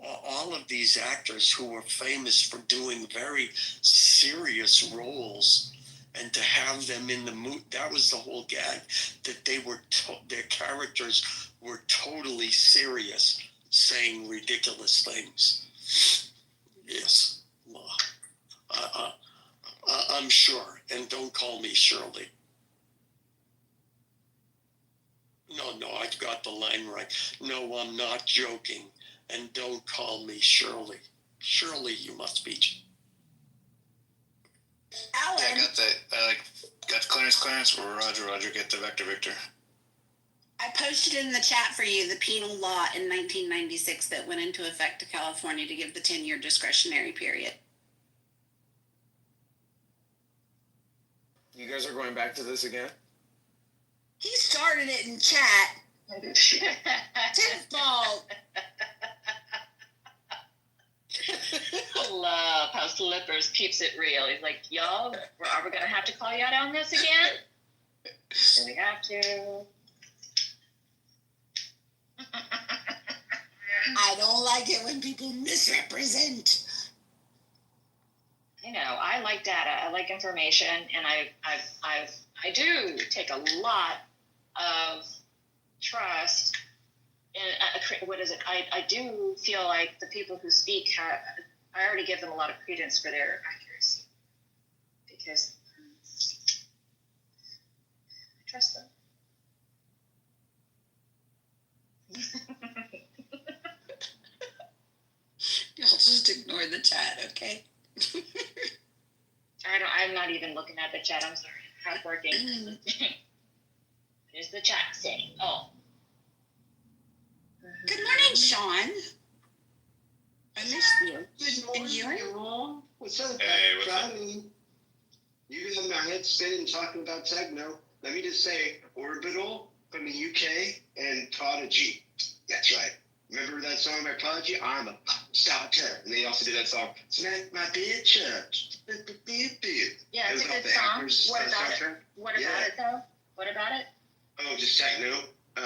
all of these actors who were famous for doing very serious roles, and to have them in the movie, that was the whole gag, that they were, their characters were totally serious, saying ridiculous things. Yes. I'm sure, and don't call me Shirley. No, I got the line right. No, I'm not joking, and don't call me Shirley. Shirley, you must be. Alan. Yeah, I got that. Got Clarence. Roger, get the Victor. I posted in the chat for you the penal law in 1996 that went into effect to California to give the 10-year discretionary period. You guys are going back to this again? He started it in chat. It's his fault. I love how Slippers keeps it real. He's like, y'all, are we going to have to call you out on this again? And we have to. I don't like it when people misrepresent. I know. I like data. I like information, and I do take a lot of trust. And what is it? I do feel like the people who speak I already give them a lot of credence for their accuracy because I trust them. Y'all just ignore the chat, okay? I'm not even looking at the chat. I'm sorry. Hard working. Here's the chat saying, oh. Good morning, Sean. I missed you. Good morning, y'all. What's up, Hey, what's up? Johnny? You have my head spinning talking about techno. Let me just say, Orbital from the UK and Prodigy. That's right. Remember that song by Prodigy? I'm a pop starter. And they also did that song, Smack My Bitch Up. Yeah, it's a good song. What about it, though? What about it? Oh, just techno.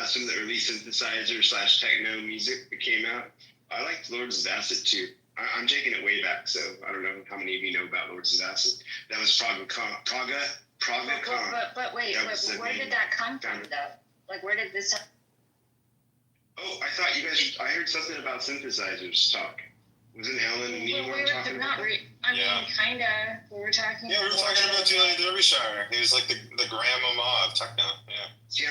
Some of the early synthesizer / techno music that came out. I liked Lords of Acid too. I'm taking it way back, so I don't know how many of you know about Lords of Acid. That was Praga Con. But wait, where did that come from, though? Like, where did this... Oh, I thought you guys... I heard something about synthesizers talk. Wasn't Ellen and me talking about that? Kind of. We were talking about... Yeah, we were talking about Julian Derbyshire. He was like the grandmama of techno, yeah. See,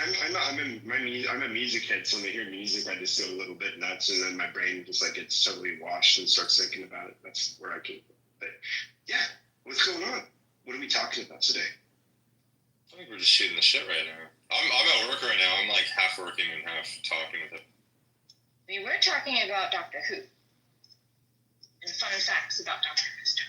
I'm a music head, so when I hear music, I just go a little bit nuts, and then my brain just like gets totally washed and starts thinking about it. That's where I can... But yeah, what's going on? What are we talking about today? I think we're just shooting the shit right now. I'm at work right now. I'm like half working and half talking with it. I mean, we're talking about Doctor Who. And fun facts about Doctor Who stuff.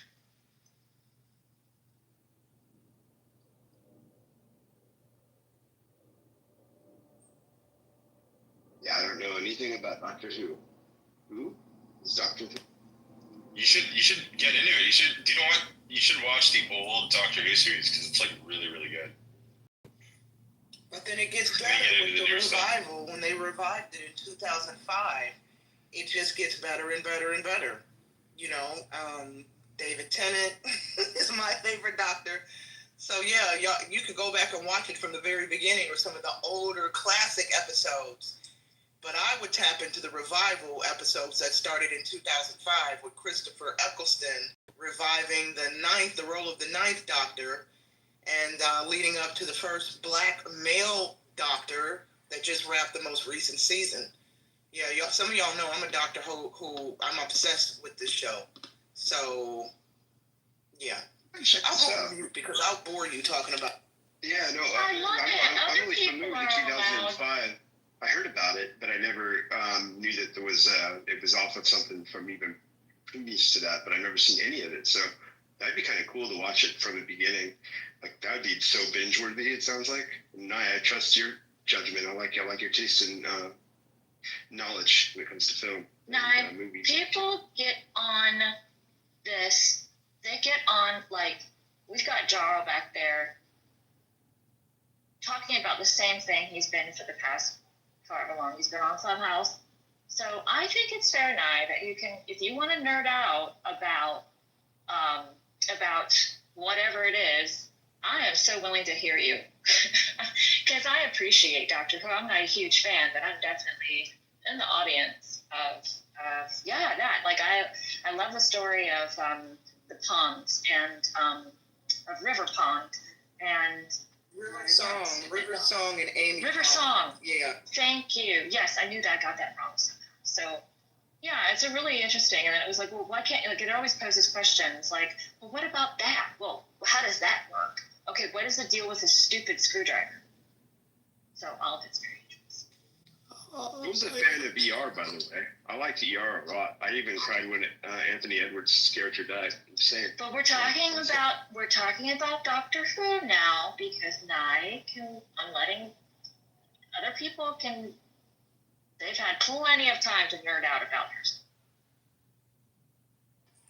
Yeah, I don't know anything about Doctor Who. Who is Doctor Who? You should get into it. Do you know what? You should watch the old Doctor Who series because it's like really, really good. But then it gets better with the revival. When they revived it in 2005, it just gets better and better and better. You know, David Tennant is my favorite Doctor. So yeah, y'all, you could go back and watch it from the very beginning or some of the older classic episodes. But I would tap into the revival episodes that started in 2005 with Christopher Eccleston reviving the role of the ninth Doctor, and leading up to the first black male Doctor that just wrapped the most recent season. Yeah, some of y'all know I'm a Doctor who I'm obsessed with this show. So, yeah. I'll go on mute because I'll bore you talking about. Yeah, no, I love it. I'm really familiar with 2005. I heard about it, but I never knew that there was it was off of something from even previous to that. But I've never seen any of it, so that'd be kind of cool to watch it from the beginning. Like that'd be so binge worthy. It sounds like. Naya, I trust your judgment. I like your taste in knowledge when it comes to film. Now, and movies. people get on this. They get on like we've got Jaro back there talking about the same thing he's been for the past however long he's been on Clubhouse. So I think it's fair, Nye, that you can, if you want to nerd out about whatever it is, I am so willing to hear you because I appreciate Doctor Who. I'm not a huge fan, but I'm definitely in the audience of that. Like I love the story of the ponds and of River Pond and River Song and Amy. River Song. Yeah. Thank you. Yes, I knew that I got that wrong. So yeah, it's a really interesting. And then it was like, well, why can't like it always poses questions like, well, what about that? Well, how does that work? Okay, what is the deal with this stupid screwdriver? So all of it's very interesting. I was a fan of ER, by the way. I liked ER a lot. I even cried when Anthony Edwards' character died. Insane. But we're talking about Doctor Who now because I'm letting other people they've had plenty of time to nerd out about this.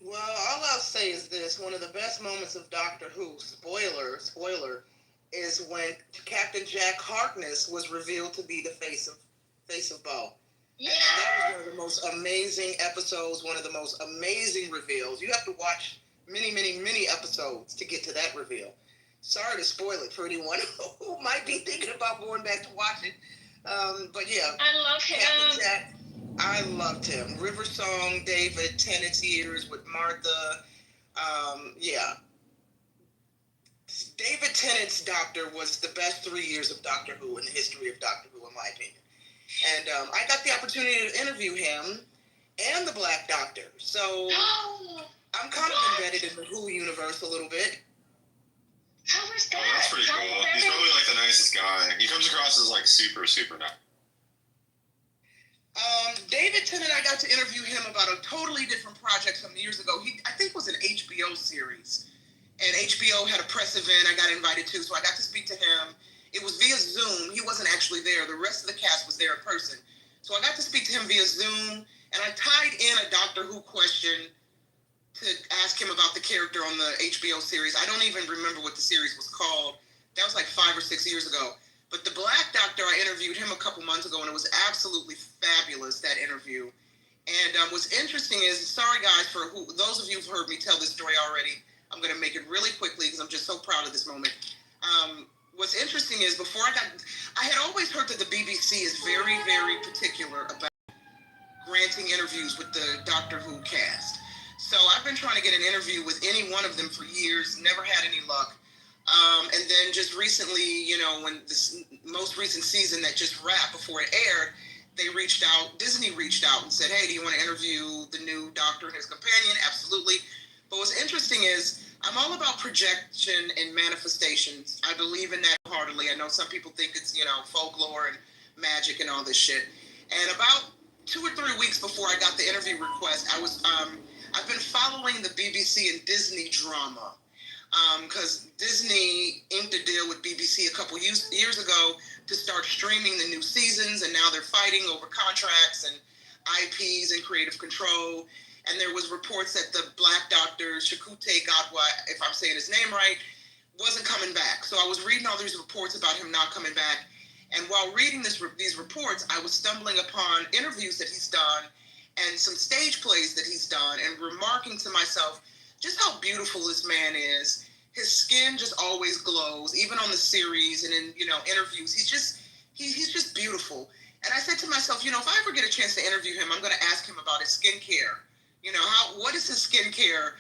Well, all I'll say is this: one of the best moments of Doctor Who, spoiler, is when Captain Jack Harkness was revealed to be the face of Bo. Yeah. And that was one of the most amazing episodes, one of the most amazing reveals. You have to watch many, many, many episodes to get to that reveal. Sorry to spoil it for anyone who might be thinking about going back to watch it. But yeah. I love him. Captain Jack, I loved him. River Song, David Tennant's years with Martha. Yeah. David Tennant's Doctor was the best 3 years of Doctor Who in the history of Doctor Who, in my opinion. And I got the opportunity to interview him and the Black Doctor. So I'm kind of embedded in the Who universe a little bit. How was that? Oh, that's pretty cool. He's probably like the nicest guy. He comes across as like super, super nice. David Tennant, I got to interview him about a totally different project some years ago. I think it was an HBO series. And HBO had a press event I got invited to, so I got to speak to him. It was via Zoom. He wasn't actually there. The rest of the cast was there in person. So I got to speak to him via Zoom, and I tied in a Doctor Who question to ask him about the character on the HBO series. I don't even remember what the series was called. That was like 5 or 6 years ago. But the Black Doctor, I interviewed him a couple months ago, and it was absolutely fabulous, that interview. And what's interesting is, sorry guys, for those of you who've heard me tell this story already, I'm going to make it really quickly because I'm just so proud of this moment. What's interesting is, I had always heard that the BBC is very, very particular about granting interviews with the Doctor Who cast. So I've been trying to get an interview with any one of them for years, never had any luck. And then just recently, when this most recent season that just wrapped before it aired, Disney reached out and said, hey, do you want to interview the new Doctor and his companion? Absolutely. But what's interesting is, I'm all about projection and manifestations. I believe in that heartily. I know some people think it's, folklore and magic and all this shit. And about 2 or 3 weeks before I got the interview request, I've been following the BBC and Disney drama. Because Disney inked a deal with BBC a couple years ago to start streaming the new seasons, and now they're fighting over contracts and IPs and creative control. And there was reports that the Black Doctor, Chakute Gadwa, if I'm saying his name right, wasn't coming back. So I was reading all these reports about him not coming back. And while reading these reports, I was stumbling upon interviews that he's done and some stage plays that he's done, and remarking to myself just how beautiful this man is. His skin just always glows, even on the series and in interviews. He's just beautiful. And I said to myself, if I ever get a chance to interview him, I'm going to ask him about his skincare. What is his skincare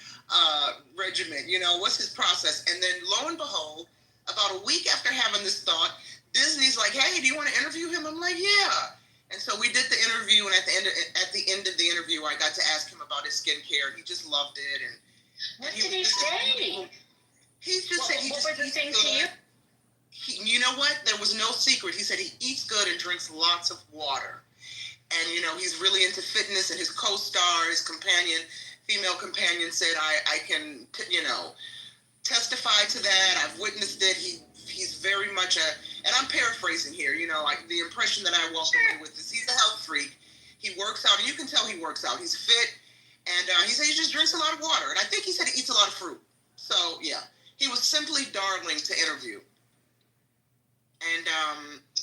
regimen? What's his process? And then lo and behold, about a week after having this thought, Disney's like, hey, do you want to interview him? I'm like, yeah. And so we did the interview, and at the end of the interview, I got to ask him about his skincare. He just loved it. And what did he say? He's just saying what were the things to you? you know what? There was no secret. He said he eats good and drinks lots of water. And, you know, he's really into fitness, and his co-star, his companion, female companion, said, I can, you know, testify to that. I've witnessed it. He's very much and I'm paraphrasing here, you know, like the impression that I walked away with is he's a health freak. He works out, and you can tell he works out. He's fit, and he said he just drinks a lot of water. And I think he said he eats a lot of fruit. So, yeah, he was simply darling to interview. And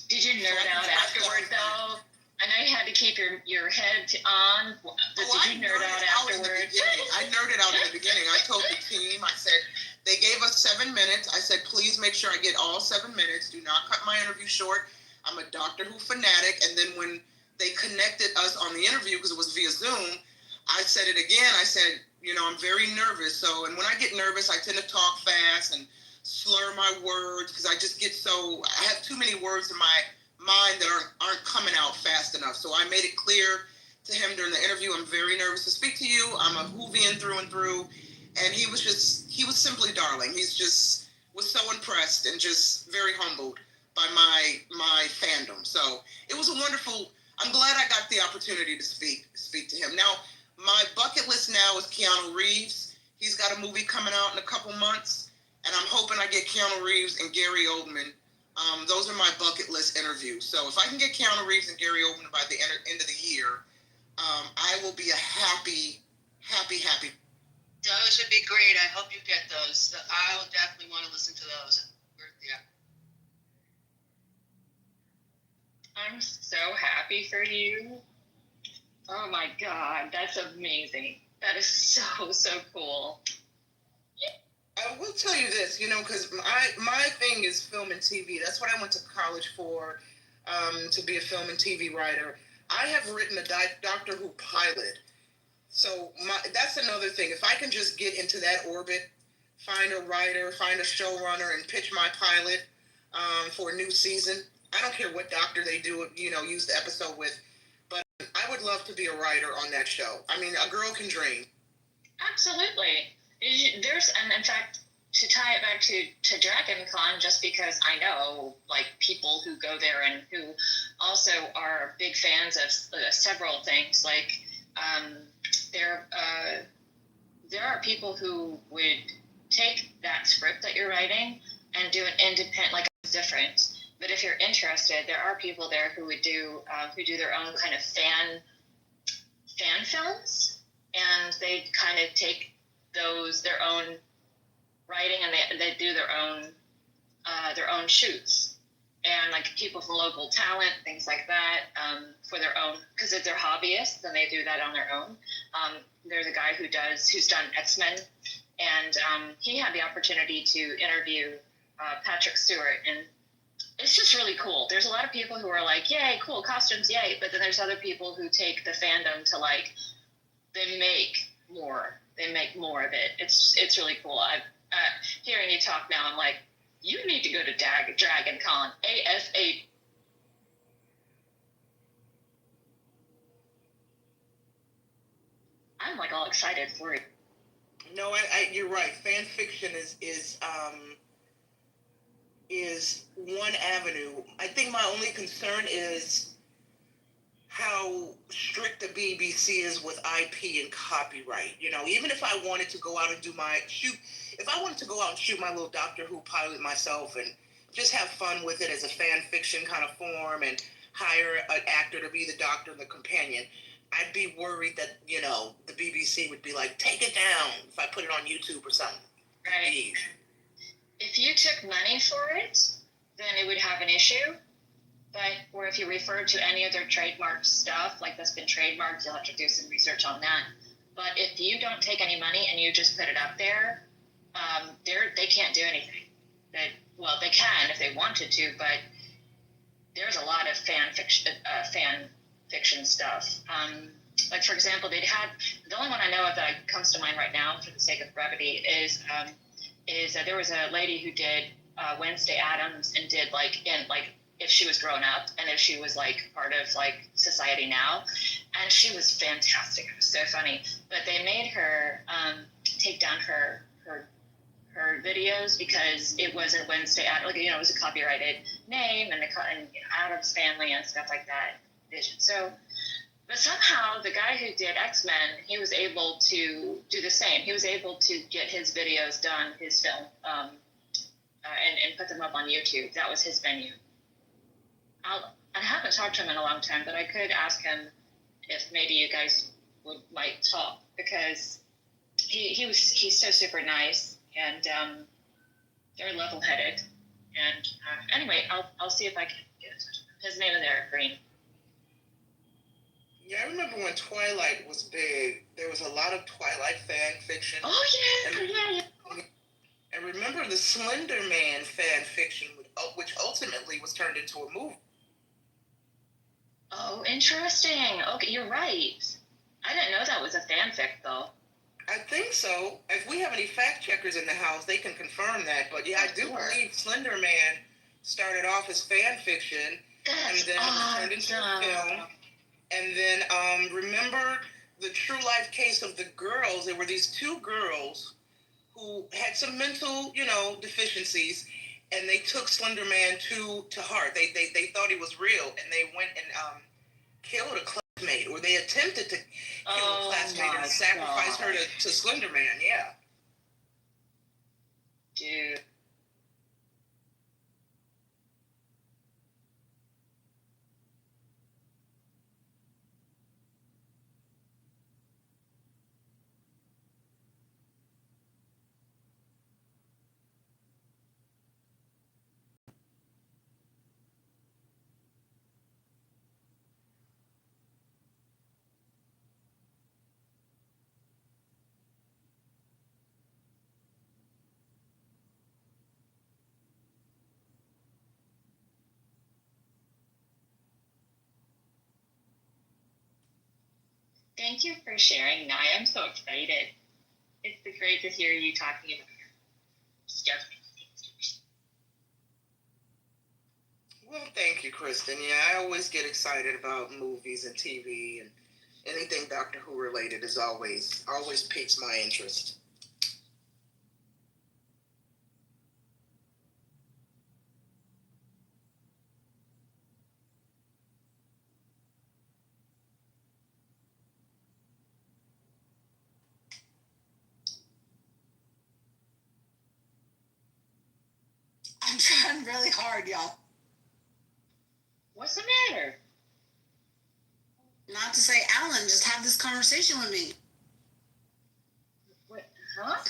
did you nerd out afterward, though? I know you had to keep your head on. Did you nerd out afterward? I nerded out in the beginning. I told the team, I said, they gave us 7 minutes. I said, please make sure I get all 7 minutes. Do not cut my interview short. I'm a Doctor Who fanatic. And then when they connected us on the interview, because it was via Zoom, I said it again. I said, you know, I'm very nervous. So, and when I get nervous, I tend to talk fast and slur my words because I just get I have too many words in my mind that aren't coming out fast enough. So I made it clear to him during the interview, I'm very nervous to speak to you. I'm a Whovian through and through. And he was simply darling. He's just was so impressed and just very humbled by my fandom. So it was a wonderful, I'm glad I got the opportunity to speak to him. Now, my bucket list now is Keanu Reeves. He's got a movie coming out in a couple months, and I'm hoping I get Keanu Reeves and Gary Oldman. Those are my bucket list interviews. So if I can get Keanu Reeves and Gary Oldman by the end of the year, I will be a happy. Those would be great. I hope you get those. I will definitely want to listen to those. Yeah. I'm so happy for you. Oh my God, that's amazing. That is so cool. I will tell you this, you know, because my thing is film and TV. That's what I went to college for, to be a film and TV writer. I have written a Doctor Who pilot. So that's another thing. If I can just get into that orbit, find a writer, find a showrunner, and pitch my pilot for a new season, I don't care what doctor they do, you know, use the episode with, but I would love to be a writer on that show. I mean, a girl can dream. Absolutely. And in fact, to tie it back to Dragon Con, just because I know, like, people who go there and who also are big fans of several things, like, there are people who would take that script that you're writing and do an independent, like, it's different. But if you're interested, there are people there who would do their own kind of fan films, and they kind of take their own writing, and they do their own shoots, and like people from local talent, things like that, for their own, because if they're hobbyists, then they do that on their own. There's a guy who's done X-Men, and he had the opportunity to interview Patrick Stewart, and it's just really cool. There's a lot of people who are like, yay, cool costumes, yay, but then there's other people who take the fandom to, like, they make more of it. It's really cool. Hearing you talk now, I'm like, you need to go to Dragon Con ASAP. I'm like all excited for it. No, you're right. Fan fiction is one avenue. I think my only concern is how strict the BBC is with IP and copyright. You know, even if I wanted to go out and if I wanted to go out and shoot my little Doctor Who pilot myself and just have fun with it as a fan fiction kind of form and hire an actor to be the doctor and the companion, I'd be worried that, you know, the BBC would be like, take it down if I put it on YouTube or something. Right. If you took money for it, then it would have an issue. Or if you refer to any other trademark stuff, like that's been trademarked, you'll have to do some research on that. But if you don't take any money and you just put it up there, they can't do anything. They can if they wanted to, but there's a lot of fan fiction stuff. Like, for example, the only one I know of that comes to mind right now, for the sake of brevity, is that there was a lady who did Wednesday Addams and did if she was grown up and if she was like part of like society now, and she was fantastic. It was so funny, but they made her take down her her videos because it wasn't Wednesday, like, it was a copyrighted name and Adam's Family and stuff like that. Vision. So, but somehow the guy who did X-Men, he was able to do the same. He was able to get his videos done, his film, and put them up on YouTube. That was his venue. I haven't talked to him in a long time, but I could ask him if maybe you guys might talk, because he's so super nice and very level-headed. And anyway, I'll see if I can get in touch with him. His name is Eric Green. Yeah, I remember when Twilight was big, there was a lot of Twilight fan fiction. Oh, yeah. And remember the Slender Man fan fiction, which ultimately was turned into a movie. Oh, interesting. Okay, you're right. I didn't know that was a fanfic, though. I think so. If we have any fact checkers in the house, they can confirm that. But yeah, I do believe Slender Man started off as fan fiction, and then it was turned into a film. And then remember the true life case of the girls? There were these two girls who had some mental, deficiencies, and they took Slender Man to heart. They thought he was real, and they went and killed a classmate, or they attempted to kill a classmate and sacrifice her to Slender Man. Yeah. Dude. Thank you for sharing, Nye. I'm so excited. It's great to hear you talking about stuff. Well, thank you, Kristen. Yeah, I always get excited about movies and TV, and anything Doctor Who related is always piques my interest. I'm trying really hard, y'all. What's the matter? Not to say Alan, just have this conversation with me. What? Huh?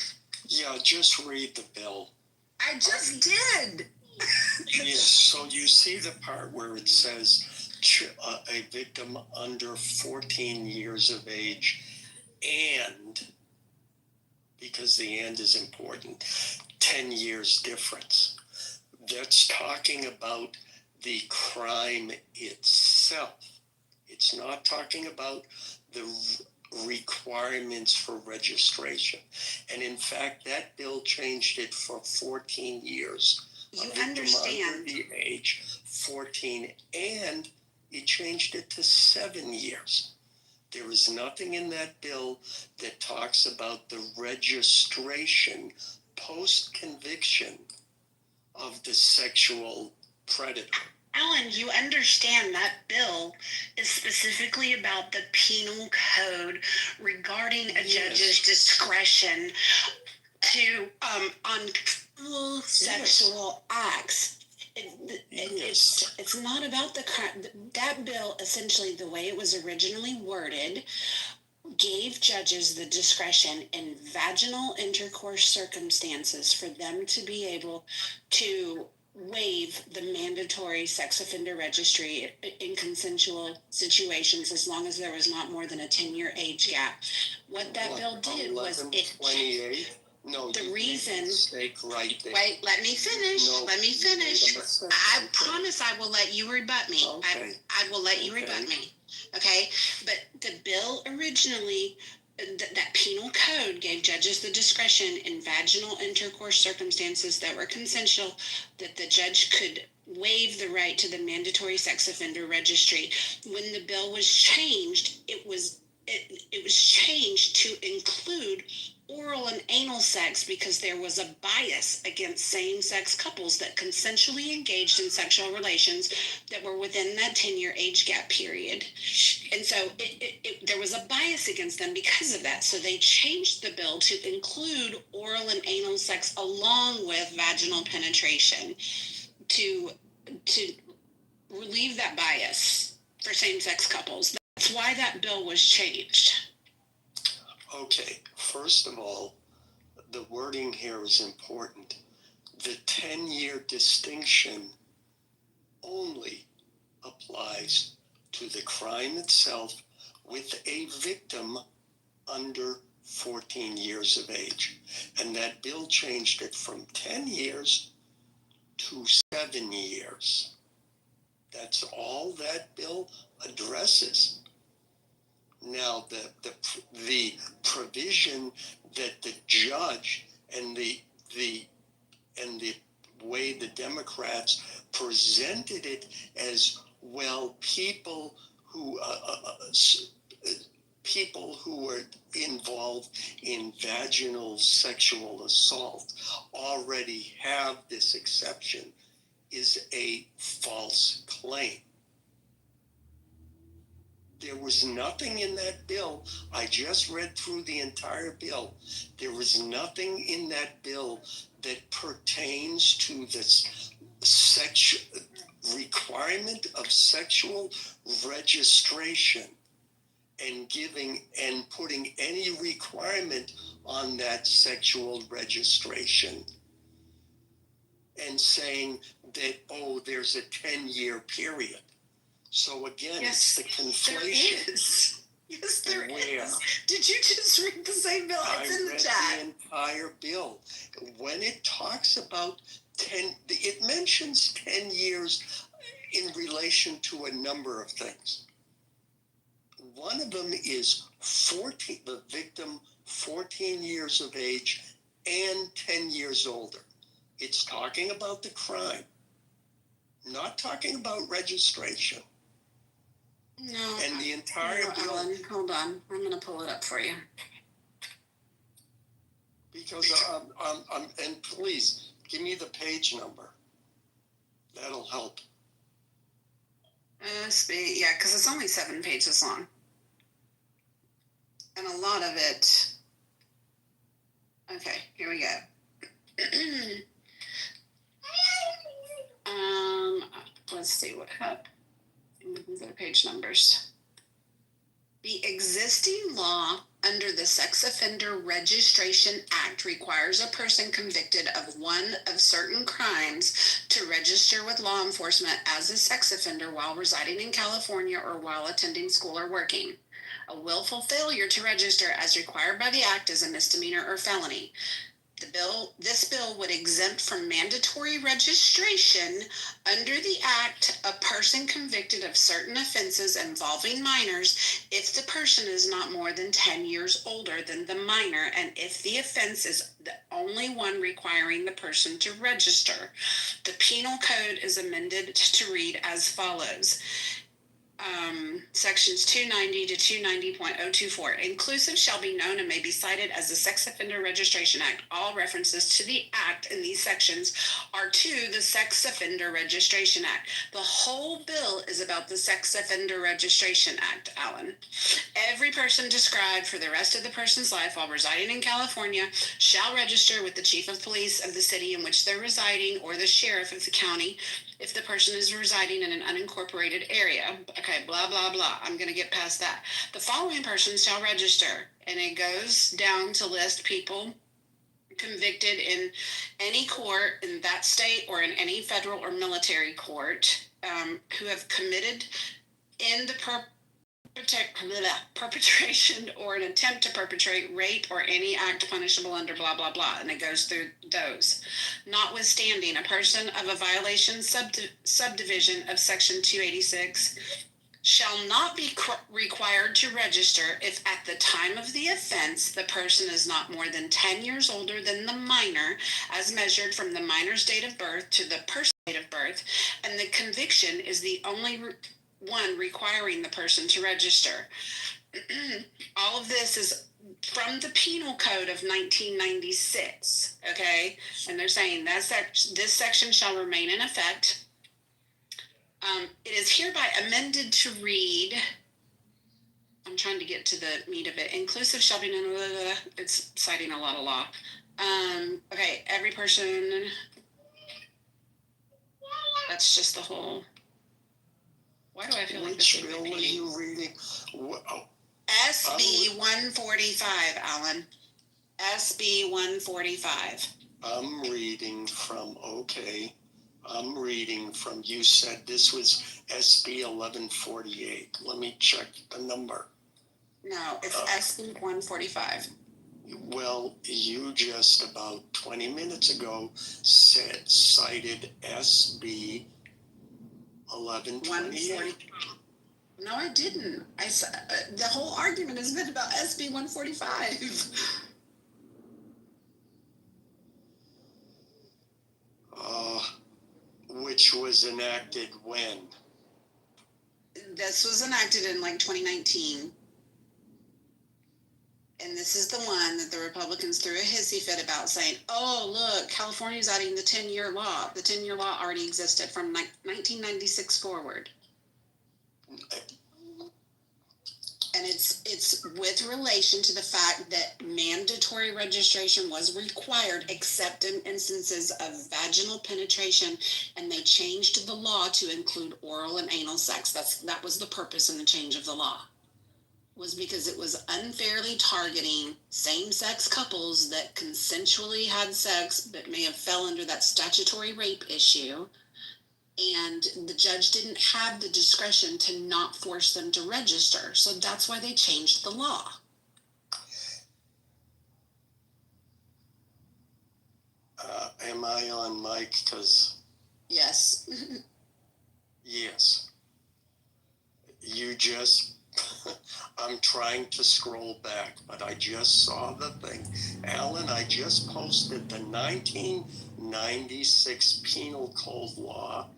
Yeah, just read the bill. I just did. Yes, so you see the part where it says a victim under 14 years of age, and, because the and is important, 10 years difference. That's talking about the crime itself. It's not talking about the requirements for registration. And in fact, that bill changed it for 14 years. You understand. Under the age 14, and it changed it to 7 years. There is nothing in that bill that talks about the registration post-conviction of the sexual predator. Alan, you understand that bill is specifically about the penal code regarding a judge's discretion to on sexual acts. It's not about the crime. That bill, essentially, the way it was originally worded, gave judges the discretion in vaginal intercourse circumstances for them to be able to waive the mandatory sex offender registry in consensual situations as long as there was not more than a 10-year age gap. What that bill did was it 28. No, the reason. Right there. Wait, let me finish. No, let me finish. I promise I will let you rebut me. Okay. I will let you rebut me. Okay, but the bill originally, that penal code gave judges the discretion in vaginal intercourse circumstances that were consensual, that the judge could waive the right to the mandatory sex offender registry. When the bill was changed, it was changed to include oral and anal sex because there was a bias against same-sex couples that consensually engaged in sexual relations that were within that 10-year age gap period. And so there was a bias against them because of that. So they changed the bill to include oral and anal sex along with vaginal penetration to relieve that bias for same-sex couples. That's why that bill was changed. Okay, first of all, the wording here is important. The 10-year distinction only applies to the crime itself with a victim under 14 years of age. And that bill changed it from 10 years to 7 years. That's all that bill addresses. Now, the provision that the judge and the way the Democrats presented it as, well, people who were involved in vaginal sexual assault already have this exception, is a false claim. There was nothing in that bill. I just read through the entire bill. There was nothing in that bill that pertains to this requirement of sexual registration and putting any requirement on that sexual registration and saying that, oh, there's a 10-year period. So again, yes, it's the conflation. There is. Yes, there Where? is. Did you just read the same bill? It's in the chat. I read the entire bill. When it talks about 10, it mentions 10 years in relation to a number of things. One of them is the victim 14 years of age and 10 years older. It's talking about the crime, not talking about registration. No. And the entire bill. Alan, hold on. I'm going to pull it up for you. Because and please give me the page number. That'll help. Yeah, because it's only 7 pages long. And a lot of it. Okay, here we go. Let's see what happened. These are the page numbers. The existing law under the Sex Offender Registration Act requires a person convicted of one of certain crimes to register with law enforcement as a sex offender while residing in California or while attending school or working. A willful failure to register as required by the Act is a misdemeanor or felony. This bill would exempt from mandatory registration under the Act a person convicted of certain offenses involving minors if the person is not more than 10 years older than the minor and if the offense is the only one requiring the person to register. The penal code is amended to read as follows. Sections 290 to 290.024. Inclusive shall be known and may be cited as the Sex Offender Registration Act. All references to the Act in these sections are to the Sex Offender Registration Act. The whole bill is about the Sex Offender Registration Act, Alan. Every person described for the rest of the person's life while residing in California shall register with the chief of police of the city in which they're residing or the sheriff of the county if the person is residing in an unincorporated area. Okay, blah, blah, blah. I'm going to get past that. The following persons shall register, and it goes down to list people convicted in any court in that state or in any federal or military court who have committed in the perpetration or an attempt to perpetrate rape or any act punishable under blah, blah, blah. And it goes through those. Notwithstanding, a person of a violation subdivision of Section 286 shall not be required to register if at the time of the offense the person is not more than 10 years older than the minor as measured from the minor's date of birth to the person's date of birth, and the conviction is the only one requiring the person to register. All of this is from the Penal Code of 1996, okay? And they're saying this section shall remain in effect. It is hereby amended to read, I'm trying to get to the meat of it. Inclusive shall be, it's citing a lot of law. Okay, every person, that's just the whole, why do I feel like this is Which bill are you reading? SB 145, Alan. SB 145. I'm reading from, you said this was SB 1148. Let me check the number. No, it's SB 145. Well, you just about 20 minutes ago cited SB 1128. No, I didn't. The whole argument has been about SB 145. Which was enacted when? This was enacted in like 2019. And this is the one that the Republicans threw a hissy fit about, saying, oh, look, California's adding the 10-year law. The 10-year law already existed from 1996 forward. And it's with relation to the fact that mandatory registration was required except in instances of vaginal penetration, and they changed the law to include oral and anal sex. That was the purpose in the change of the law, was because it was unfairly targeting same-sex couples that consensually had sex but may have fell under that statutory rape issue. And the judge didn't have the discretion to not force them to register. So that's why they changed the law. Am I on mic? Because yes. Yes. You just, I'm trying to scroll back, but I just saw the thing. Alan, I just posted the 1996 Penal Code law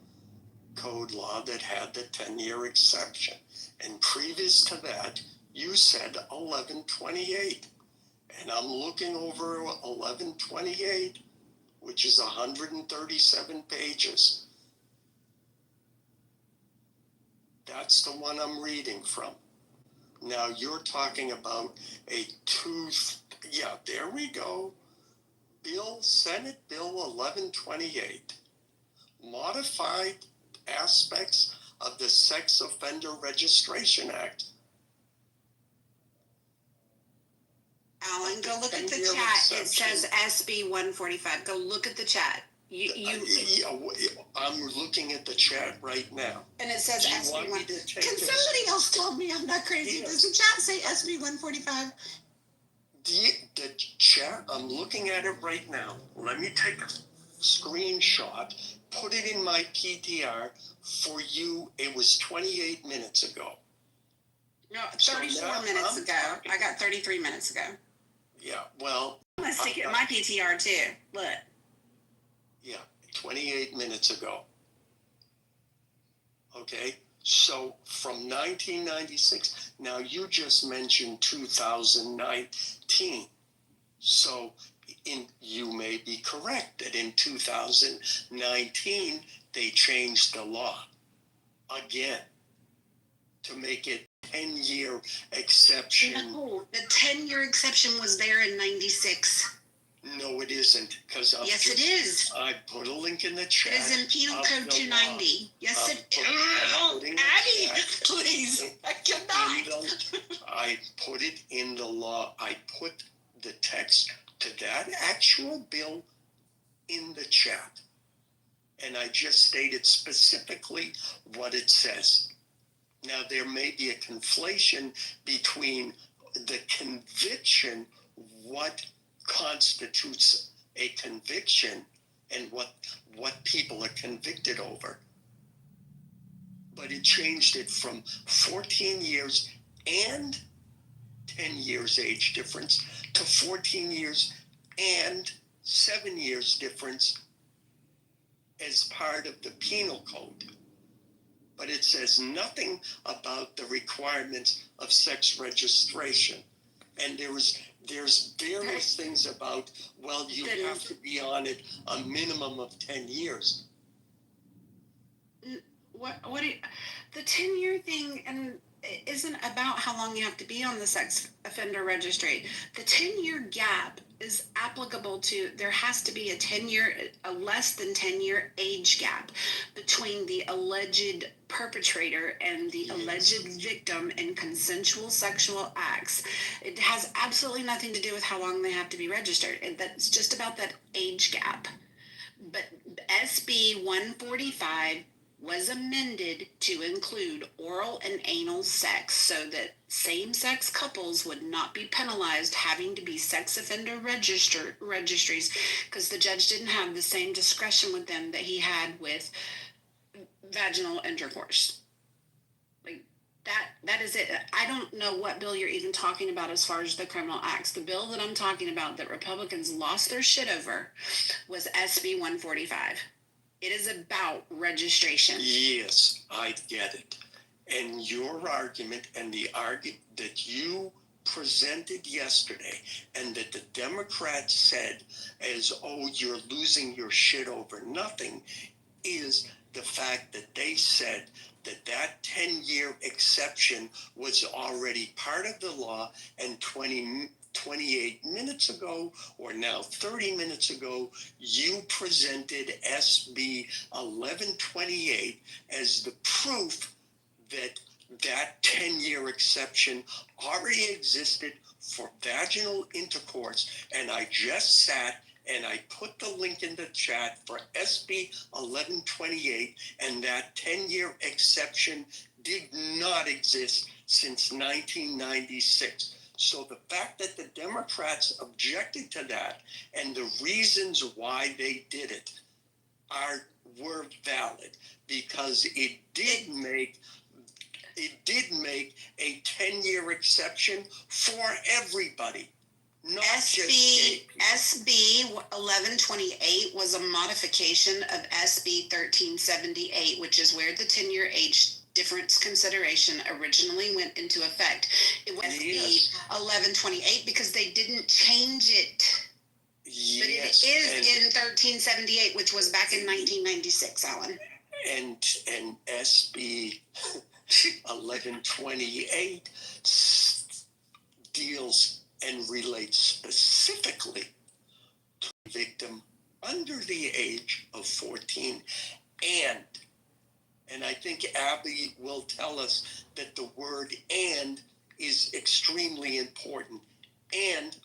that had the 10-year exception. And previous to that, you said 1128. And I'm looking over 1128, which is 137 pages. That's the one I'm reading from. Now you're talking about there we go. Senate Bill 1128. Modified aspects of the Sex Offender Registration Act. Alan, go look at the chat. It says SB 145. Go look at the chat. I'm looking at the chat right now. And it says SB 1. Can somebody else tell me I'm not crazy? Yes. Does the chat say SB 145? The chat, I'm looking at it right now. Let me take a screenshot, put it in my PTR for you. It was 28 minutes ago. No, 34 minutes ago. I got 33 minutes ago. Yeah, well. I'm going to stick it in my PTR too. Look. Yeah, 28 minutes ago. Okay, so from 1996, now you just mentioned 2019. So you may be correct that in 2019, they changed the law again to make it 10-year exception. No, the 10-year exception was there in 96. No, it isn't, because yes, it is. I put a link in the chat. It is in Penal Code 290. Yes, it is. Abby, please. I cannot. I put it in the law. I put the text to that actual bill in the chat. And I just stated specifically what it says. Now, there may be a conflation between the conviction, what constitutes a conviction, and what people are convicted over. But it changed it from 14 years and 10 years age difference to 14 years and 7 years difference as part of the penal code. But it says nothing about the requirements of sex registration. And there's various things about, well, you have to be on it a minimum of 10 years. The 10-year thing and isn't about how long you have to be on the sex offender registry. The 10-year gap is applicable to, there has to be a less than 10-year age gap between the alleged perpetrator and the alleged victim in consensual sexual acts. It has absolutely nothing to do with how long they have to be registered. That's just about that age gap. But SB 145 was amended to include oral and anal sex so that same-sex couples would not be penalized having to be sex offender registries, because the judge didn't have the same discretion with them that he had with vaginal intercourse. Like that is it. I don't know what bill you're even talking about as far as the criminal acts. The bill that I'm talking about that Republicans lost their shit over was SB 145. It is about registration. Yes, I get it. And your argument and the argument that you presented yesterday and that the Democrats said as, oh, you're losing your shit over nothing, is the fact that they said that 10-year exception was already part of the law, and 28 minutes ago, or now 30 minutes ago, you presented SB 1128 as the proof that 10-year exception already existed for vaginal intercourse. And I just sat and I put the link in the chat for SB 1128, and that 10-year exception did not exist since 1996. So the fact that the Democrats objected to that and the reasons why they did it were valid, because it did make a 10-year exception for everybody. SB 1128 was a modification of SB 1378, which is where the 10-year age difference consideration originally went into effect. It was SB 1128 because they didn't change it. Yes, but it is in 1378, which was back in 1996, Alan. And SB 1128 deals and relates specifically to a victim under the age of 14. And I think Abby will tell us that the word "and" is extremely important. And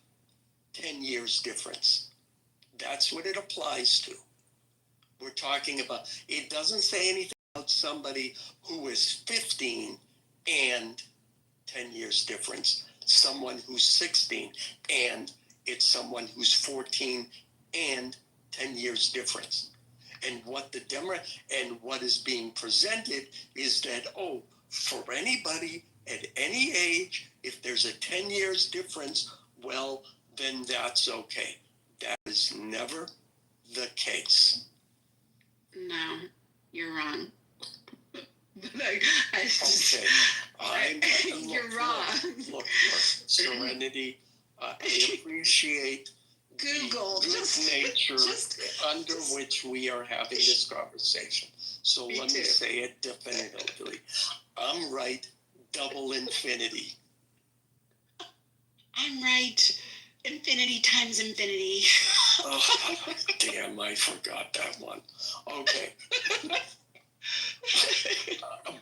10 years difference. That's what it applies to. We're talking about, it doesn't say anything about somebody who is 15 and 10 years difference. Someone who's 16 and it's someone who's 14 and 10 years difference. And what what is being presented is that, oh, for anybody at any age, if there's a 10 years difference, well, then that's okay. That is never the case. No, you're wrong. You're wrong. Look, Serenity, I appreciate Google the nature under which we are having this conversation. So let me say it definitively. I'm right, double infinity. I'm right. Infinity times infinity. Oh, damn, I forgot that one. Okay.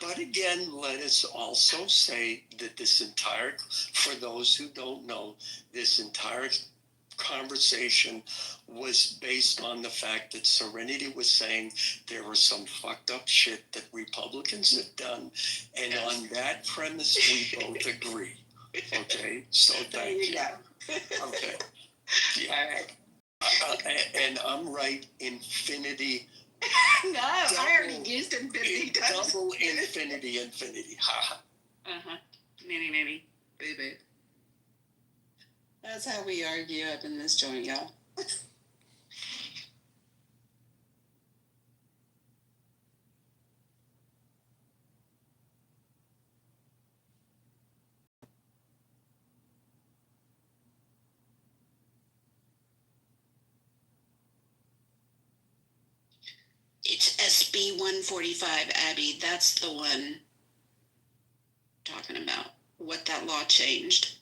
But again, let us also say that for those who don't know, this entire conversation was based on the fact that Serenity was saying there was some fucked up shit that Republicans have done. And on that premise, we both agree. Okay, so thank you. Okay. Yeah. And I'm right, infinity. No, I already used infinity. Double infinity. Ha. Nanny. Boo boo. That's how we argue up in this joint, y'all. HB 145, Abby, that's the one talking about what that law changed.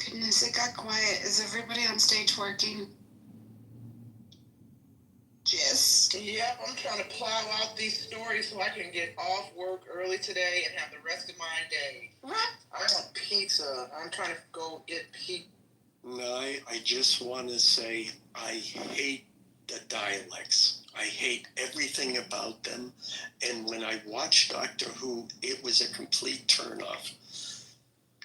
Goodness, it got quiet. Is everybody on stage working? Just, yep, I'm trying to plow out these stories so I can get off work early today and have the rest of my day. What? I want pizza. I'm trying to go get pizza. No, I just want to say I hate the dialects. I hate everything about them. And when I watched Doctor Who, it was a complete turnoff.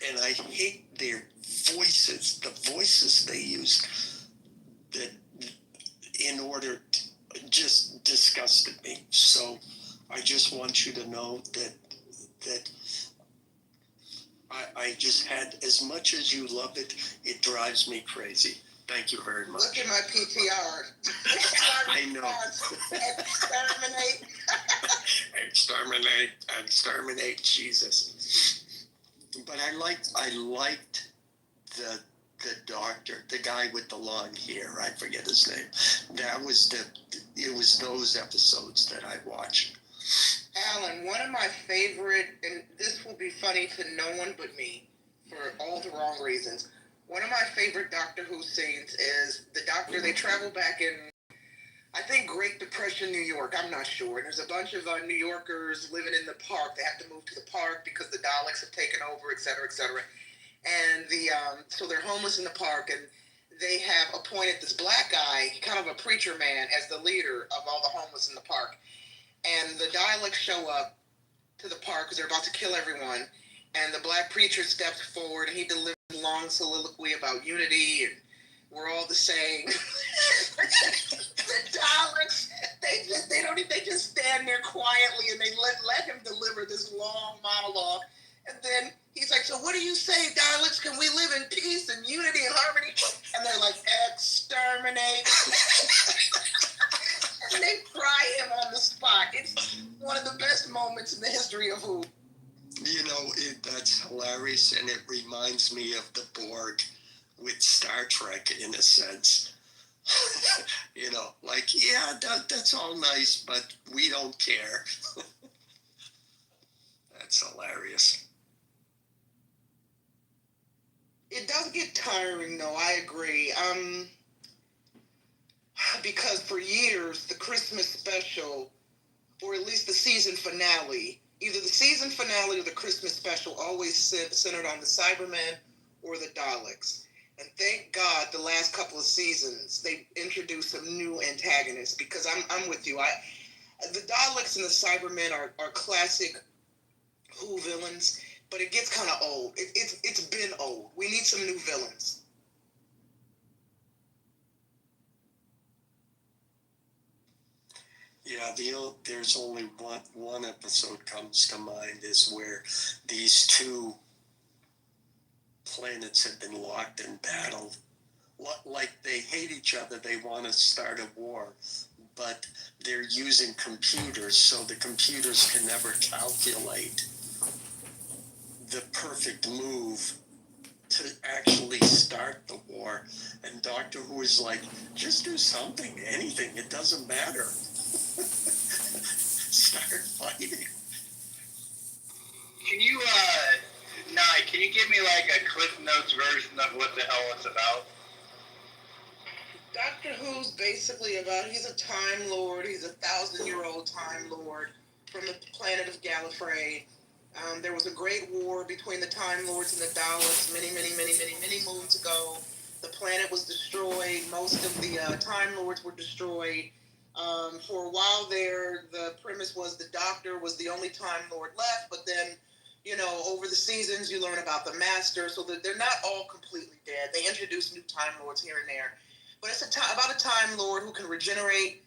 And I hate their voices, the voices they use that in order to just disgusted me. So I just want you to know that I just had, as much as you love it, it drives me crazy. Thank you very much. Look at my PTR. I know. Exterminate, Jesus. But I liked the doctor, the guy with the long hair. I forget his name. It was those episodes that I watched. Alan, one of my favorite, and this will be funny to no one but me, for all the wrong reasons. One of my favorite Doctor Who scenes is the Doctor, they travel back in, I think, Great Depression, New York. I'm not sure. And there's a bunch of New Yorkers living in the park. They have to move to the park because the Daleks have taken over, et cetera, et cetera. And so they're homeless in the park, and they have appointed this black guy, kind of a preacher man, as the leader of all the homeless in the park. And the Daleks show up to the park because they're about to kill everyone. And the black preacher steps forward, and he delivers a long soliloquy about unity, and we're all the same. The Daleks, they just stand there quietly, and they let him deliver this long monologue. And then he's like, so what do you say, Daleks? Can we live in peace and unity and harmony? And they're like, exterminate. And they fry him on the spot. It's one of the best moments in the history of Who. You know, that's hilarious, and it reminds me of the Borg with Star Trek, in a sense. You know, like, yeah, that's all nice, but we don't care. That's hilarious. It does get tiring, though. I agree. Because for years, the Christmas special, or at least the season finale, either the season finale or the Christmas special always centered on the Cybermen or the Daleks. And thank God the last couple of seasons, they introduced some new antagonists, because I'm with you. The Daleks and the Cybermen are classic Who villains, but it gets kind of old. It's been old. We need some new villains. Yeah, there's only one episode comes to mind, is where these two planets have been locked in battle. Like they hate each other, they want to start a war, but they're using computers, so the computers can never calculate the perfect move to actually start the war. And Doctor Who is like, just do something, anything, it doesn't matter. Start fighting. Can you, Nye, can you give me like a Cliff Notes version of what the hell it's about? Doctor Who's basically about, he's a Time Lord. He's a 1,000-year-old Time Lord from the planet of Gallifrey. There was a great war between the Time Lords and the Daleks many moons ago. The planet was destroyed. Most of the Time Lords were destroyed. For a while there, the premise was the Doctor was the only Time Lord left, but then you know, over the seasons, you learn about the Master, so that they're not all completely dead. They introduce new Time Lords here and there, but it's about a Time Lord who can regenerate.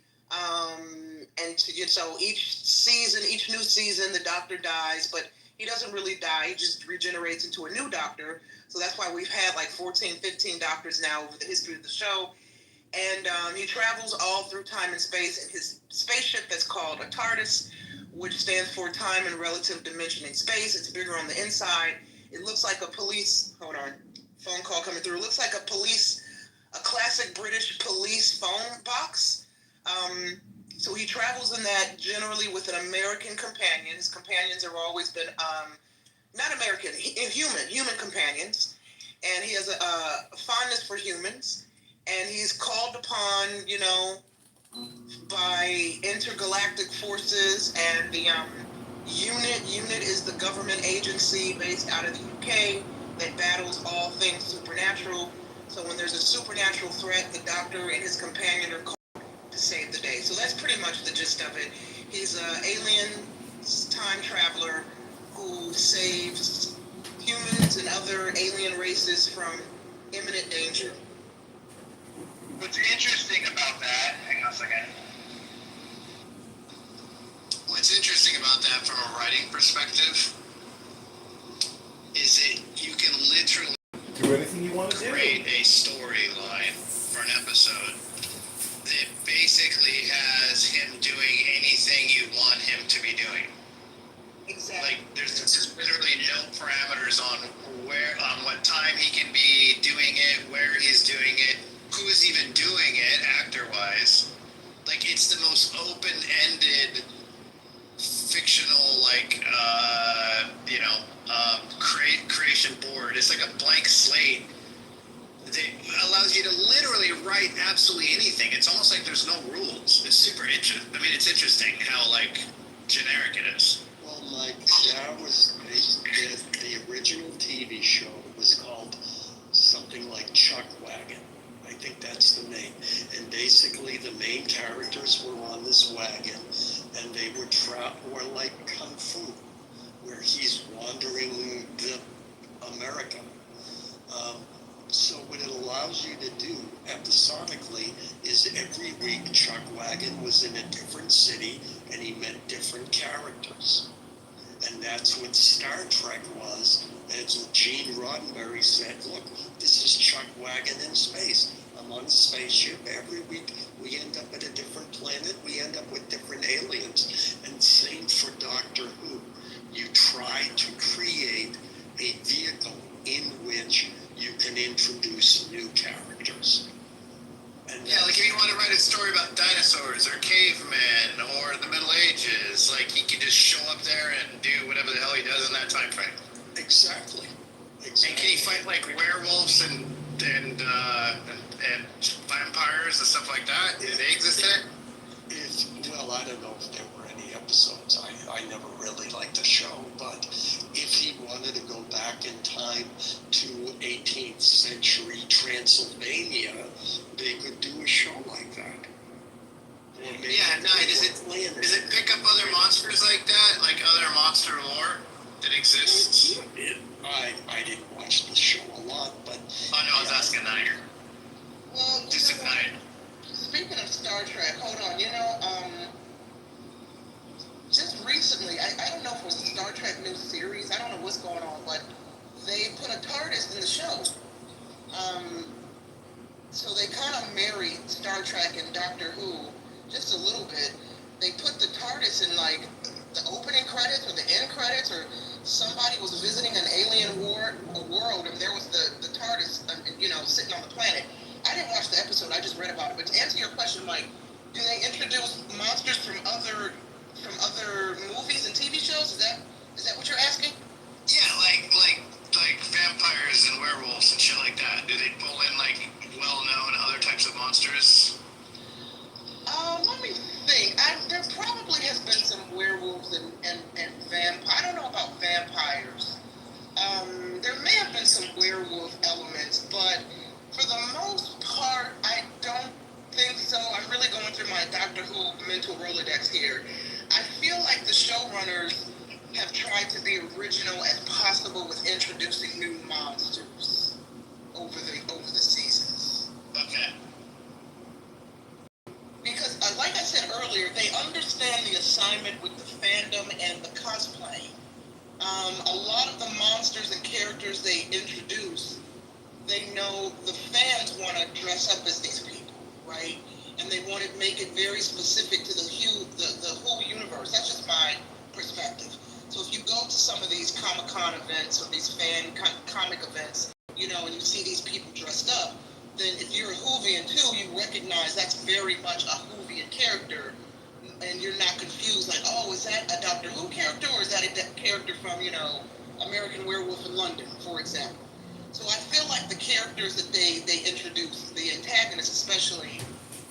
So each season, each new season, the Doctor dies, but he doesn't really die. He just regenerates into a new Doctor. So that's why we've had like 14, 15 Doctors now over the history of the show. And he travels all through time and space in his spaceship that's called a TARDIS, which stands for Time and Relative Dimension in Space. It's bigger on the inside. It looks like a police, hold on, phone call coming through. It looks like a classic British police phone box. So he travels in that generally with an American companion. His companions have always been, not American, human companions. And he has a fondness for humans. And he's called upon, you know, by intergalactic forces, and the unit is the government agency based out of the UK that battles all things supernatural. So when there's a supernatural threat, the Doctor and his companion are called to save the day. So that's pretty much the gist of it. He's an alien time traveler who saves humans and other alien races from imminent danger. What's interesting about that, hang on a second. What's interesting about that from a writing perspective is that you can literally do anything you want to do. Create a storyline for an episode that basically has him doing anything you want him to be doing. Exactly. Like there's literally no parameters on what time he can be doing it, where he's doing it, who's even doing it actor-wise. Like it's the most open-ended fictional, like creation board. It's like a blank slate that allows you to literally write absolutely anything. It's almost like there's no rules. It's super interesting. I mean, it's interesting how like generic it is. Well, Mike, that was the original TV show was called something like Chuck Wagon. I think that's the name. And basically, the main characters were on this wagon, and they were like kung fu, where he's wandering America. So what it allows you to do episodically is every week Chuck Wagon was in a different city, and he met different characters. And that's what Star Trek was. As Gene Roddenberry said, look, this is Chuck Wagon in space. I'm on a spaceship. Every week we end up at a different planet. We end up with different aliens. And same for Doctor Who. You try to create a vehicle in which you can introduce new characters. And yeah, like if you want to write a story about dinosaurs or cavemen or the Middle Ages, like he can just show up there and do whatever the hell he does in that time frame. Exactly. And can he fight like werewolves and vampires and stuff like that? Do they exist there? Well, I don't know if there were any episodes. I never really liked the show, but if he wanted to go back in time to 18th century Transylvania, they could do a show like that. Yeah, no, does it pick up other monsters like that? Like other monster lore that exists? I didn't watch the show a lot, but... Oh no, I was asking Niner. Well, just a Niner. Speaking of Star Trek, hold on, just recently, I don't know if it was a Star Trek new series, I don't know what's going on, but they put a TARDIS in the show. So they kind of married Star Trek and Doctor Who just a little bit. They put the TARDIS in like the opening credits or the end credits, or somebody was visiting an alien world and there was the TARDIS, sitting on the planet. I didn't watch the episode, I just read about it. But to answer your question, Mike, do they introduce monsters from other movies and TV shows? Is that what you're asking? Yeah, like vampires and werewolves and shit like that. Do they pull in like well-known other types of monsters? Let me think. There probably has been some werewolves and vampires. I don't know about vampires. There may have been some werewolf elements, but for the most part, I don't think so. I'm really going through my Doctor Who mental Rolodex here. I feel like the showrunners have tried to be original as possible with introducing new monsters over the seasons. Okay. Because, like I said earlier, they understand the assignment with the fandom and the cosplay. A lot of the monsters and characters they introduce, they know the fans want to dress up as these people, right? And they want to make it very specific to the whole universe. That's just my perspective. So if you go to some of these Comic-Con events or these fan comic events, you know, and you see these people dressed up, then if you're a Whovian too, you recognize that's very much a Whovian character, and you're not confused like, oh, is that a Doctor Who character or is that a character from, you know, American Werewolf in London, for example. So I feel like the characters that they introduce, the antagonists especially,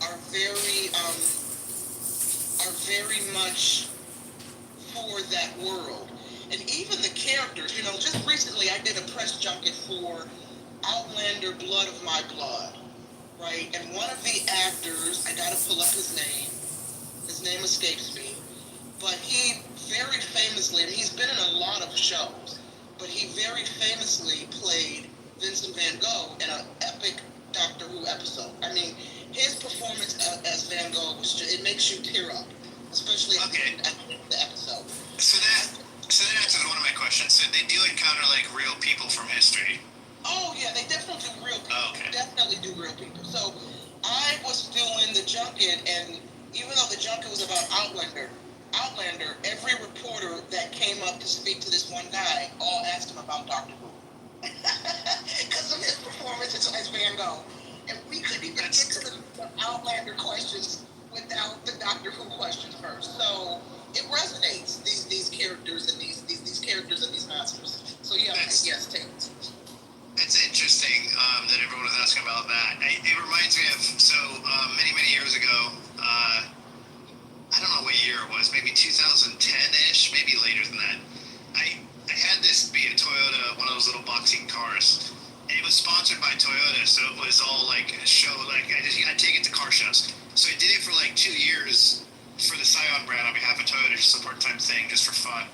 are very much for that world. And even the characters, you know, just recently I did a press junket for Outlander Blood of My Blood, right? And one of the actors, I gotta pull up his name escapes me, but he very famously, and he's been in a lot of shows, but he very famously played Vincent Van Gogh in an epic Doctor Who episode. I mean, his performance as Van Gogh it makes you tear up, especially at the episode. So that answers one of my questions. So they do encounter like real people from history. Oh yeah, they definitely do real people. Okay. Definitely do real people. So I was doing the junket, and even though the junket was about Outlander, every reporter that came up to speak to this one guy all asked him about Doctor Who. Because of his performance as Van Gogh. And we couldn't even get to the Outlander questions without the Doctor Who questions first. So it resonates, these characters and these characters and these monsters. So yeah, yes, take it. It's interesting that everyone was asking about that. It reminds me of, many years ago, I don't know what year it was, maybe 2010-ish, maybe later than that. I had this be a Toyota, one of those little boxing cars, and it was sponsored by Toyota, so it was all like a show, like I take it to car shows. So I did it for like 2 years for the Scion brand on behalf of Toyota, just a part-time thing, just for fun.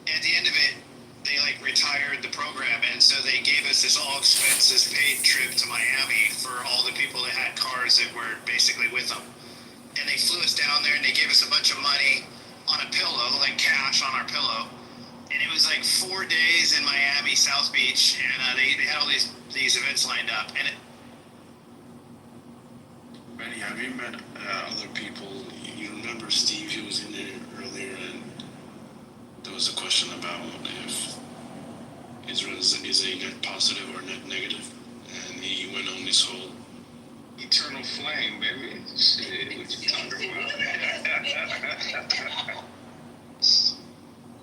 And at the end of it, they like retired the program, and so they gave us this all expenses paid trip to Miami for all the people that had cars that were basically with them. And they flew us down there, and they gave us a bunch of money on a pillow, like cash on our pillow. And it was like 4 days in Miami, South Beach, and they had all these events lined up. And Benny, have you met other people? You remember Steve? He was in there earlier, and there was a question about if Israel is a net positive or net negative, and he went on this whole eternal flame, baby. Shit, what you talking about?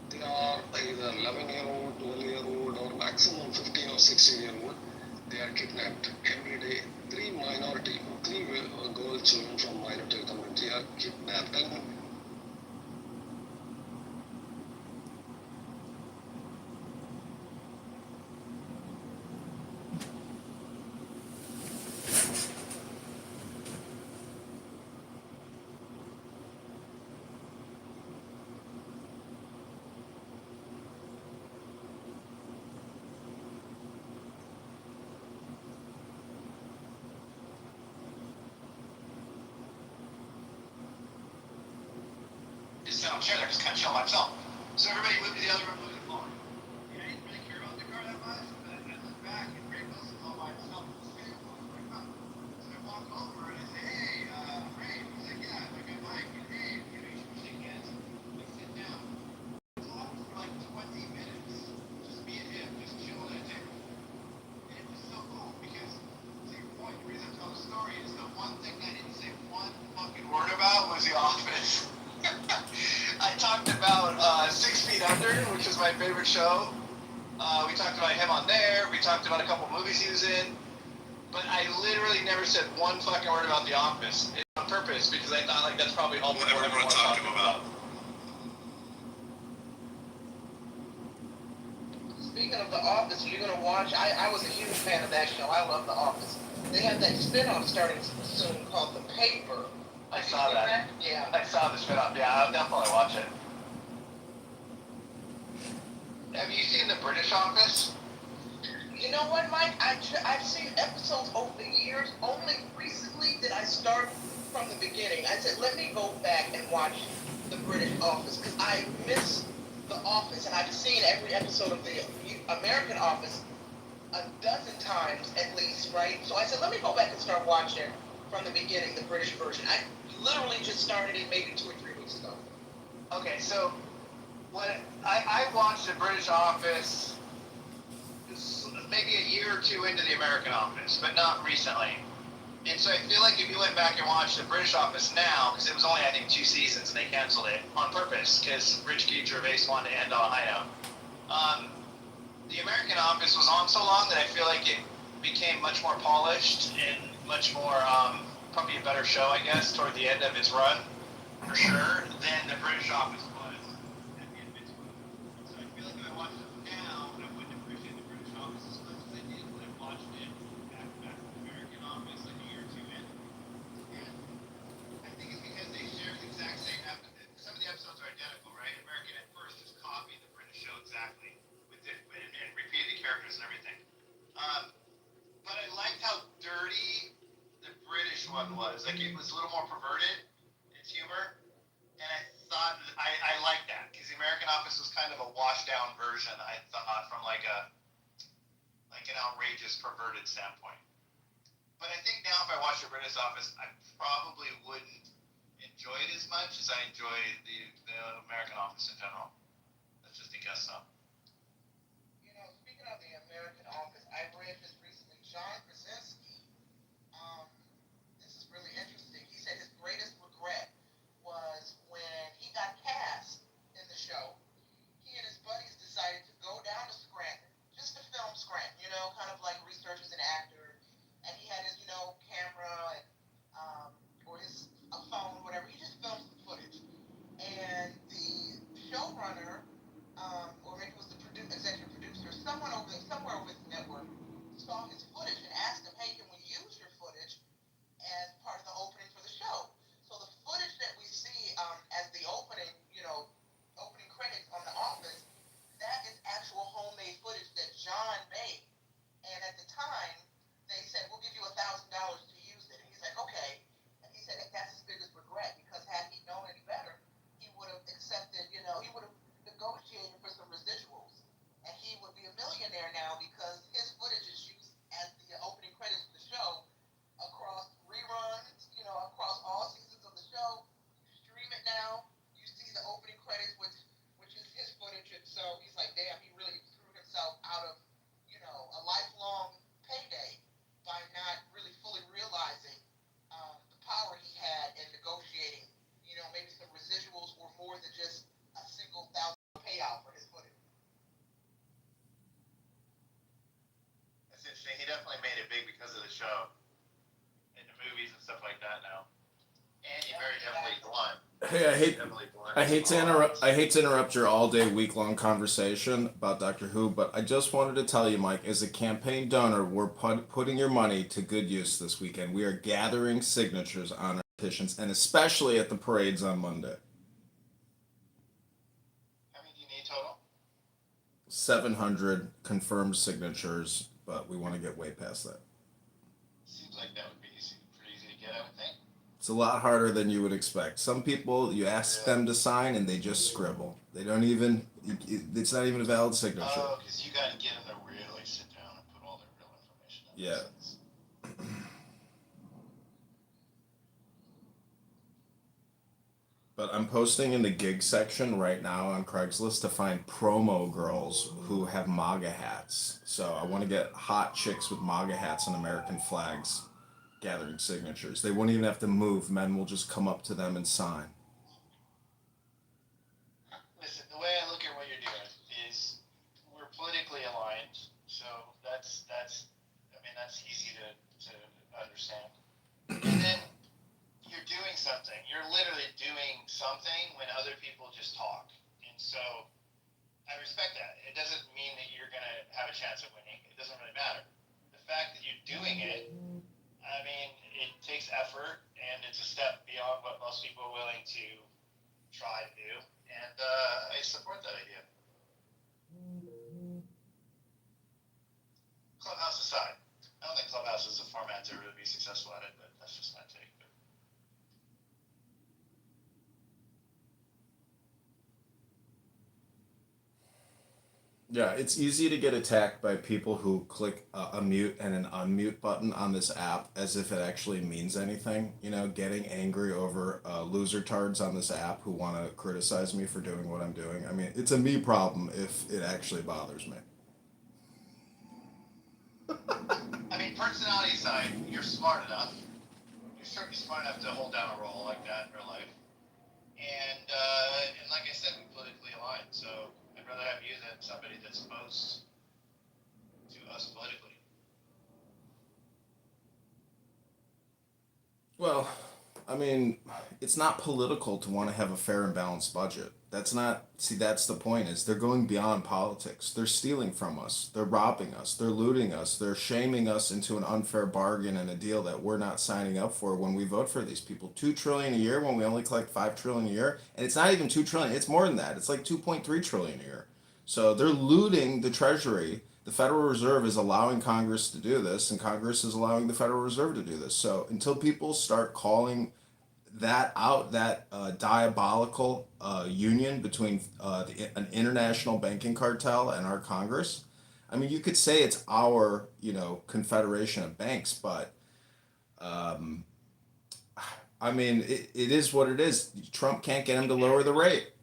They are either 11-year-old, 12-year-old, or maximum 15 or 16-year-old. They are kidnapped every day. Three girl children from minority community are kidnapped and I'm sure they're just kind of chill myself. So everybody moved to the other room, moved to the floor. Yeah, I didn't really care about the car that much, but I looked back and Ray Wilson's all by himself in the space. I was like, huh. So I walk over and I say, hey, Ray. He's like, yeah. I got Mike. And hey, you know, you should shake hands. We sit down. We talked for like 20 minutes. Just me and him, just chilling at a table. And it was so cool because, to your point, the reason I tell the story is the one thing I didn't say one fucking word about was The Office. I talked about 6 Feet Under, which is my favorite show. We talked about him on there. We talked about a couple movies he was in. But I literally never said one fucking word about The Office. It's on purpose because I thought like that's probably all people ever want to talk about. Speaking of The Office, you're gonna watch. I was a huge fan of that show. I love The Office. They have that spin-off starting soon called The Paper. I saw that. Yeah. I saw the spin-off. Yeah, I'll definitely watch it. know what, Mike? I've seen episodes over the years. Only recently did I start from the beginning. I said, let me go back and watch the British Office because I miss the Office, and I've seen every episode of the American Office a dozen times at least, right? So I said, let me go back and start watching from the beginning, the British version. I literally just started it maybe 2 or 3 weeks ago. Okay, so when I watched the British Office maybe a year or two into the American Office, but not recently. And so I feel like if you went back and watched the British Office now, because it was only, I think, 2 seasons and they canceled it on purpose because Rich Gervais wanted to end on a high note. The American Office was on so long that I feel like it became much more polished and much more, probably a better show, I guess, toward the end of its run, for sure, than the British Office was at the end of its run. So I feel like if I watched it now, I wouldn't appreciate the British Office as much as I did when I watched it back to the American Office like a year or 2 in. And I think it's because they share the exact same episode. Some of the episodes are identical, right? American at first just copied the British show exactly and repeated the characters and everything. But I liked how dirty the British one was. Like, it was a little more perverted, its humor. And I thought, I liked that, because the American Office was kind of a washed down version, I thought, from like an outrageous, perverted standpoint. But I think now if I watch the British Office, I probably wouldn't enjoy it as much as I enjoy the American Office in general. That's just a guess, though. You know, speaking of the American Office, I read just recently John Krasinski. This is really interesting. He said his greatest regret was when he got cast in the show. He and his buddies decided to go down to Scranton, just to film Scranton, you know, kind of like research as an actor. And he had his, you know, camera and or his a phone, whatever. He just filmed some footage. And the showrunner, or maybe it was the executive producer, somewhere over the network, saw his footage and asked him, hey, can we use your footage as part of the opening for the show? So the footage that we see as the opening, you know, opening credits on The Office, that is actual homemade footage that John made. And at the time, they said, we'll give you $1,000 to use it. And he's like, okay. And he said that's his biggest regret, because had he known any better, he would have accepted, you know, he would have negotiated for some residuals. And he would be a millionaire now because his footage is used as the opening credits of the show across reruns, you know, across all seasons of the show. You stream it now, you see the opening credits, which is his footage. And so he's like, damn, he really threw himself out of, you know, a lifelong payday by not really fully realizing the power he had in negotiating, you know, maybe some residuals or more than just a single $1,000 payout for his footage. That's interesting. He definitely made it big because of the show and the movies and stuff like that now. And you're very definitely blunt. Hey, I hate to interrupt your all-day, week-long conversation about Doctor Who, but I just wanted to tell you, Mike, as a campaign donor, we're putting your money to good use this weekend. We are gathering signatures on our petitions, and especially at the parades on Monday. How many do you need total? 700 confirmed signatures, but we want to get way past that. Seems like that would be pretty easy to get, I would think. It's a lot harder than you would expect. Some people, you ask them to sign and they just scribble. They don't even, it's not even a valid signature. Oh, because you got to get them to really sit down and put all their real information in. Yeah. But I'm posting in the gig section right now on Craigslist to find promo girls who have MAGA hats. So I want to get hot chicks with MAGA hats and American flags gathering signatures. They won't even have to move. Men will just come up to them and sign. Listen, the way I look at what you're doing is we're politically aligned, so that's easy to understand. And then you're doing something. You're literally doing something when other people just talk. And so I respect that. It doesn't mean that you're going to have a chance at winning. It doesn't really matter. The fact that you're doing it, I mean, it takes effort, and it's a step beyond what most people are willing to try to do. And I support that idea. Yeah, it's easy to get attacked by people who click a mute and an unmute button on this app as if it actually means anything. You know, getting angry over loser tards on this app who want to criticize me for doing what I'm doing. I mean, it's a me problem if it actually bothers me. I mean, personality side, you're smart enough. You're certainly smart enough to hold down a role like that in real life. And like I said, we politically aligned, so I'd rather have you than somebody that's opposed to us politically. Well, I mean, it's not political to want to have a fair and balanced budget. That's not, see, that's the point, is they're going beyond politics. They're stealing from us. They're robbing us. They're looting us. They're shaming us into an unfair bargain and a deal that we're not signing up for when we vote for these people. 2 trillion a year when we only collect 5 trillion a year. And it's not even 2 trillion. It's more than that. It's like 2.3 trillion a year. So they're looting the treasury. The Federal Reserve is allowing Congress to do this, and Congress is allowing the Federal Reserve to do this. So until people start calling that out, that diabolical union between an international banking cartel and our Congress, I mean, you could say it's our, confederation of banks, but I mean, it is what it is. Trump can't get him to lower the rate.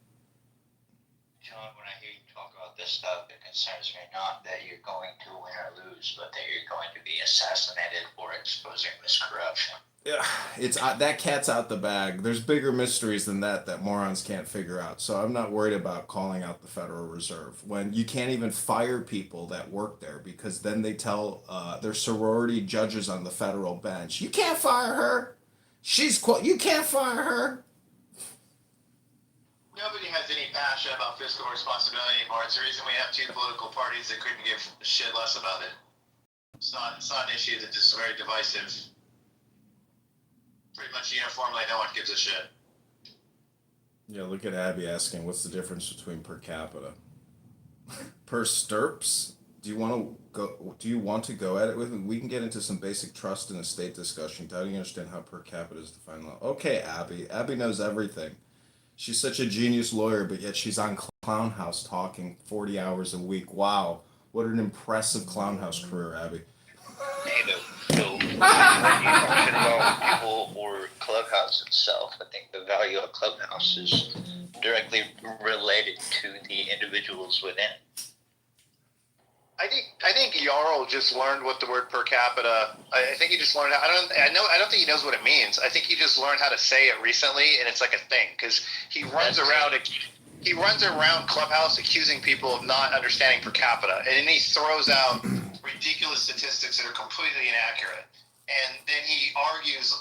John, when I hear you talk about this stuff, it concerns me not that you're going to win or lose, but that you're going to be assassinated for exposing this corruption. Yeah, it's that cat's out the bag. There's bigger mysteries than that morons can't figure out. So I'm not worried about calling out the Federal Reserve when you can't even fire people that work there, because then they tell their sorority judges on the federal bench, you can't fire her. You can't fire her. Nobody has any passion about fiscal responsibility anymore. It's the reason we have 2 political parties that couldn't give a shit less about it. It's not an issue that's just very divisive. Pretty much uniformly, no one gives a shit. Yeah, look at Abby asking, what's the difference between per capita? Per stirps? Do you want to go at it with me? We can get into some basic trust and estate discussion. How do you understand how per capita is defined? Okay, Abby. Abby knows everything. She's such a genius lawyer, but yet she's on Clown House talking 40 hours a week. Wow, what an impressive Clown House career, Abby. Hey, so when you talking about people or Clubhouse itself, I think the value of Clubhouse is directly related to the individuals within. I think Jarl just learned what the word per capita. I think he just learned. I don't think he knows what it means. I think he just learned how to say it recently, and it's like a thing because he runs around. He runs around Clubhouse accusing people of not understanding per capita, and then he throws out ridiculous statistics that are completely inaccurate, and then he argues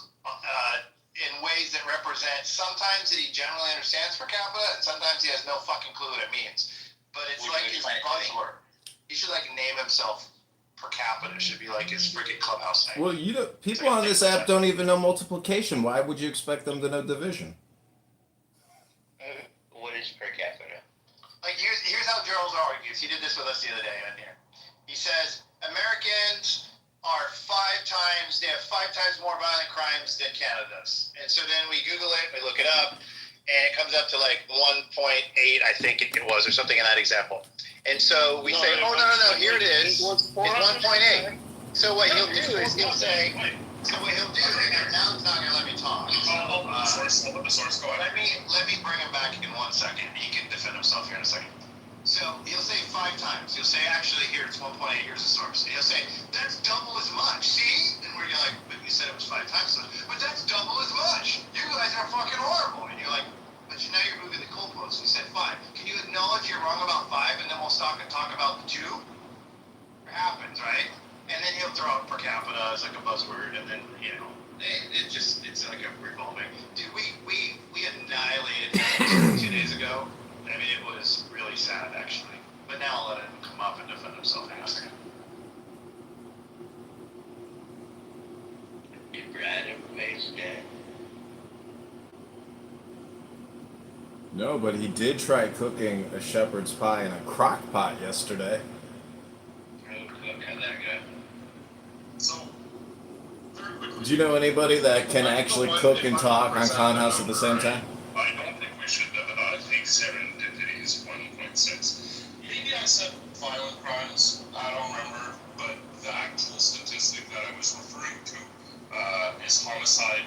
in ways that represent sometimes that he generally understands per capita, and sometimes he has no fucking clue what it means. But it's like his buzzword. He should name himself per capita. It should be like his freaking Clubhouse name. Well, people on this app don't even know multiplication. Why would you expect them to know division? What is per capita? Here's how Gerald argues. He did this with us the other day in here. He says Americans are 5 times more violent crimes than Canada does. And so then we Google it, we look it up, and it comes up to 1.8, I think it was, or something in that example. And so we say, no, here it is. It's 1.8. So what he'll do is now he's not going to let me talk. I'll let the source go ahead. Let me bring him back in 1 second. He can defend himself here in a second. So he'll say 5 times. He'll say, actually, here it's 1.8. Here's the source. And he'll say, that's double as much. See? And we're like, but you said it was 5 times. But that's double as much. You guys are fucking horrible. And you're like, but now you're moving the goalposts. We said 5. Can you acknowledge you're wrong about 5, and then we'll stop and talk about the 2? It happens, right? And then he'll throw out per capita as a buzzword, and then it's like a revolving. Dude, we annihilated him 2 days ago. I mean, it was really sad, actually. But now I'll let him come up and defend himself. Hang on a second. Brad, everybody's dead. No, but he did try cooking a shepherd's pie in a crock pot yesterday. Do you know anybody that can actually cook and talk on Clown House at the same time? I don't think we should think serendipity is 1.6. maybe I said violent crimes. I don't remember, but the actual statistic that I was referring to is homicide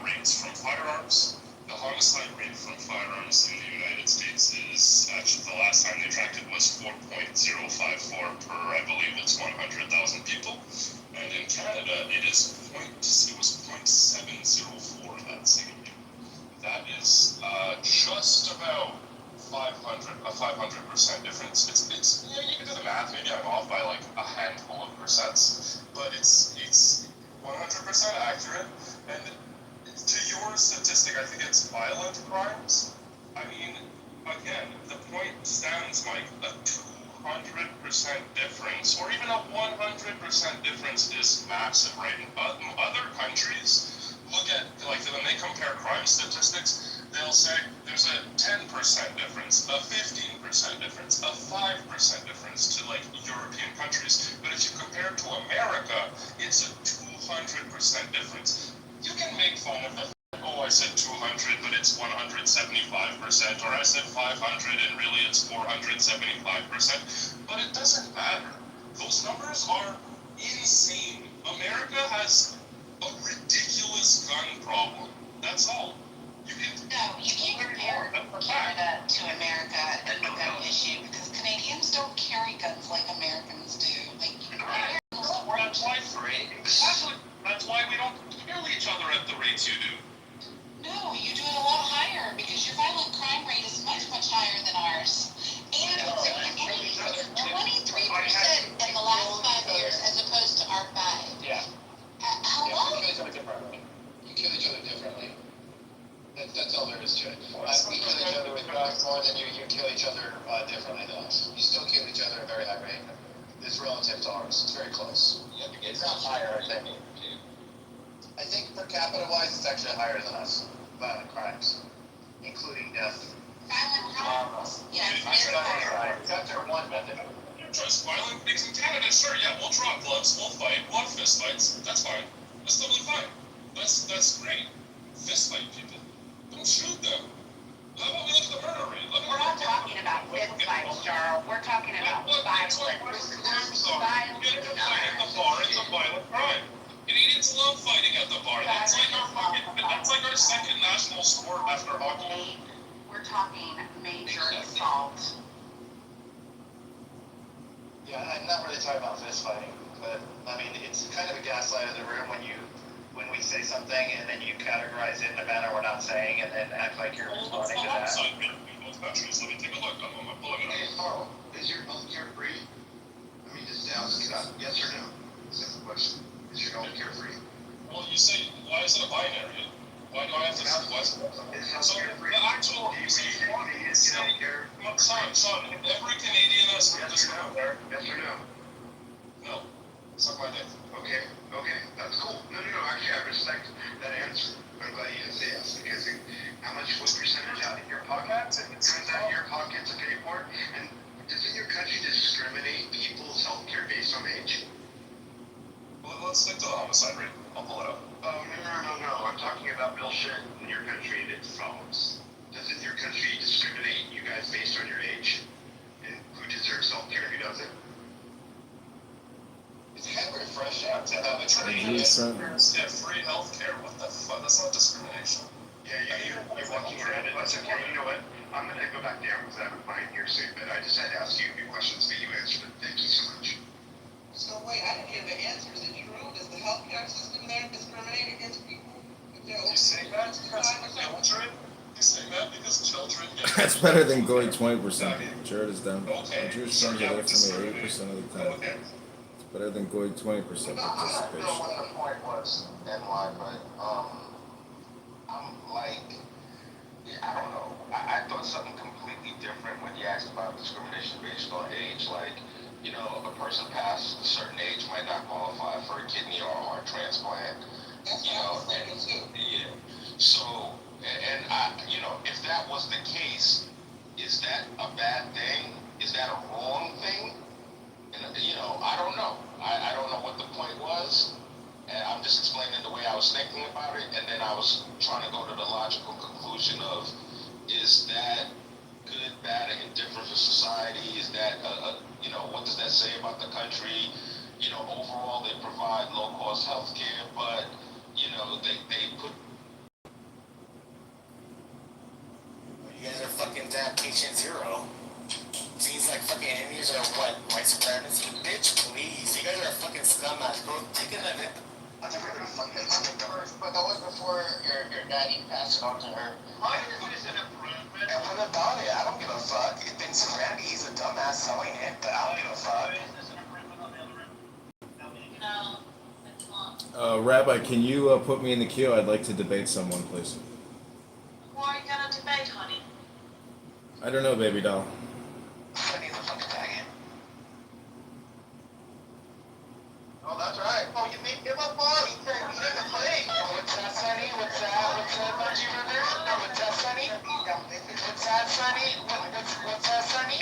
rates from firearms. The homicide rate from firearms in the United States is actually the last time they tracked it was 4.054 per, I believe it's 100,000 people, and in Canada it was 0.704 that same year. That is just about 500% difference. It's you can do the math. Maybe I'm off by like a handful of percents, but it's 100% accurate. And to your statistic, I think it's violent crimes. I mean, again, the point stands, Mike. A 200% difference, or even a 100% difference, is massive, right? In other countries, look at like when they compare crime statistics, they'll say there's a 10% difference, a 15% difference, a 5% difference to like European countries. But if you compare to America, it's a 200% difference. You can make fun of the oh, I said 200, but it's 175%, or I said 500 and really it's 475%. But it doesn't matter. Those numbers are insane. America has a ridiculous gun problem. That's all. No, you can't compare Canada to America and the gun issue because Canadians don't carry guns like Americans do. Like, that's why that's why we don't kill each other at the rates you do. No, you do it a lot higher because your violent crime rate is much, much higher than ours. And it's 23% in the last 5 years as opposed to our 5. Yeah. Hello? You kill each other differently. You kill each other differently. That's all there is to it. We kill each other with guns more than you kill each other differently than us. You still kill each other at a very high rate. It's relative to ours. It's very close. Yeah, it's not higher, I think. I think per capita wise, it's actually higher than us. Violent crimes, including death. Violent crimes? Yes. That's our one method. Just violent things in Canada, sure, yeah, we'll draw gloves, we'll fight, we'll have fist fights. That's fine. That's totally fine. That's great. Fist fight people. Don't shoot them. How about we look at the murder rate? We're not talking about fist fights, Charles. We're talking about violent. Getting a fight at the bar is a violent crime. Canadians love fighting at the bar. That's like our second national sport after hockey. We're talking major assault. Yeah, I'm not really talking about fist fighting, but I mean it's kind of a gaslight of the room when we say something and then you categorize it in a manner we're not saying and then act like you're responding to that. Both countries. Let me take a look. I'm pulling it up. Hey, Carl, is your healthcare free? Let me just ask yes or no. Simple question. Is your healthcare free? Well, you say, why is it a binary? Why do I have to say what? So the actual son, every Canadian has this there. Yes or no? No. Suck my dick. Okay, that's cool. No, actually I respect that answer. I'm glad you didn't say yes, because what percentage out of your pocket comes out of your pocket to pay for it? And doesn't your country discriminate people's healthcare based on age? Well, let's stick to the homicide rate. I'll pull it up. Oh, no. I'm talking about bullshit in your country and its problems. Doesn't your country discriminate you guys based on your age? And who deserves healthcare and who doesn't? It's kind of refreshing to have a free healthcare. What the fuck? That's not discrimination. Yeah, you're walking around it. That's okay. You know what? I'm going to go back down because I have a client here soon, but I just had to ask you a few questions, but you answered it. Thank you so much. So wait, I didn't hear the answer. Is it true? Does the healthcare system there discriminate against people? You say that because children? You say that because children get... That's better than going 20%. Jared is down. Jewish friends are there for me 80% of the time. It's better than going 20% participation. I don't know what the point was and why, but I'm like, I don't know. I thought something completely different when you asked about discrimination based on age. Like, a person past a certain age might not qualify for a kidney or a heart transplant. So, and if that was the case, is that a bad thing? Is that a wrong thing? And I don't know. I don't know what the point was. And I'm just explaining the way I was thinking about it, and then I was trying to go to the logical conclusion of, is that good, bad, and indifferent for society? Is that a throughout the country. You know, overall they provide low cost health care, but you know, they put. You guys are fucking patient zero. Seems like fucking enemies are what? White supremacy? Bitch, please. You guys are a fucking scumbag. Go take it at it. I think we're gonna fucking but that was before your daddy passed it on to her. Why is this an improvement? And what about it? I don't give a fuck. It's Randy, he's a dumbass selling it, but I don't give a fuck. Is this an improvement on the other end? No, it's not. Rabbi, can you put me in the queue? I'd like to debate someone, please. Who are you gonna debate, honey? I don't know, baby doll. Oh, that's right. Oh, you made him a boss. What's that, Sonny? What's that, Munchie Brother? What's that, Sonny? What's that, Sonny? What's that, Sonny?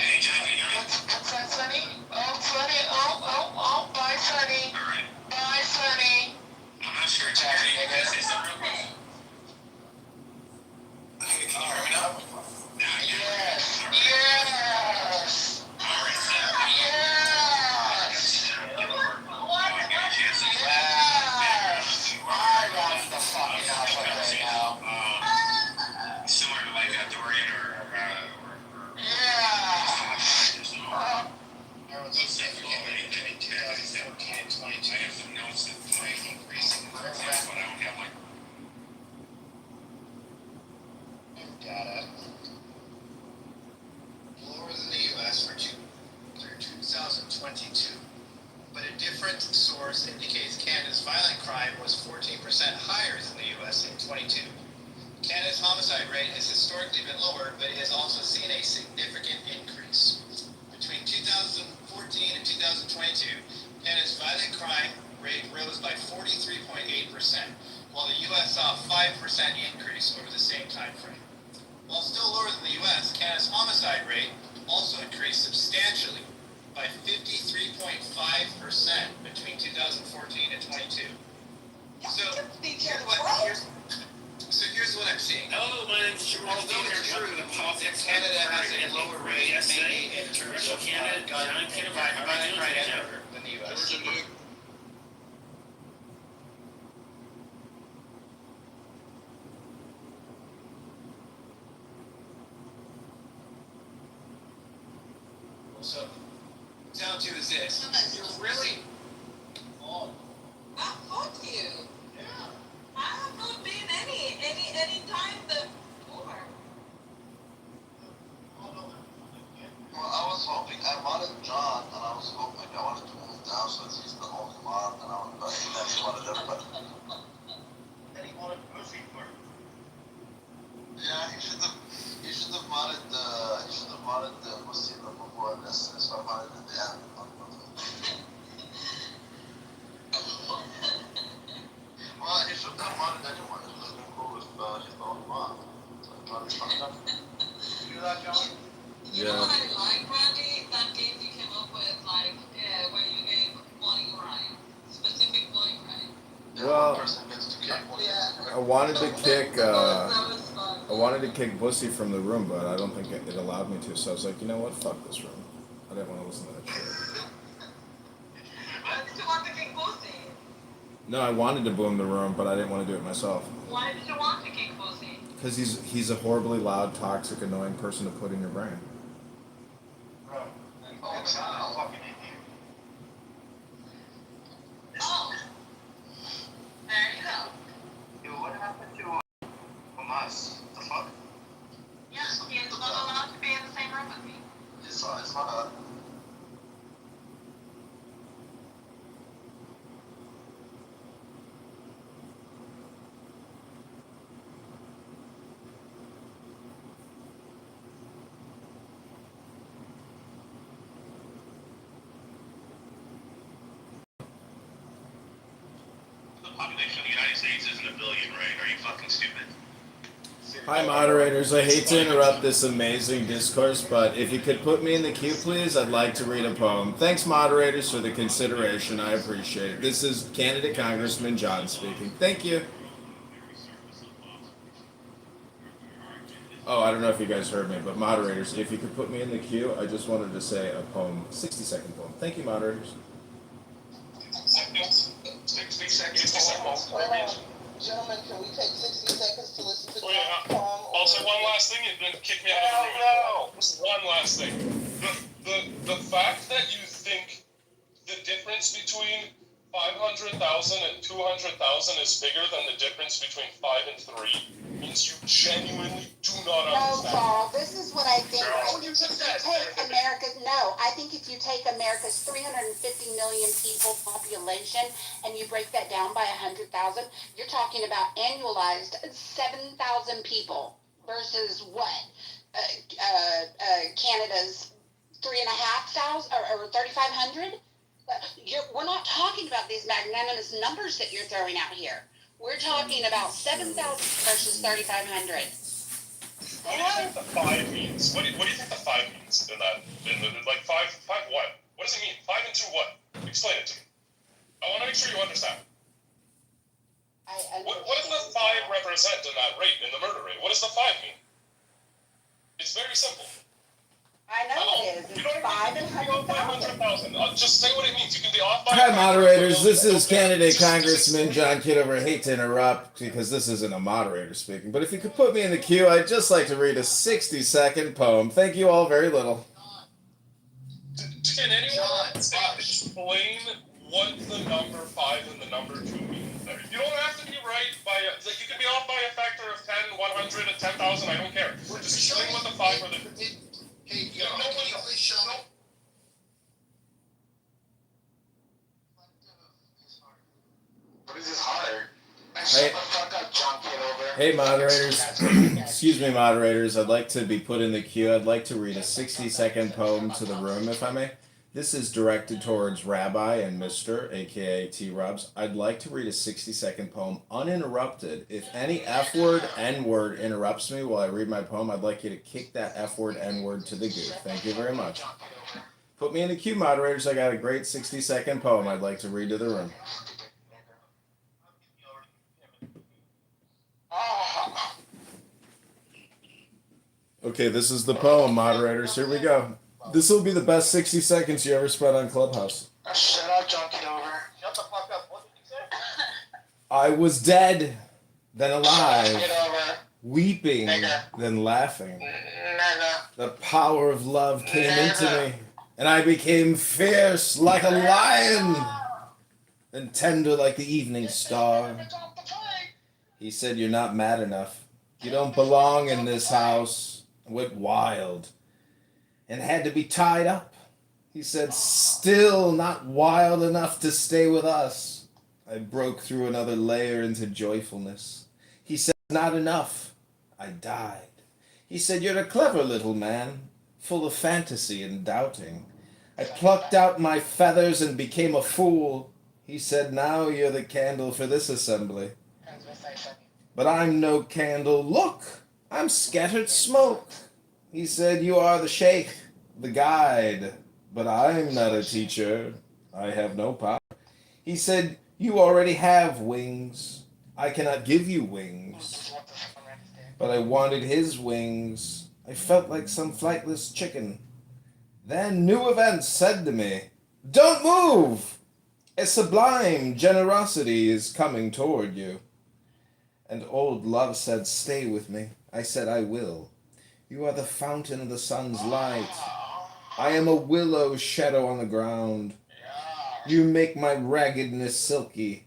What's that, Sonny? Oh, Sonny. Oh, bye, Sonny. All right. Bye, Sonny. I'm not sure it's happening. I gotta say something real quick. Can you hear me now? Yes. Yes. All right, Sonny. Yes. I got the fucking outfit right now. Similar to like a Dorian or Data. Lower than the U.S. for 2022. But a different source indicates Canada's violent crime was 14% higher than the U.S. in 22. Canada's homicide rate has historically been lower, but it has also seen a significant increase. Between 2014 and 2022, Canada's violent crime rate rose by 43.8%, while the U.S. saw a 5% increase over the same time frame. While still lower than the U.S., Canada's homicide rate also increased substantially by 53.5% between 2014 and 22. Here's what I'm seeing. Hello, my name's Jamal. Although it's true that Canada has a lower rate maybe in terms of violent crime than the U.S. So, down to is this. You're really on. Fuck you. Yeah. I have not been any time before. Well, I was hoping, I wanted John, and I was hoping I wanted to move down so that he's the only one, but he wanted everybody. Then he wanted pussy for. Yeah, he should have modded the pussy before this, so I modded it down. Well, he should have modded anyone, it would have been cool if he's the only one. So I modded something. You do that, John? You know what I like, Randy? That game you came up with, like, where you gave bullying crime, specific bullying crime. Well, Yeah. I wanted to kick. That was fun. I wanted to kick Bussy from the room, but I don't think it allowed me to. So I was like, you know what? Fuck this room. I didn't want to listen to that shit. Why did you want to kick Pussy? No, I wanted to boom the room, but I didn't want to do it myself. Why did you want to kick Pussy? Because he's a horribly loud, toxic, annoying person to put in your brain. Oh. There you go. Yo, what happened to Hamas? The fuck? Yeah, he's not allowed to be in the same room with me. It's not population of the United States isn't a billion, right? Are you fucking stupid? Hi, moderators. I hate to interrupt this amazing discourse, but if you could put me in the queue, please, I'd like to read a poem. Thanks, moderators, for the consideration. I appreciate it. This is candidate Congressman John speaking. Thank you. Oh, I don't know if you guys heard me, but moderators, if you could put me in the queue, I just wanted to say a poem, 60-second poem. Thank you, moderators. 60 seconds. Gentlemen, can we take 60 seconds to listen to the poem? Also, one last thing, and then kick me out of the room. Just one last thing. The fact that you think the difference between 500,000 and 200,000 is bigger than the difference between 5 and 3 means you genuinely do not understand. No, Paul, this is what I think. I think if you take America's, I think if you take America's 350 million people population and you break that down by 100,000, you're talking about annualized 7,000 people versus what? Canada's 3,500 or 3,500? We're not talking about these magnanimous numbers that you're throwing out here. We're talking about 7,000 versus 3,500. What do you think the 5 means? What do you think the 5 means in that? Like 5 what? What does it mean? 5 and 2 what? Explain it to me. I want to make sure you understand. What does the 5 represent in that rate, in the murder rate? What does the 5 mean? It's very simple. I know it is. It's 5 and 100,000. Just say what it means. You can be off by. Hi, moderators. This is candidate Congressman John Kitover. I hate to interrupt because this isn't a moderator speaking, but if you could put me in the queue, I'd just like to read a 60-second poem. Thank you all very little. Can anyone explain what the number 5 and the number 2 mean? You don't have to be right by like you can be off by a factor of 10, 100, and 10,000. I don't care. Just explain what the 5 or the. Hey, yo, can you please show me? What is this hard? Hey, Shut the fuck up, John Kitover. hey, moderators. Excuse me, moderators. I'd like to be put in the queue. I'd like to read a 60-second poem to the room, if I may. This is directed towards Rabbi and Mr., a.k.a. T-Robs. I'd like to read a 60-second poem uninterrupted. If any F-word, N-word interrupts me while I read my poem, I'd like you to kick that F-word, N-word to the goo. Thank you very much. Put me in the queue, moderators. I got a great 60-second poem I'd like to read to the room. Okay, this is the poem, moderators. Here we go. This will be the best 60 seconds you ever spent on Clubhouse. Shut up, John Kitover. Shut the fuck up. What did you say? I was dead, then alive, weeping, Nigga. then laughing. Nigga. The power of love came into me, and I became fierce like a lion, and tender like the evening star. He said, "You're not mad enough. You don't belong in this house." I went wild and had to be tied up. He said, "Still not wild enough to stay with us." I broke through another layer into joyfulness. He said, "Not enough." I died. He said, "You're a clever little man, full of fantasy and doubting." I plucked out my feathers and became a fool. He said, "Now you're the candle for this assembly." But I'm no candle. Look, I'm scattered smoke. He said, "You are the sheikh, the guide, but I'm not a teacher. I have no power." He said, "You already have wings. I cannot give you wings." But I wanted his wings. I felt like some flightless chicken. Then new events said to me, "Don't move! A sublime generosity is coming toward you." And old love said, "Stay with me." I said, "I will. You are the fountain of the sun's light. I am a willow shadow on the ground. You make my raggedness silky.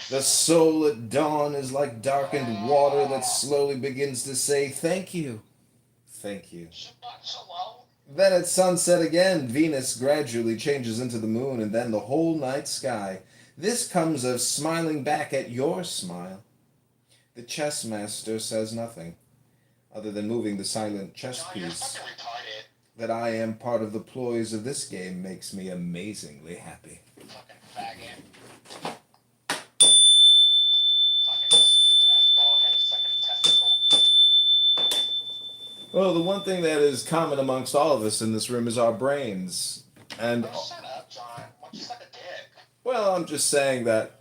The soul at dawn is like darkened water that slowly begins to say, "Thank you, thank you." Then at sunset again, Venus gradually changes into the moon, and then the whole night sky. This comes of smiling back at your smile. The chess master says nothing, other than moving the silent chess piece. That I am part of the ploys of this game makes me amazingly happy. Fucking faggot. Well, the one thing that is common amongst all of us in this room is our brains. And Shut up, John. Why don't you suck a dick? well, I'm just saying that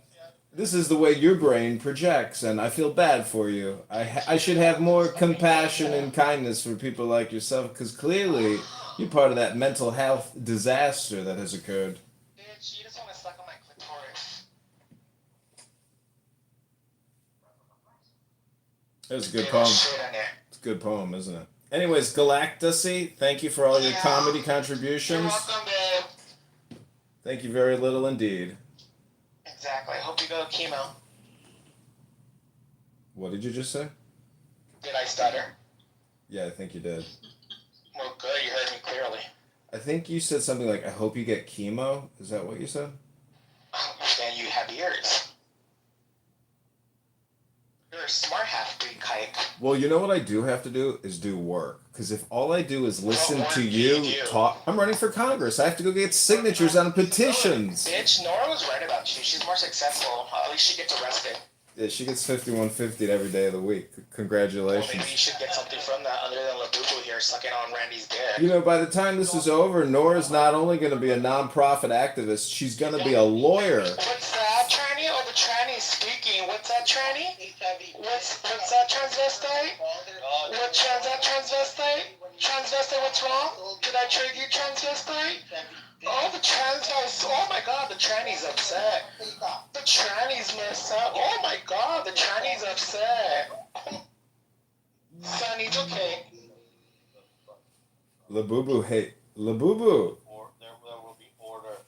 This is the way your brain projects, and I feel bad for you. I should have more compassion and kindness for people like yourself, because clearly you're part of that mental health disaster that has occurred. Bitch, you just want to suck on my clitoris. It was a good poem. It's a good poem, isn't it? Anyways, Galactusy, thank you for all your comedy contributions. You're welcome, babe. Thank you very little indeed. Exactly. I hope you go chemo. What did you just say? Did I stutter? Yeah, I think you did. Well, good. You heard me clearly. I think you said something like, I hope you get chemo. Is that what you said? I understand you have ears. You're a smart half-breed kike. Well, you know what I do have to do is do work. Because if all I do is listen to you talk... I'm running for Congress. I have to go get signatures on petitions. Bitch, Nora was right about you. She's more successful. At least she gets arrested. Yeah, she gets 5150 every day of the week. Congratulations. Well, maybe you should get something from that other than Labubu here sucking on Randy's dick. You know, by the time this is over, Nora's not only going to be a non-profit activist, she's going to be a lawyer. What's that, tranny? Oh, the tranny's speaking. What's that, tranny? What's that, transvestite? What's that, transvestite? Transvestite, what's wrong? Did I trigger you, transvestite? Oh, the trans guys. Oh my god, the tranny's upset. The tranny's messed up. Oh my god, the tranny's upset. Sonny, it's okay. Labubu, hey, Labubu. There will be order.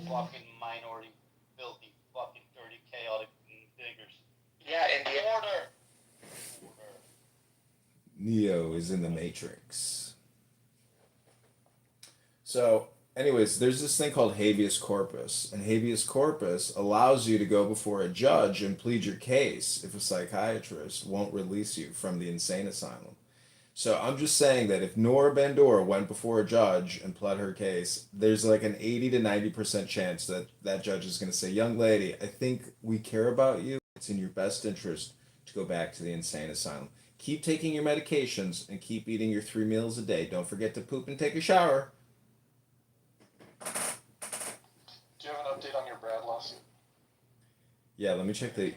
Fucking minority, filthy, fucking dirty, chaotic diggers. Yeah, India. Order. Neo is in the Matrix. So, anyways, there's this thing called habeas corpus, and habeas corpus allows you to go before a judge and plead your case if a psychiatrist won't release you from the insane asylum. So I'm just saying that if Nora Bandora went before a judge and pled her case, there's like an 80 to 90% chance that that judge is going to say, young lady, I think we care about you. It's in your best interest to go back to the insane asylum. Keep taking your medications and keep eating your 3 meals a day. Don't forget to poop and take a shower. Do you have an update on your Brad lawsuit? Yeah, let me check the...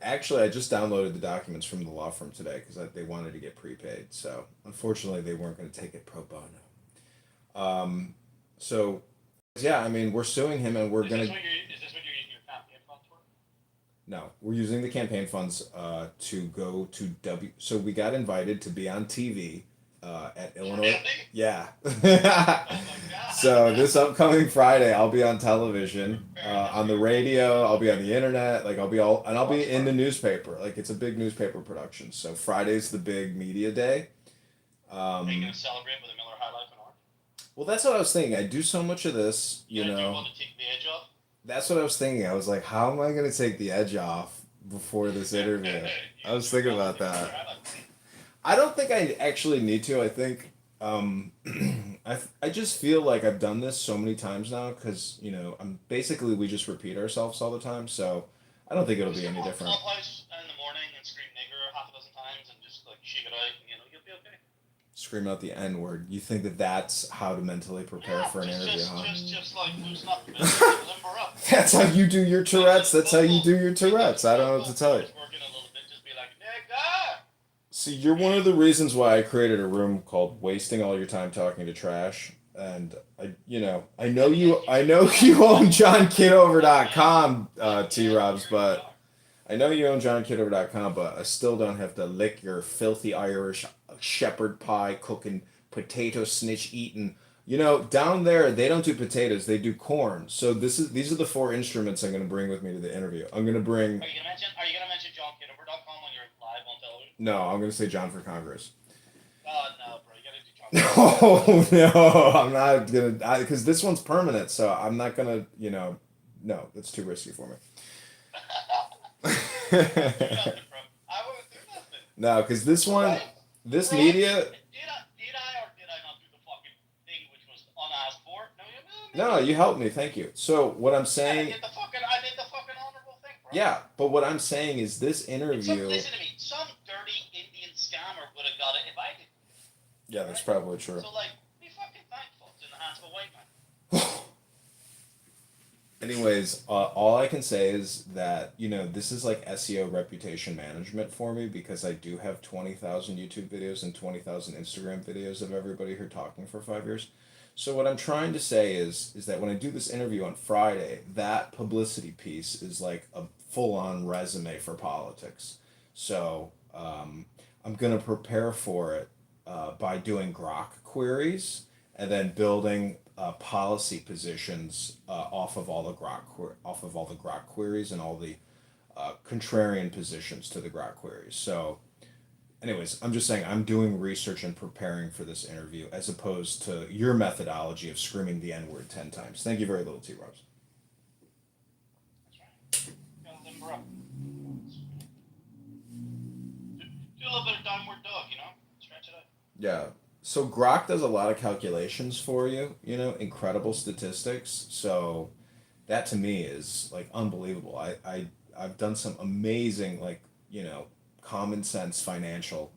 Actually, I just downloaded the documents from the law firm today because they wanted to get prepaid. So, unfortunately, they weren't going to take it pro bono. So, yeah, I mean, we're suing him and we're going to... Is this what you're using your campaign funds for? No, we're using the campaign funds to go to So we got invited to be on TV at Illinois. Yeah. So this upcoming Friday, I'll be on television, on the radio. I'll be on the internet. Like I'll be in the newspaper. Like it's a big newspaper production. So Friday's the big media day. Are you going to celebrate with a Miller High Life and Orange? Well, that's what I was thinking. I do so much of this, you know. Do you want to take the edge off? That's what I was thinking. I was like, how am I going to take the edge off before this interview? I was thinking about that. I don't think I actually need to. I think I just feel like I've done this so many times now because, you know, we just repeat ourselves all the time. So I don't think it'll be any different. Clubhouse in the morning and scream nigger half a dozen times and just like shake it out and, you know, you'll be okay. Scream out the N word. You think that that's how to mentally prepare for an interview, huh? Just like loosen up a bit, limber up. That's how you do your Tourette's. That's how you do your Tourette's. I don't know what to tell you. See, you're one of the reasons why I created a room called "Wasting All Your Time Talking to Trash," and I know you own JohnKitover.com, T-Robs, but I know you own JohnKitover.com, but I still don't have to lick your filthy Irish shepherd pie cooking, potato snitch eating. You know, down there they don't do potatoes; they do corn. So these are the 4 instruments I'm going to bring with me to the interview. I'm going to bring. Are you going to mention JohnKitover.com when you're live on television? No, I'm going to say John for Congress. No, bro, you got to do John. Oh no, I'm not gonna. Because this one's permanent, so I'm not gonna. You know, no, that's too risky for me. No, because this one, this media. No, you helped me. Thank you. So what I'm saying. I did the fucking honorable thing, bro. Yeah, but what I'm saying is this interview. Listen to me. Some dirty Indian scammer would have got it if I did. Yeah, that's probably true. So like, be fucking thankful. It's in the hands of a white man. Anyways, all I can say is that, this is like SEO reputation management for me because I do have 20,000 YouTube videos and 20,000 Instagram videos of everybody here talking for 5 years. So what I'm trying to say is that when I do this interview on Friday, that publicity piece is like a full-on resume for politics. So I'm gonna prepare for it by doing Grok queries and then building policy positions off of all the Grok queries and all the contrarian positions to the Grok queries. So, anyways, I'm just saying I'm doing research and preparing for this interview as opposed to your methodology of screaming the N word 10 times. Thank you very little, T. Robs. Gotta limber up. Do a little bit of downward dog, stretch it up. Yeah. So Grok does a lot of calculations for you, incredible statistics. So that to me is like unbelievable. I've done some amazing common sense financial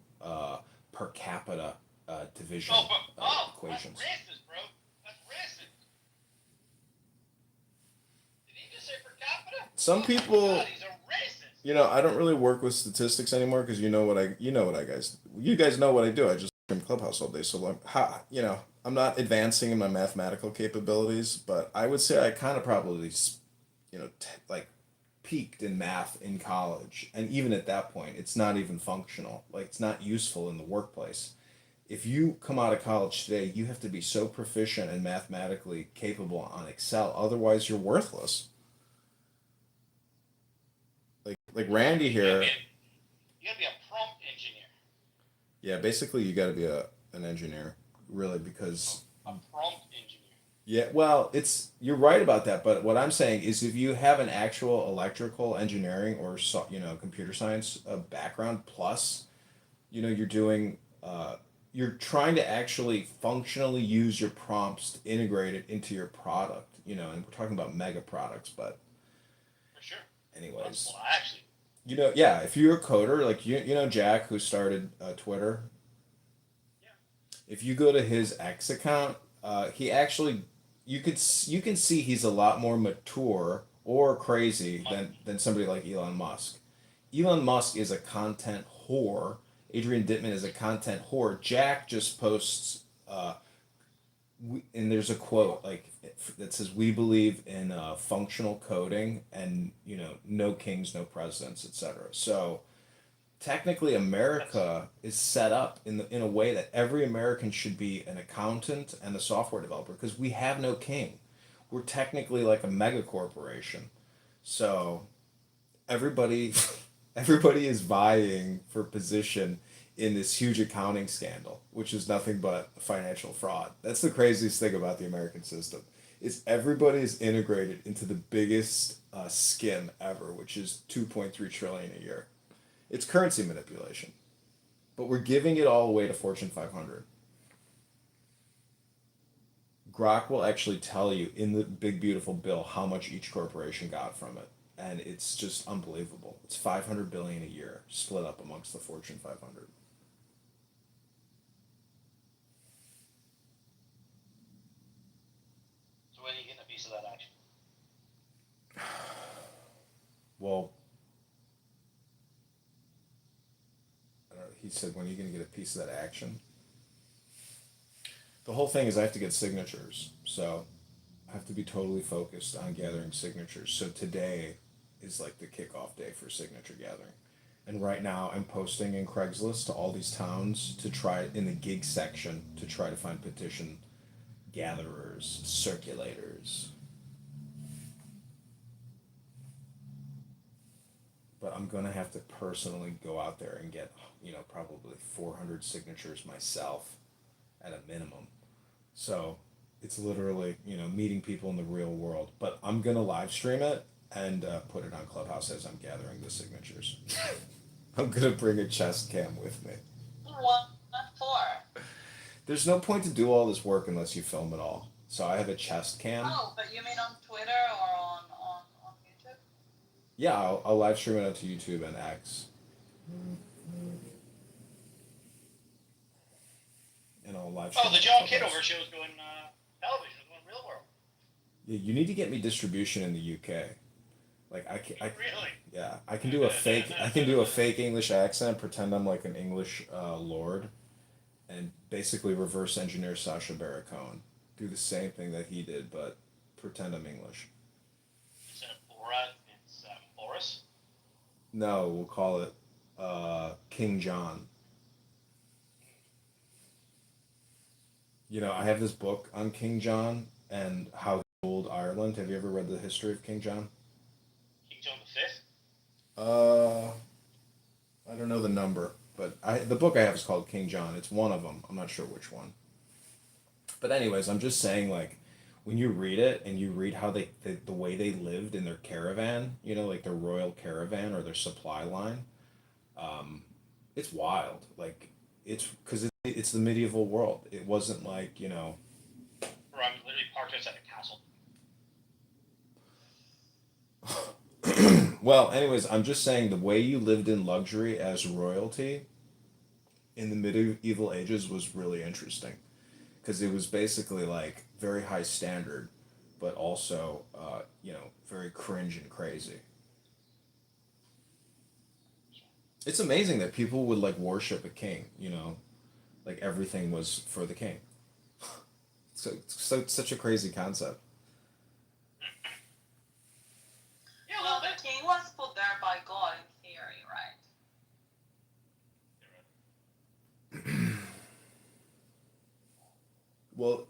per capita division equations. That's racist, bro. That's racist. Did he just say per capita? Some people, God, he's a racist. I don't really work with statistics anymore because you guys know what I do. I just in Clubhouse all day, so I'm not advancing in my mathematical capabilities, but I would say I kind of probably, like peaked in math in college, and even at that point, it's not even functional. Like it's not useful in the workplace. If you come out of college today, you have to be so proficient and mathematically capable on Excel, otherwise you're worthless. Like Randy here. You gotta be a prompt engineer. Yeah, basically you got to be an engineer, really, because A prompt engineer. yeah, well, you're right about that, but what I'm saying is if you have an actual electrical engineering or computer science background plus, you're doing you're trying to actually functionally use your prompts to integrate it into your product, and we're talking about mega products, but For sure. anyways. Well, actually. Yeah, if you're a coder, like Jack who started Twitter. Yeah. If you go to his X account, he actually you can see he's a lot more mature or crazy than somebody like Elon Musk. Elon Musk is a content whore. Adrian Dittman is a content whore. Jack just posts and there's a quote that says we believe in functional coding and no kings, no presidents, etc. So technically America is set up in a way that every American should be an accountant and a software developer because we have no king. We're technically like a mega corporation. So everybody everybody is vying for position in this huge accounting scandal, which is nothing but financial fraud. That's the craziest thing about the American system. Is everybody is integrated into the biggest skim ever, which is 2.3 trillion a year. It's currency manipulation. But we're giving it all away to Fortune 500. Grok will actually tell you in the big beautiful bill how much each corporation got from it. And it's just unbelievable. It's 500 billion a year split up amongst the Fortune 500. So when are you getting a piece of that action? Well, I don't know, he said, when are you going to get a piece of that action? The whole thing is I have to get signatures. So I have to be totally focused on gathering signatures. So today is like the kickoff day for signature gathering. And right now I'm posting in Craigslist to all these towns to try in the gig section to try to find petition gatherers, circulators. But I'm gonna have to personally go out there and get, probably 400 signatures myself at a minimum. So it's literally, meeting people in the real world. But I'm gonna live stream it and put it on Clubhouse as I'm gathering the signatures. I'm gonna bring a chest cam with me. What for? There's no point to do all this work unless you film it all. So I have a chest cam. Oh, but you mean on Twitter or on YouTube? Yeah, I'll live stream it onto YouTube and X. And I'll live stream Oh, the John Kitover show is going television, is going real world. Yeah, you need to get me distribution in the UK. Like Really? yeah, I can do a fake. I can do a fake English accent, pretend I'm like an English lord, and basically reverse engineer Sacha Baron Cohen. Do the same thing that he did, but pretend I'm English. Instead of Borat, it's Boris. No, we'll call it King John. You know, I have this book on King John and how he ruled Ireland. Have you ever read the history of King John? King John V. Uh, I don't know the number, but the book I have is called King John. It's one of them. I'm not sure which one. But anyways, I'm just saying, like, when you read it and you read how the way they lived in their caravan, you know, like their royal caravan or their supply line, um, it's wild. Like, it's because it's the medieval world. It wasn't like, you know. Bro, I'm literally parked outside a castle. Well, anyways, I'm just saying the way you lived in luxury as royalty in the medieval ages was really interesting because it was basically like very high standard, but also, you know, very cringe and crazy. It's amazing that people would like worship a king, you know, like everything was for the king. So such a crazy concept. Yeah, well, the king was put there by God in theory, right? Well,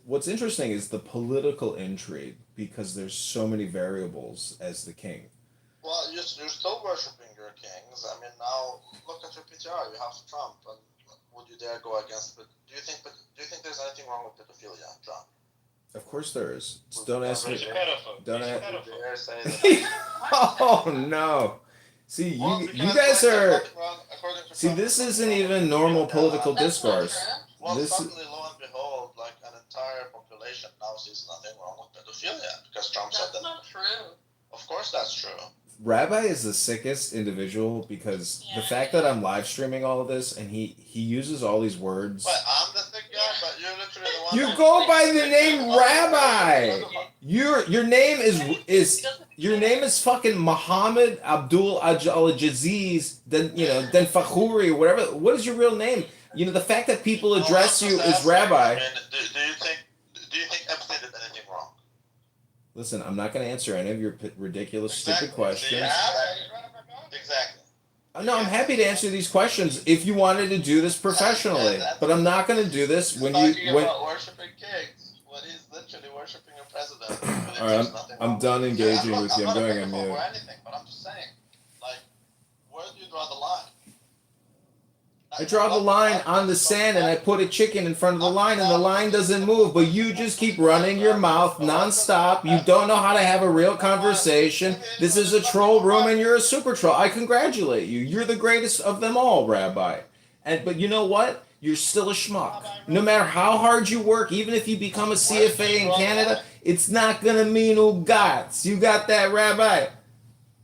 what's interesting is the political intrigue because there's so many variables as the king. Well, you're still worshiping your kings. I mean, now look at your PTR. You have Trump, and would you dare go against? But do you think there's anything wrong with pedophilia, Trump? Of course there is. Don't ask me. He's a pedophile. Don't He's a ask. pedophile. Dare say that? Oh no! See, Well, you because, guys like, are. according to See, Trump, this isn't even normal political That's not discourse. true. well, This suddenly, lo and behold, like an entire population now sees nothing wrong with pedophilia because Trump said That's that. not true. Of course, that's true. Rabbi is the sickest individual because the fact that I'm live streaming all of this and he uses all these words. But I'm the thick guy, but you're literally the one. You go by the name Rabbi. Your name is your name is fucking Muhammad Abdul Al Jaziz. Then then Fakhuri or whatever. What is your real name? You know the fact that people address you as Rabbi. I mean, do you think Epstein did anything wrong? Listen, I'm not going to answer any of your ridiculous, stupid questions. Exactly. No, I'm happy to answer these questions if you wanted to do this professionally. But I'm not going to do this when you. Talking about worshiping kings when he's literally worshiping a president. All right, I'm done engaging with you. I'm going on mute. Or anything, but I'm just saying, like, where do you draw the line? I draw the line on the sand and I put a chicken in front of the line and the line doesn't move, but you just keep running your mouth nonstop. You don't know how to have a real conversation. This is a troll room and you're a super troll. I congratulate you. You're the greatest of them all, Rabbi. But you know what? You're still a schmuck. No matter how hard you work, even if you become a CFA in Canada, it's not going to mean who gots. You got that, Rabbi?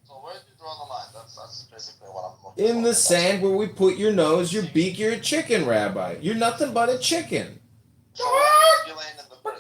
So where do you draw the line? That's basically what I'm looking for. In the sand where we put your nose, your beak, you're a chicken, Rabbi. You're nothing but a chicken. So why is Ghislaine in the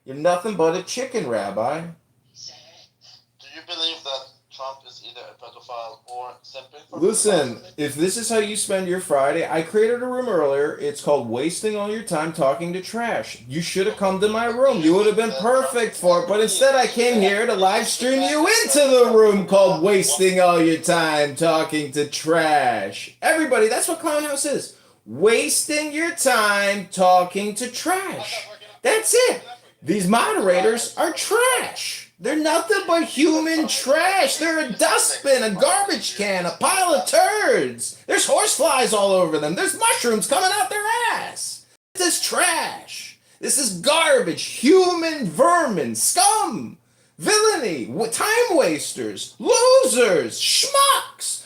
You're nothing but a chicken, Rabbi. Do you believe that Trump is either a pedophile or simping for Listen, if this is how you spend your Friday, I created a room earlier. It's called Wasting All Your Time Talking to Trash. You should have come to my room. You would have been perfect for it. But instead, I came here to live stream you into the room called Wasting All Your Time Talking to Trash. Everybody, that's what Clown House is. Wasting your time talking to trash. That's it. These moderators are trash. They're nothing but human trash. They're a dustbin, a garbage can, a pile of turds. There's horseflies all over them. There's mushrooms coming out their ass. This is trash. This is garbage. Human vermin, scum, villainy, time wasters, losers, schmucks,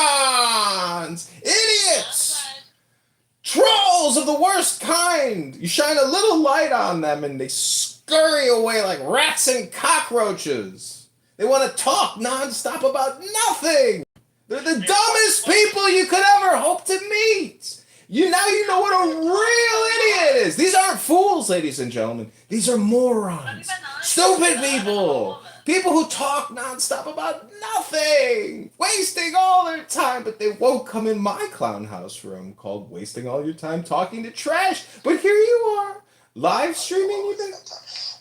morons, idiots. Trolls of the worst kind. You shine a little light on them and they scurry away like rats and cockroaches. They want to talk nonstop about nothing. They're the dumbest people you could ever hope to meet. You know what a real idiot is. These aren't fools, ladies and gentlemen. These are morons. Stupid people. People who talk nonstop about nothing. Wasting all their time, but they won't come in my clown house room called Wasting All Your Time Talking to Trash. But here you are. Live streaming even.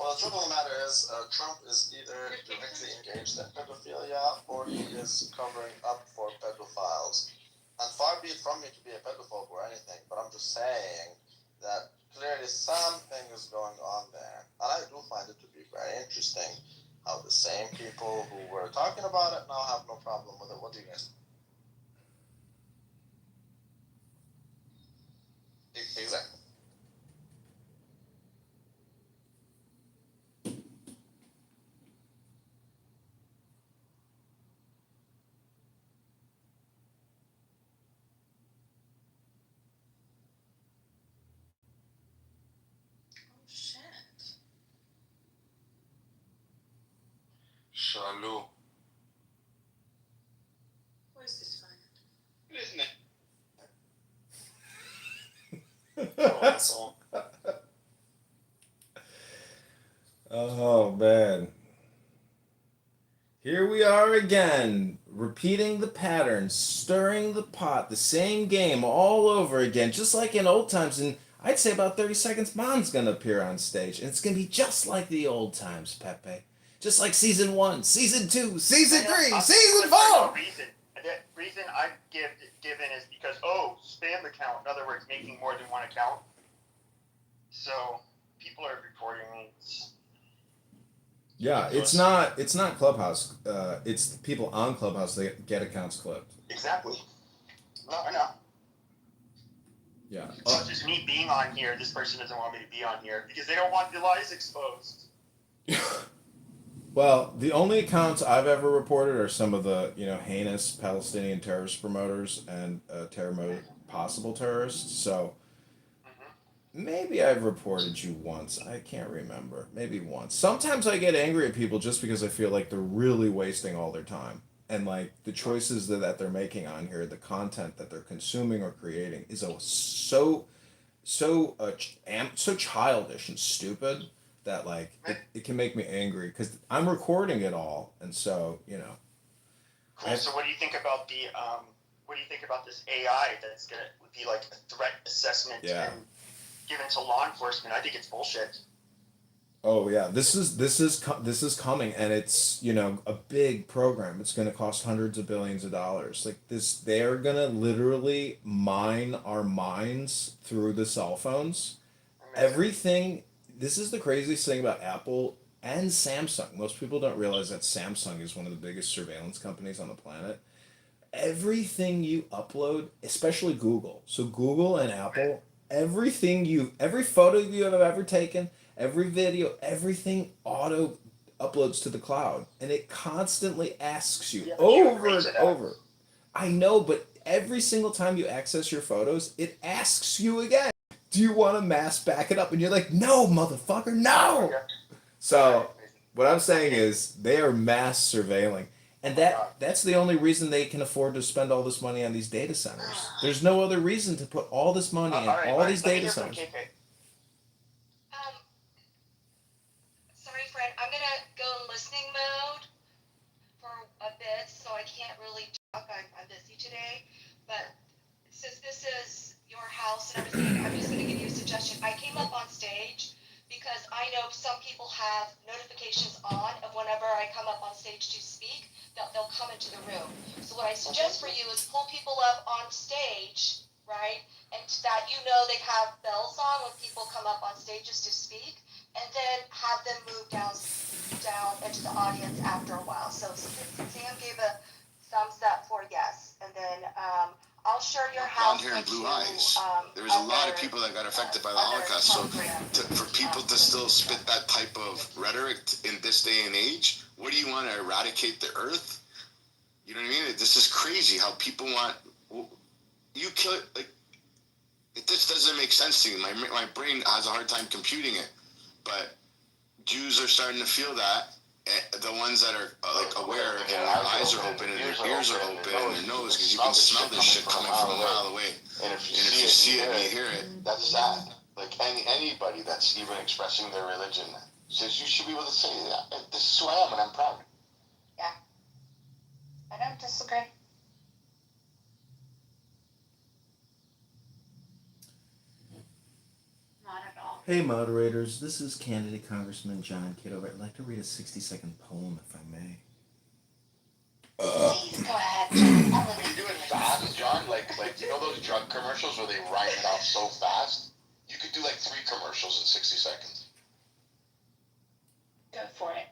Well, the truth of the matter is, Trump is either directly engaged in pedophilia or he is covering up for pedophiles. And far be it from me to be a pedophobe or anything, but I'm just saying that clearly something is going on there. And I do find it to be very interesting how the same people who were talking about it now have no problem with it. What do you guys think? Exactly. Shalom. Where's this fire? Isn't it? Oh, man. Here we are again, repeating the pattern, stirring the pot, the same game all over again, just like in old times. And I'd say about 30 seconds, Bond's going to appear on stage. And it's going to be just like the old times, Pepe. Just like season 1, season 2, season 3, season 4. The reason I've given is because, spam account. In other words, making more than one account. So people are reporting me. Yeah, it's not Clubhouse. It's people on Clubhouse that get accounts clipped. Exactly. No, I know. Yeah. It's not just me being on here. This person doesn't want me to be on here because they don't want the lies exposed. Well, the only accounts I've ever reported are some of the, heinous Palestinian terrorist promoters and possible terrorists. So maybe I've reported you once. I can't remember. Maybe once. Sometimes I get angry at people just because I feel like they're really wasting all their time. And like the choices that they're making on here, the content that they're consuming or creating is so childish and stupid that like it can make me angry because I'm recording it all, and so Cool. So what do you think about this AI that's gonna be like a threat assessment and given to law enforcement? I think it's bullshit. Oh yeah, this is coming, and it's a big program. It's going to cost hundreds of billions of dollars. Like this, they're gonna literally mine our minds through the cell phones. Everything. This is the craziest thing about Apple and Samsung. Most people don't realize that Samsung is one of the biggest surveillance companies on the planet. Everything you upload, especially Google. So Google and Apple, every photo you have ever taken, every video, everything auto uploads to the cloud, and it constantly asks you over and over. I know, but every single time you access your photos, it asks you again, do you want to mass back it up? And you're like, no, motherfucker, no! So what I'm saying is they are mass surveilling. And that's the only reason they can afford to spend all this money on these data centers. There's no other reason to put all this money in all these data centers. Sorry, Fred. I'm gonna go in listening mode for a bit, so I can't really talk. I'm busy today. But since this is your house and everything, I'm just gonna give you a suggestion. I came up on stage because I know some people have notifications on, and whenever I come up on stage to speak, they'll come into the room. So what I suggest for you is pull people up on stage, right? And that they have bells on when people come up on stages to speak, and then have them move down into the audience after a while. So Sam gave a thumbs up for yes, and then I'll share your house. Blonde hair and blue eyes. There was a lot of people that got affected by the Holocaust. So for people to still spit that type of rhetoric in this day and age, what do you want to eradicate the earth? You know what I mean? This is crazy how people want you kill it. Like it just doesn't make sense to me. My brain has a hard time computing it. But Jews are starting to feel that. The ones that are aware and their eyes are open and their ears are open and their nose, because you can smell this shit coming from a mile away. And if you see it and you hear it, that's sad. Like anybody that's even expressing their religion says you should be able to say, this is who I am and I'm proud. Yeah. I don't disagree. Not at all. Hey moderators, this is candidate Congressman John Kitover. I'd like to read a 60-second poem, if I may. Please, go ahead. You do it fast, John, like you know those drug commercials where they rhyme it out so fast? You could do like 3 commercials in 60 seconds. Go for it.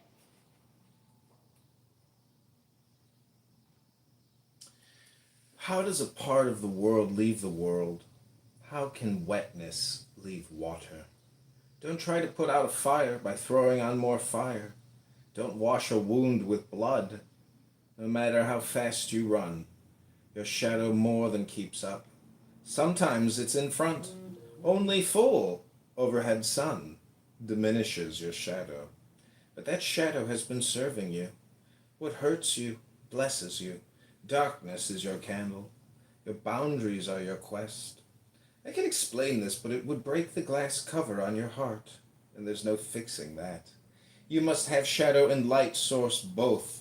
How does a part of the world leave the world? How can wetness leave water? Don't try to put out a fire by throwing on more fire. Don't wash a wound with blood. No matter how fast you run, your shadow more than keeps up. Sometimes it's in front. Only full overhead sun diminishes your shadow. But that shadow has been serving you. What hurts you blesses you. Darkness is your candle. Your boundaries are your quest. I can explain this, but it would break the glass cover on your heart, and there's no fixing that. You must have shadow and light source both.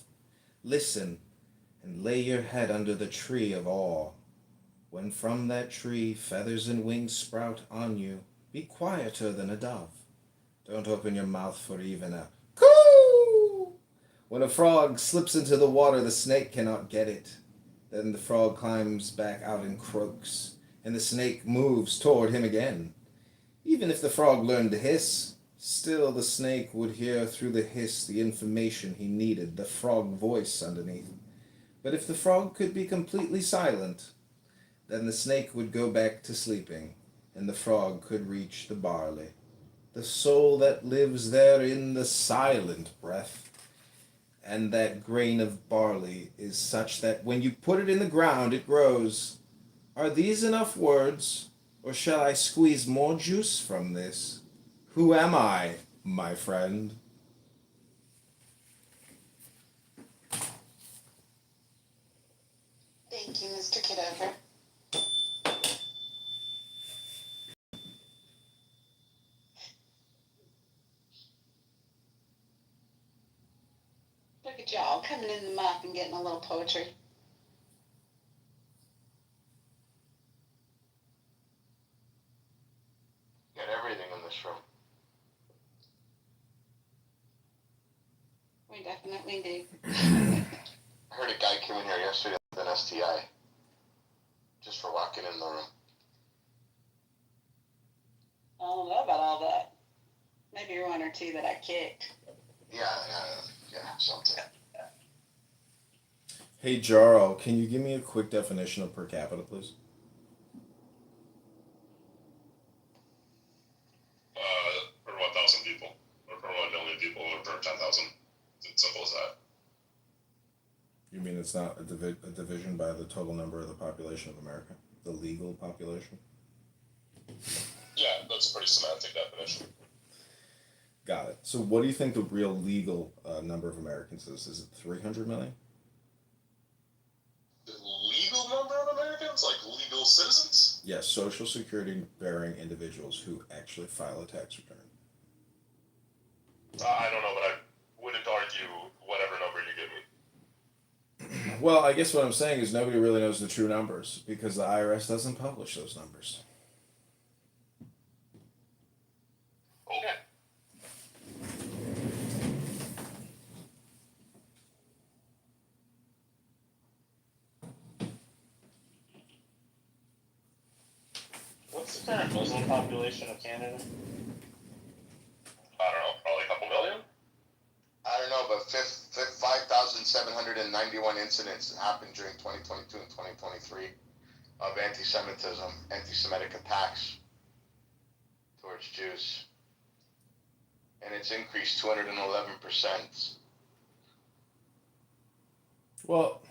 Listen, and lay your head under the tree of awe. When from that tree feathers and wings sprout on you, be quieter than a dove. Don't open your mouth for even a coo! When a frog slips into the water, the snake cannot get it. Then the frog climbs back out and croaks, and the snake moves toward him again. Even if the frog learned to hiss, still the snake would hear through the hiss the information he needed, the frog voice underneath. But if the frog could be completely silent, then the snake would go back to sleeping, and the frog could reach the barley. The soul that lives there in the silent breath. And that grain of barley is such that when you put it in the ground, it grows. Are these enough words, or shall I squeeze more juice from this? Who am I, my friend? Thank you, Mr. Kitover. Look at y'all coming in the muck and getting a little poetry. Got everything in this room. We definitely do. I heard a guy came in here yesterday with an STI just for walking in the room. I don't know about all that. Maybe one or two that I kicked. Yeah, something. Hey Jaro, can you give me a quick definition of per capita, please? Per 1,000 people, or per 1 million people, or per 10,000. It's simple as that. You mean it's not a division by the total number of the population of America? The legal population? Yeah, that's a pretty semantic definition. Got it. So what do you think the real legal number of Americans is? Is it 300 million? The legal number of Americans? Like legal citizens? Yes, Social Security bearing individuals who actually file a tax return. I don't know, but I wouldn't argue whatever number you give me. Well, I guess what I'm saying is nobody really knows the true numbers because the IRS doesn't publish those numbers. Okay. What's the current Muslim population of Canada? I don't know, probably a couple million? I don't know, but 5,791 incidents happened during 2022 and 2023 of anti-Semitism, anti-Semitic attacks towards Jews. And it's increased 211%. Well,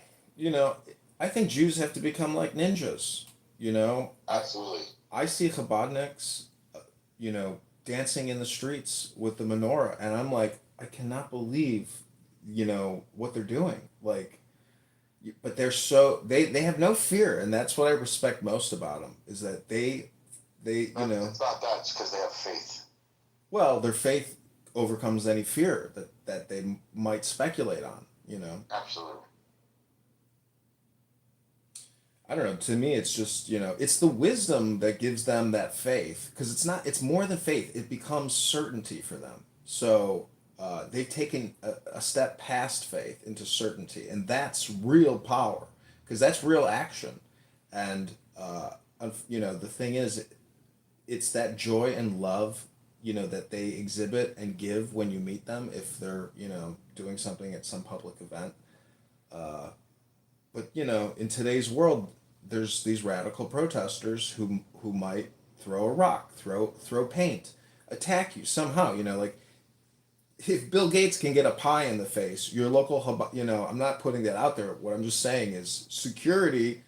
I think Jews have to become like ninjas, Absolutely. I see Chabadniks, dancing in the streets with the menorah, and I'm like, I cannot believe, what they're doing. Like, But they have no fear, and that's what I respect most about them is that they It's not that. It's because they have faith. well, their faith overcomes any fear that they might speculate on. Absolutely. I don't know. To me, it's just it's the wisdom that gives them that faith because it's more than faith. It becomes certainty for them. So they've taken a step past faith into certainty, and that's real power because that's real action. And the thing is, it's that joy and love that they exhibit and give when you meet them if they're doing something at some public event. But in today's world, there's these radical protesters who might throw a rock, throw paint, attack you somehow. Like if Bill Gates can get a pie in the face, your local I'm not putting that out there. What I'm just saying is security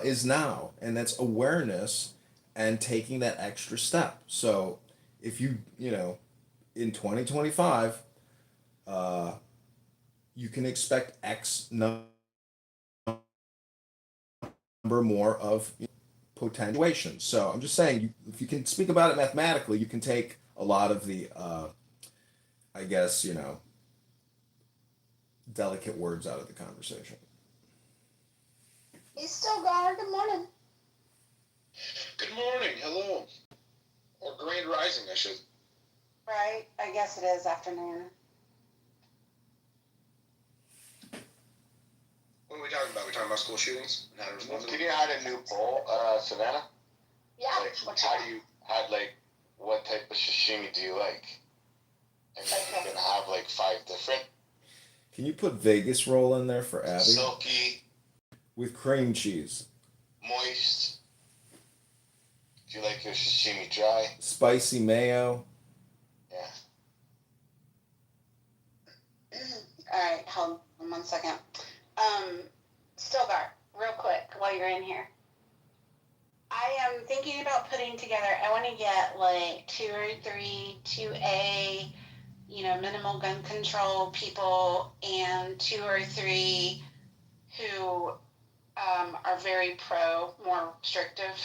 is now, and that's awareness and taking that extra step. So if in 2025, you can expect X number more of potentiations. So I'm just saying, if you can speak about it mathematically, you can take a lot of the, I guess, delicate words out of the conversation. He's still gone. Good morning. Good morning. Hello. Or grand rising, I should. Right. I guess it is afternoon. What are we talking about? We're talking about school shootings and how to respond to them? Can you add a new poll, Savannah? Yeah. What type of sashimi do you like? And you're gonna have 5 different. Can you put Vegas roll in there for Abby? Silky. With cream cheese. Moist. Do you like your sashimi dry? Spicy mayo. Yeah. All right, hold on 1 second. Stilgar, real quick, while you're in here. I am thinking about putting together, I want to get 2 or 3 2A, minimal gun control people and 2 or 3 who are very more restrictive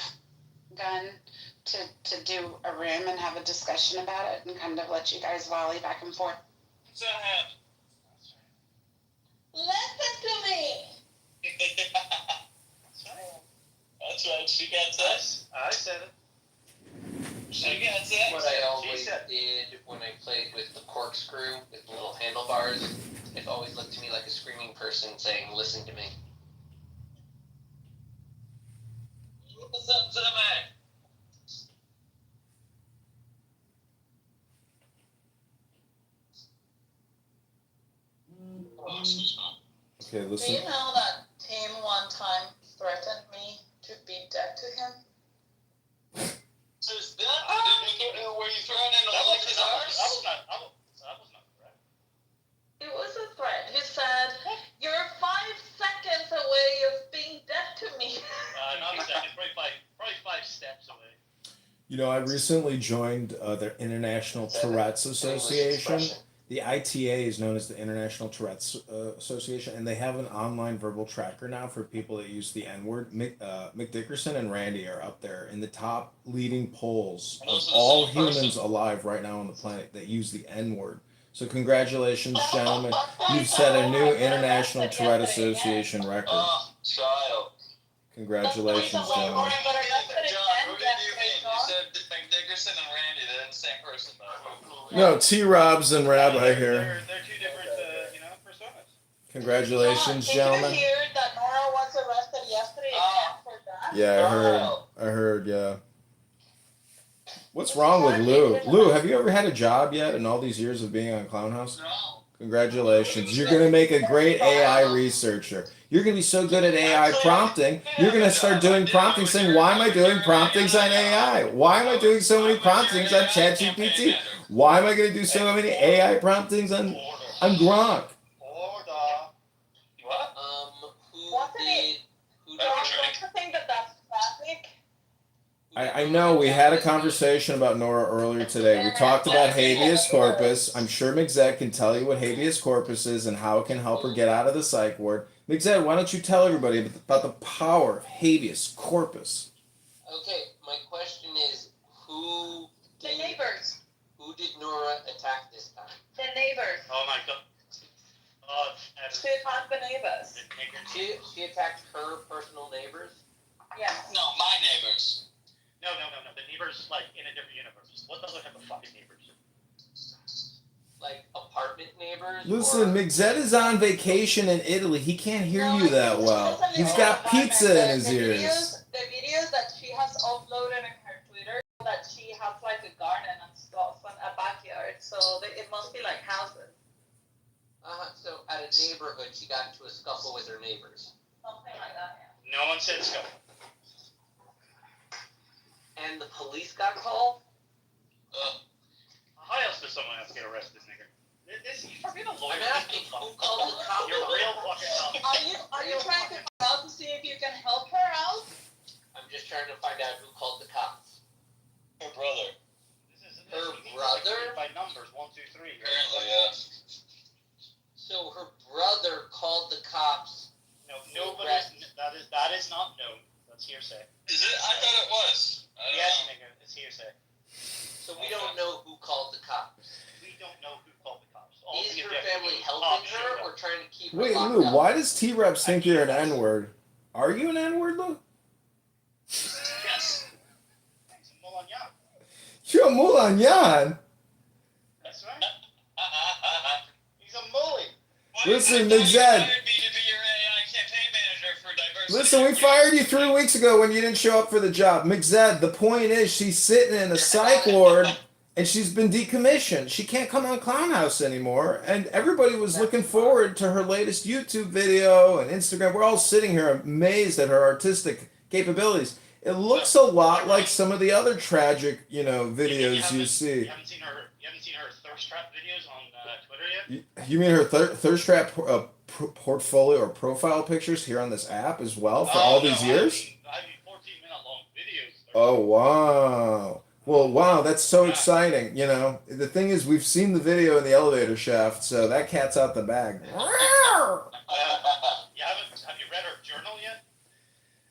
gun to do a room and have a discussion about it and kind of let you guys volley back and forth. So listen to me. That's right. She gets us. I said it. She gets it. What I always did when I played with the corkscrew with the little handlebars, it always looked to me like a screaming person saying, "Listen to me." Listen to me. Okay, listen. Do you know that Tim one time threatened me to be dead to him? So is that were you throwing in all of his arms? That was not a threat. It was a threat. He said, "You're 5 seconds away of being dead to me." Not seconds, probably 5 steps away. I recently joined the International Tourette's Association. The ITA is known as the International Tourette's Association, and they have an online verbal tracker now for people that use the N-word. Mick Dickerson and Randy are up there in the top leading polls of all humans alive right now on the planet that use the N-word. So congratulations, gentlemen. You've set a new International Tourette Association record. Child. Congratulations, gentlemen. John, who did you mean? You said Dickerson and Randy. They're the same person, though. No, T-Robs and Rabbi here. They're 2 different, personas. Congratulations, gentlemen. Did you hear that Nora was arrested yesterday again for that? Yeah, I heard, yeah. What's wrong with Lou? Lou, have you ever had a job yet in all these years of being on Clown House? No. Congratulations. You're going to make a great AI researcher. You're going to be so good at AI prompting, you're going to start doing prompting saying, why am I doing promptings on AI? Why am I doing so many promptings on ChatGPT? Why am I going to do so many AI promptings on Gronk? What? Don't you think that that's traffic? I know we had a conversation about Nora earlier today. We talked about habeas corpus. I'm sure McZett can tell you what habeas corpus is and how it can help her get out of the psych ward. Mixed, why don't you tell everybody about the power of habeas corpus? Okay, my question is, who The neighbors. Who did Nora attack this time? The neighbors. Oh my god. She attacked the neighbors. She attacked her personal neighbors? Yes. No, my neighbors. No. The neighbors, like, in a different universe. What other type of fucking neighbors? Like, apartment neighbors? Listen, Mixed is on vacation in Italy. He can't hear you that well. He's got pizza in his ears. The videos that she has uploaded in her Twitter, that she has like a garden and stuff and a backyard, so it must be like houses. So at a neighborhood, she got into a scuffle with her neighbors. Something like that, yeah. No one said so. And the police got called? How else does someone have to get arrested, nigga? You're being a lawyer. I'm asking, who called the cops? You're real fucking dumb. Are you trying to find out to see if you can help her out? I'm just trying to find out who called the cops. Her brother. Her brother? By numbers, 1, 2, 3. Apparently, yeah. So her brother called the cops. No, nobody. That is not known. That's hearsay. Is it? I thought it was. Yes, nigga, it's hearsay. So we don't know who called the cops. We don't know who called the cops. Is her family helping her or trying to keep her Wait, locked Lou, up? why does T-Reps think you're an N-word? Are you an N-word, Lou? Yes. He's a Mulanyan. You're a Mulanyan. That's right. He's a mully. Listen, Mixed. Listen, we fired you 3 weeks ago when you didn't show up for the job. Mixed, the point is she's sitting in a psych ward and she's been decommissioned. She can't come on Clown House anymore. And everybody was looking forward to her latest YouTube video and Instagram. We're all sitting here amazed at her artistic capabilities. It looks a lot like some of the other tragic, videos you see. You haven't seen her thirst trap videos on Twitter yet? You mean her thirst trap portfolio or profile pictures here on this app as well for all these years? I mean 14-minute long videos. Oh, wow. Well, wow, that's so exciting. The thing is, we've seen the video in the elevator shaft, so that cat's out the bag. Have you read her journal yet?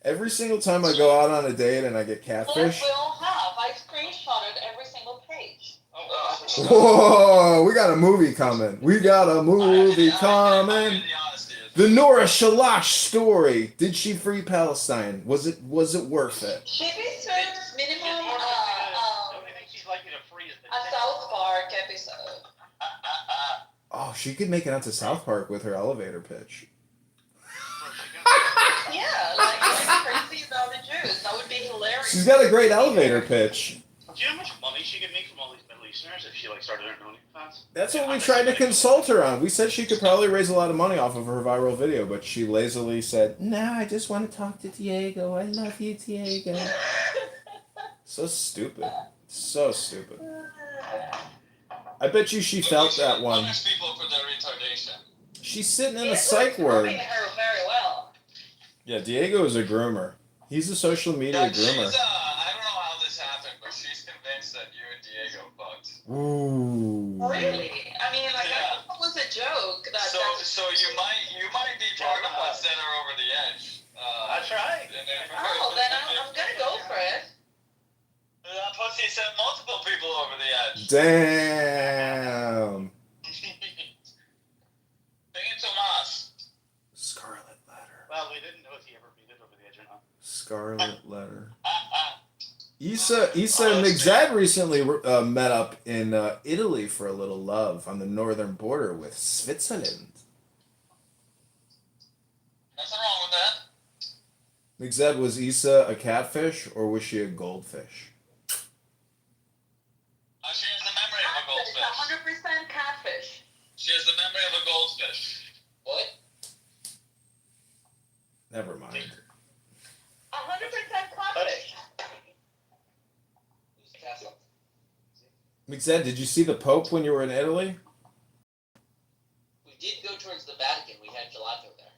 Every single time I go out on a date and I get catfish. We all have. I screenshotted every single page. Whoa, we got a movie coming. The Nora Shalash story. Did she free Palestine? Was it worth it? She spent minimum a South Park episode. Oh, she could make it out to South Park with her elevator pitch. Yeah, like crazy about the Jews. That would be hilarious. She's got a great elevator pitch. Do you know how much money she could make from all these Middle Easterners if she started her own OnlyFans? That's what we tried to consult her on. We said she could probably raise a lot of money off of her viral video, but she lazily said, "No, I just want to talk to Diego. I love you, Diego." So stupid. So stupid. I bet you she felt that one. Punish people for their retardation. She's sitting in a psych ward. Her very well. Yeah, Diego is a groomer. He's a social media groomer. I don't know how this happened, but she's convinced that you and Diego fucked. Ooh. Really? I mean, like, I thought it was a joke. So you might be part of what sent her over the edge. That's right. Oh, then I'm gonna go for it. That pussy sent multiple people over the edge. Damn. Bring it to Tomas. Scarlet letter. Well, we didn't know if he ever made it over the edge or not. Scarlet letter. Issa and Mixed recently met up in Italy for a little love on the northern border with Switzerland. Nothing wrong with that. Mixed, was Issa a catfish or was she a goldfish? She has the memory of a goldfish. 100% catfish. She has the memory of a goldfish. What? Never mind. 100% catfish. Mixed, did you see the Pope when you were in Italy? We did go towards the Vatican. We had gelato there.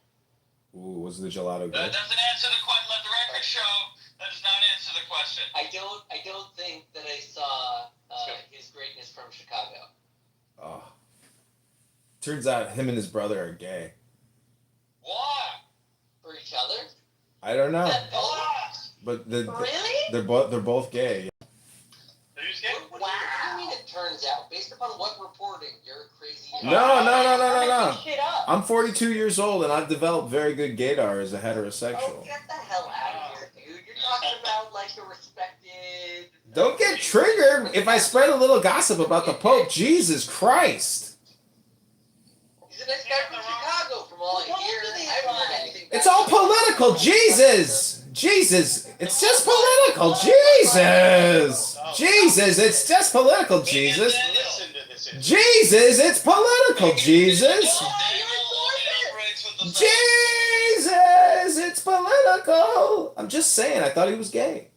Ooh, was the gelato That Uh, good? doesn't answer the question. Let the record show. That does not answer the question. I don't think that I saw His Greatness from Chicago. Oh. Turns out him and his brother are gay. Why? I don't know. But Really? they're both gay. What do you mean it turns out? Based upon what reporting? You're crazy. No. I'm 42 years old and I've developed very good gaydar as a heterosexual. Oh, get the hell out of here, dude. You're talking about like the respected. Don't get triggered if I spread a little gossip about the Pope. Jesus Christ. He's a nice guy from Chicago, from all I hear. I haven't heard anything bad. It's all political. Jesus. It's just political. Jesus. It's just political. Jesus, it's political. Jesus, it's political. I'm just saying, I thought he was gay.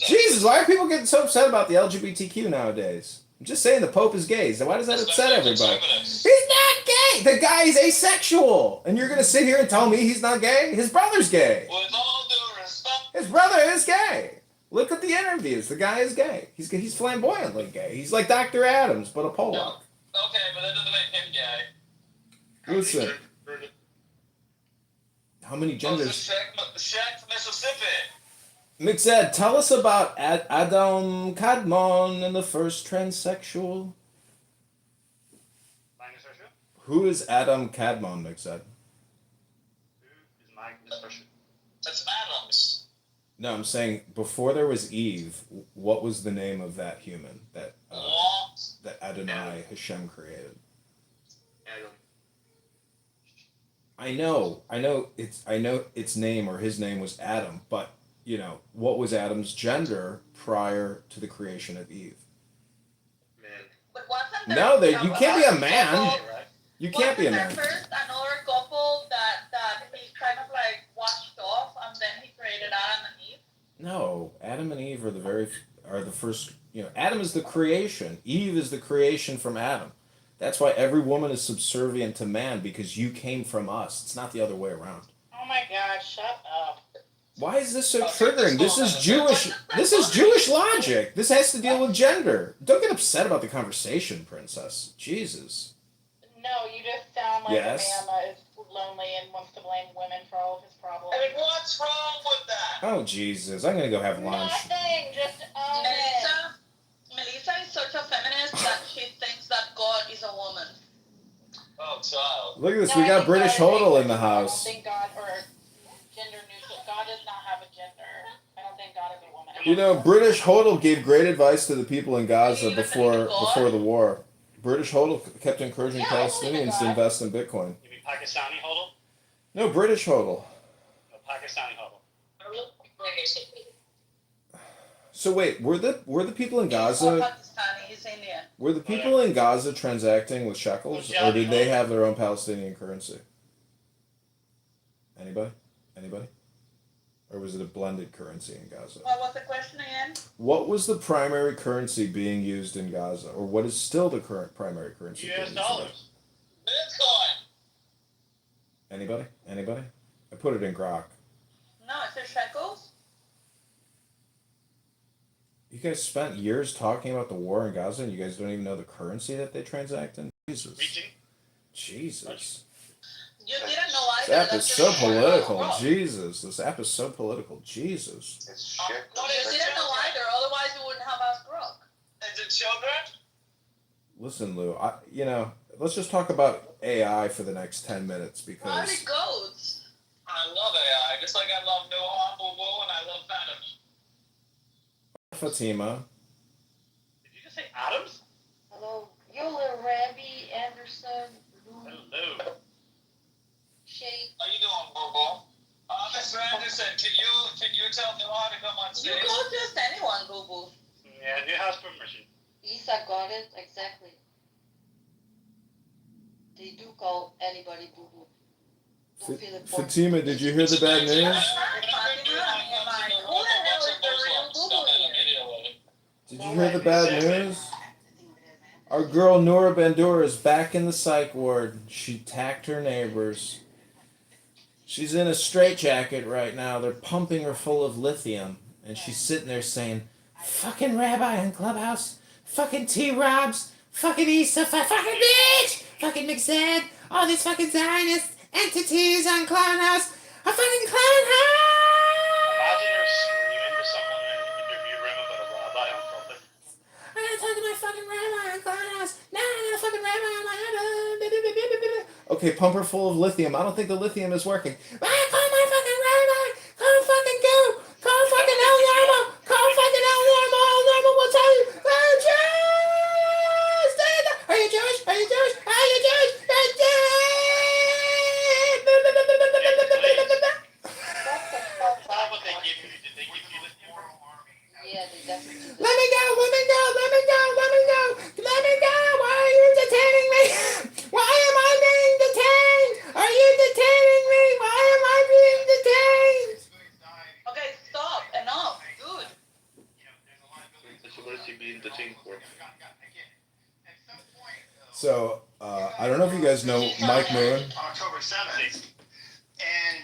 Jesus, why are people getting so upset about the LGBTQ nowadays? I'm just saying the Pope is gay. So why does that upset everybody? He's not gay. The guy is asexual. And you're going to sit here and tell me he's not gay? His brother's gay. His brother is gay. Look at the interviews. The guy is gay. He's flamboyantly gay. He's like Dr. Adams, but a Pollock. Okay, but that doesn't make him gay. Listen. How many genders? Shaq, Mississippi. Mixed, tell us about Adam Kadmon and the first transsexual. Who is Adam Kadmon, Mixed? That's Adams. No, I'm saying before there was Eve, what was the name of that human that Adonai Hashem created? Adam. I know its name, or his name was Adam, but you know, what was Adam's gender prior to the creation of Eve? But wasn't You can't be a man. You can't be a man. Wasn't there first another couple that he kind of like washed off, and then he created Adam and Eve? No, Adam and Eve are the first. You know, Adam is the creation. Eve is the creation from Adam. That's why every woman is subservient to man, because you came from us. It's not the other way around. Oh my God! Shut up. Why is this so triggering? This is Jewish. This is Jewish logic. This has to deal with gender. Don't get upset about the conversation, princess. Jesus. No, you just sound like Yes. a man that is lonely and wants to blame women for all of his problems. I mean, what's wrong with that? Oh Jesus! I'm gonna go have lunch. Nothing. Just Melissa is such a feminist that she thinks that God is a woman. Oh, child. Look at this. We got British Hodel in the house. I don't think God, or gender neutral. God does not have a gender. I don't think God is a woman. You know, British Hodel gave great advice to the people in Gaza before the war. British Hodel kept encouraging Palestinians to invest in Bitcoin. You mean Pakistani hodl? No, British Hodel. No, Pakistani hodl. So wait, were the people in Gaza? Pakistani, he's Indian. Were the people in Gaza transacting with shekels, or did they have their own Palestinian currency? Anybody? Or was it a blended currency in Gaza? What was the question again? What was the primary currency being used in Gaza, or what is still the current primary currency? US dollars. Bitcoin. Anybody? I put it in grok. No, it's the shekels. You guys spent years talking about the war in Gaza, and you guys don't even know the currency that they transact in? Jesus. You didn't know This either. app is so political. Jesus. This app is so political. Jesus. It's shit. You didn't know either. Otherwise, you wouldn't have asked Brooke. Is it children? Listen, Lou, let's just talk about AI for the next 10 minutes, How because it goes? I love AI, just like I love No Harm, Boo Boo, and I love Phantoms. Fatima. Did you just say Adams? Hello, Yola, Rabbi, Anderson, Hello. Shade. How you doing, Boo Boo? Mr. Anderson, can you tell No Harm to come on You stage? go just anyone, Boo Boo. Yeah, new house permission. Isa got it, exactly. They do call anybody boo boo. Don't feel important. Fatima, did you hear the bad news? Did you hear the bad news? Our girl Noura Bandour is back in the psych ward. She attacked her neighbors. She's in a straitjacket right now. They're pumping her full of lithium. And she's sitting there saying, fucking rabbi on Clubhouse, fucking T-Robs, fucking Issa, fucking bitch, fucking McZed, all these fucking Zionist entities on Clownhouse, a fucking Clownhouse! Okay, pump her full of lithium. I don't think the lithium is working. Ah, call my fucking rabbi. Call fucking go. Call fucking El Yarmo. Call fucking El Yarmo. El Yarmo will tell you. Oh, Jews! Are you Jewish? Are you Jewish? Are you Jewish? Are you Yeah, they definitely do. Let me go, let me go, let me go, let me go, let me go. Why are you detaining me? Why am I being detained? Are you detaining me? Why am I being detained? Okay, stop. Enough, dude. What is he being detained for? So, I don't know if you guys know Mike Moon. On October 7th. And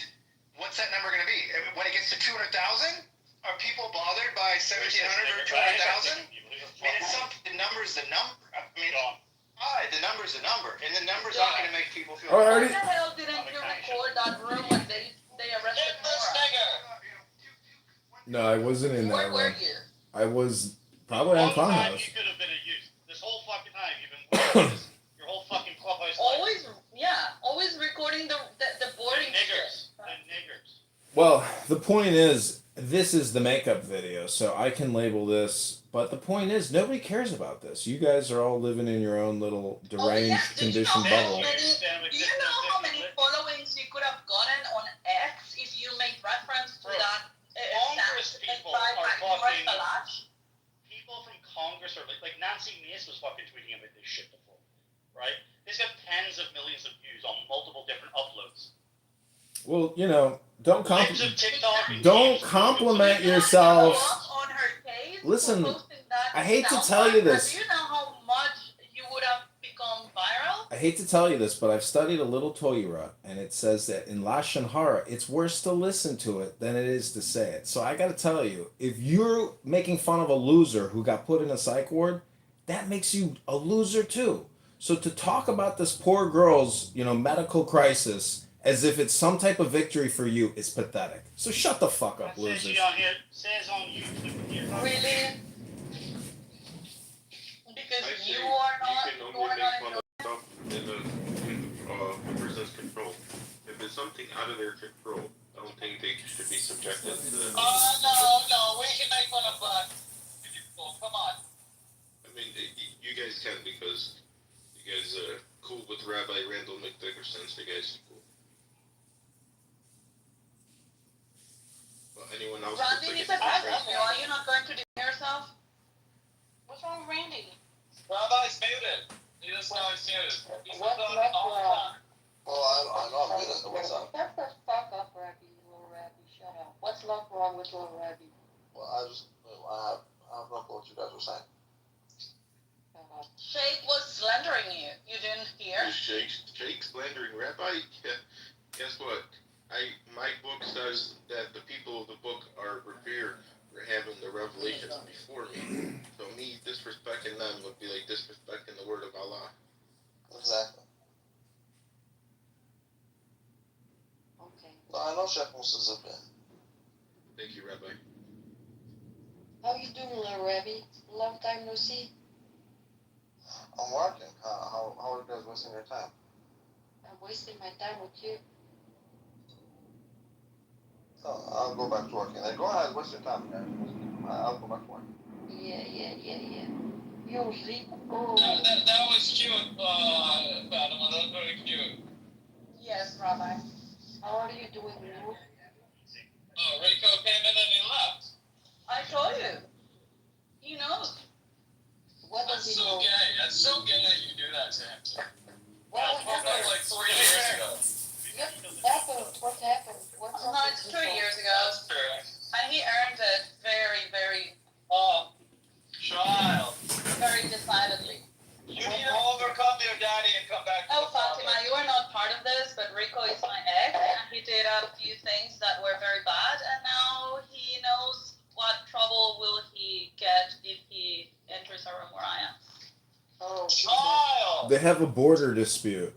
what's that number going to be? When it gets to 200,000? Are people bothered by 1,700 or 200,000? I mean, it's something. The number's the number. I mean, the number's the number. And the number's not going to make people feel Why the hell didn't you record that room when they arrested Nora? No, I wasn't in that Where were room. you? I was probably on Clubhouse. You could have been a youth. This whole fucking time you've been working your whole fucking Clubhouse life. Always recording the boring niggers. shit. The niggers. Well, the point is, this is the makeup video, so I can label this. But the point is, nobody cares about this. You guys are all living in your own little deranged, conditioned bubble. Do you know how many followings you could have gotten on X if you made reference to that? Congress people are fucking. People from Congress are like Nancy Mace was fucking tweeting about this shit before, right? This got tens of millions of views on multiple different uploads. Well, you know, don't TikTok. compliment yourselves. Listen, I hate to tell you this. Do you know how much you would have become viral? I hate to tell you this, but I've studied a little Torah, and it says that in Lashon Hara, it's worse to listen to it than it is to say it. So I got to tell you, if you're making fun of a loser who got put in a psych ward, that makes you a loser too. So to talk about this poor girl's, medical crisis as if it's some type of victory for you is pathetic. So shut the fuck up, losers. Says on YouTube here. Really? Because you are not. In the person's control. If it's something out of their control, I don't think they should be subjected to that. No, we can make fun of black people. Come on. I mean, you guys can because you guys are cool with Rabbi Randall McDickerson, so you guys are cool. But anyone else? Randy needs a question. Are you not going to defend yourself? What's wrong with Randy? Rabbi's muted. He doesn't know he's muted. He's What's on left all the time. Well, I know I'm good at what's up. Shut the fuck up, Rabbi, little Rabbi. Shut up. What's left wrong with little Rabbi? Well, I have no clue what you guys were saying. Shake was slandering you. You didn't hear? Shake slandering Rabbi? Guess what? My book says that the people of the book are revered for having the revelations before me. So me disrespecting them would be like disrespecting the word of Allah. Exactly. Okay. Well, I know Chef Musa is a bit. Thank you, Rabbi. How you doing, little Rabbi? Long time no see. I'm working. How are you guys wasting your time? I'm wasting my time with you. I'll go back to working. Go ahead, waste your time, guys. I'll go back to work. Yeah. You sleep? Oh. That was cute, Fatima. That was very cute. Yes, Rabbi. How are you doing, Lou? Rico came in and he left. I told you. He knows. What does That's he know? so gay. That's so gay that you do that to him. What happened? Like 3 years ago. What happened? What's No, it's 2 years ago. That's true. And he earned it very, very, Child. very decidedly. You need to overcome your daddy and come back to Oh, the father. Fatima, you are not part of this, but Rico is my ex, and he did a few things that were very bad, and now he knows what trouble will he get if he enters a room where I am. Oh, Child. They have a border dispute.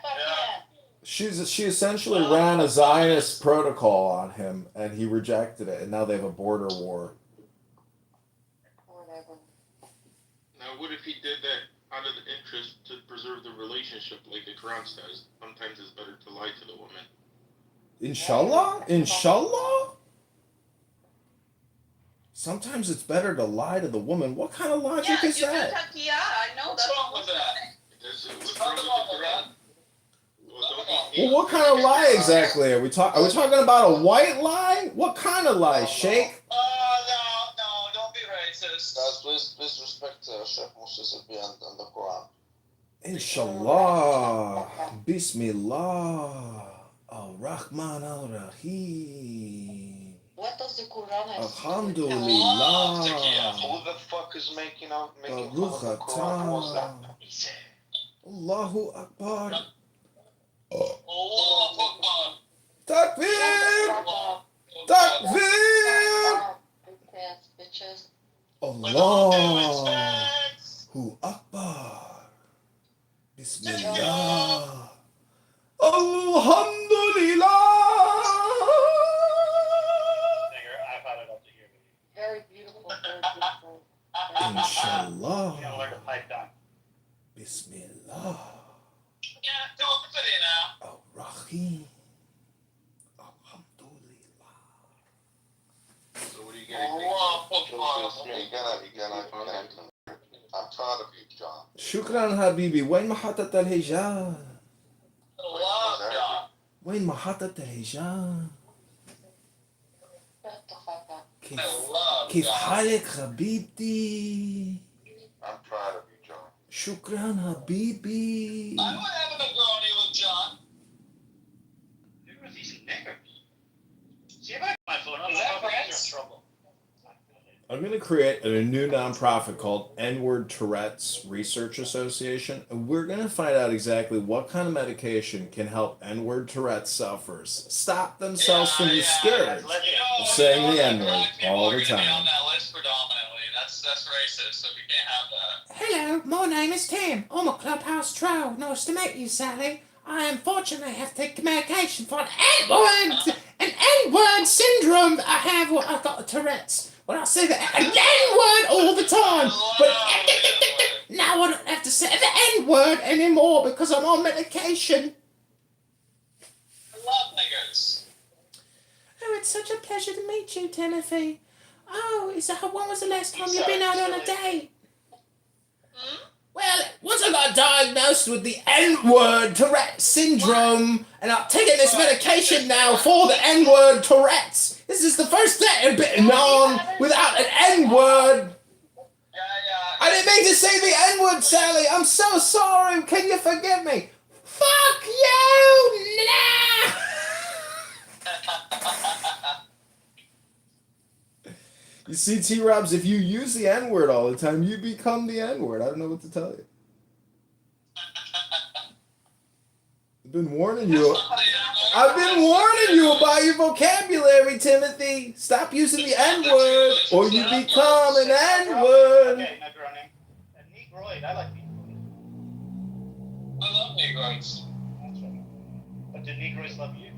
fuck yeah. She essentially ran a Zionist protocol on him, and he rejected it, and now they have a border war. Whatever. Now, what if he did that out of the interest to preserve the relationship, like the Quran says, sometimes it's better to lie to the woman. Inshallah? Inshallah? Sometimes it's better to lie to the woman. What kind of logic is that? Yeah, I know What's wrong with that? What's wrong with the Quran? Well, what kind of lie exactly are we talking? Are we talking about a white lie? What kind of lie, Sheikh? No, don't be racist. Guys, please respect Sheikh Mississippi and the Quran. Inshallah. Bismillah. Ar-Rahman Ar-Rahim. What does the Quran have to do with Alhamdulillah. Who the fuck is making fun of the Quran? Who was that? Allahu Akbar. Allahu Akbar. Takbir! Takbir! bitches? Allahu Akbar. Bismillah. Alhamdulillah. I've had it up to here. Very beautiful. Inshallah. You gotta learn to pipe down. Bismillah. Yeah, do it for you now. Ar-Rahim. So what are you getting? I'm proud of you, John. شكرا حبيبي. وين محطة الهجاء؟ وين محطة الهجاء؟ كيف حالك حبيبتي؟ I'm proud of you, John. شكرا حبيبي. I would have a Negroni with John. You're a decent nigger. See if I my phone. Is that France? Trouble. I'm going to create a new nonprofit called N-Word Tourette's Research Association, and we're going to find out exactly what kind of medication can help N-Word Tourette sufferers stop themselves from the scourge of saying the N-word all the time. On that list predominantly. That's racist, so we can't have that. Hello, my name is Tim. I'm a clubhouse troll. Nice to meet you, Sally. I unfortunately have to take medication for an N-word syndrome. I've got Tourette's. When I say the N-word all the time, but now I don't have to say the N-word anymore because I'm on medication. I love niggers. Oh, it's such a pleasure to meet you, Timothy. Oh, when was the last time you've been out on a date? Well, once I got diagnosed with the N-word Tourette syndrome, and I've taken this medication now for the N-word Tourette's. This is the first day I've been on without an N-word. I didn't mean to say the N-word, Sally. I'm so sorry. Can you forgive me? Fuck you! Nah! You see, T-Robs, if you use the N-word all the time, you become the N-word. I don't know what to tell you. I've been warning you. I've been warning you about your vocabulary, Timothy. Stop using the N-word, or you become an N-word. Okay, Negroni. A Negroid. I like Negroid. I love Negroids. That's right. But do Negroids love you?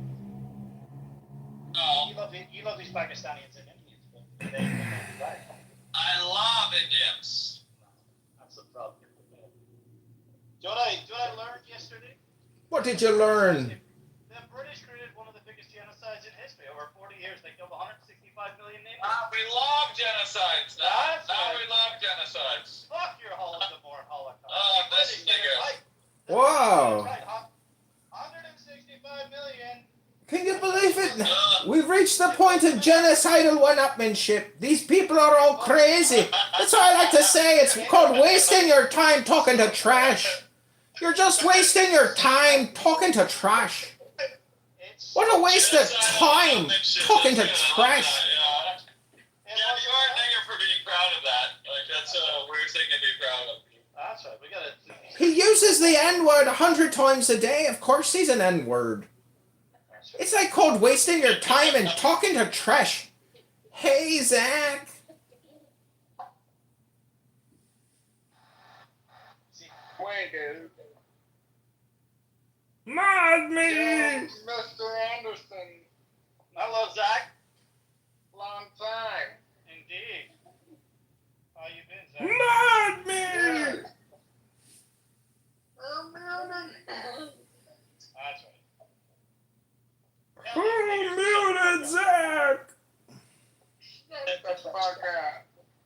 No. You love these Pakistanis and Indians, but they right. I love Indians. That's the problem. Do what I learned yesterday? What did you learn? The British created one of the biggest genocides in history. Over 40 years, they killed 165 million natives. We love genocides. Now we love genocides. Fuck your Holocaust. Oh, this nigga. Wow. 165 million. Can you believe it? We've reached the point of genocidal one-upmanship. These people are all crazy. That's why I like to say it's called wasting your time talking to trash. You're just wasting your time talking to trash. What a waste of time talking to trash. Yeah, you are a nigger for being proud of that. Like, that's a weird thing to be proud of. That's right. We gotta. He uses the N-word 100 times a day. Of course he's an N-word. It's like called wasting your time and talking to trash. Hey, Zach. Wait, dude. Mod me! Mr. Anderson. I love Zach. Long time. Indeed. How you been, Zach? Mod me!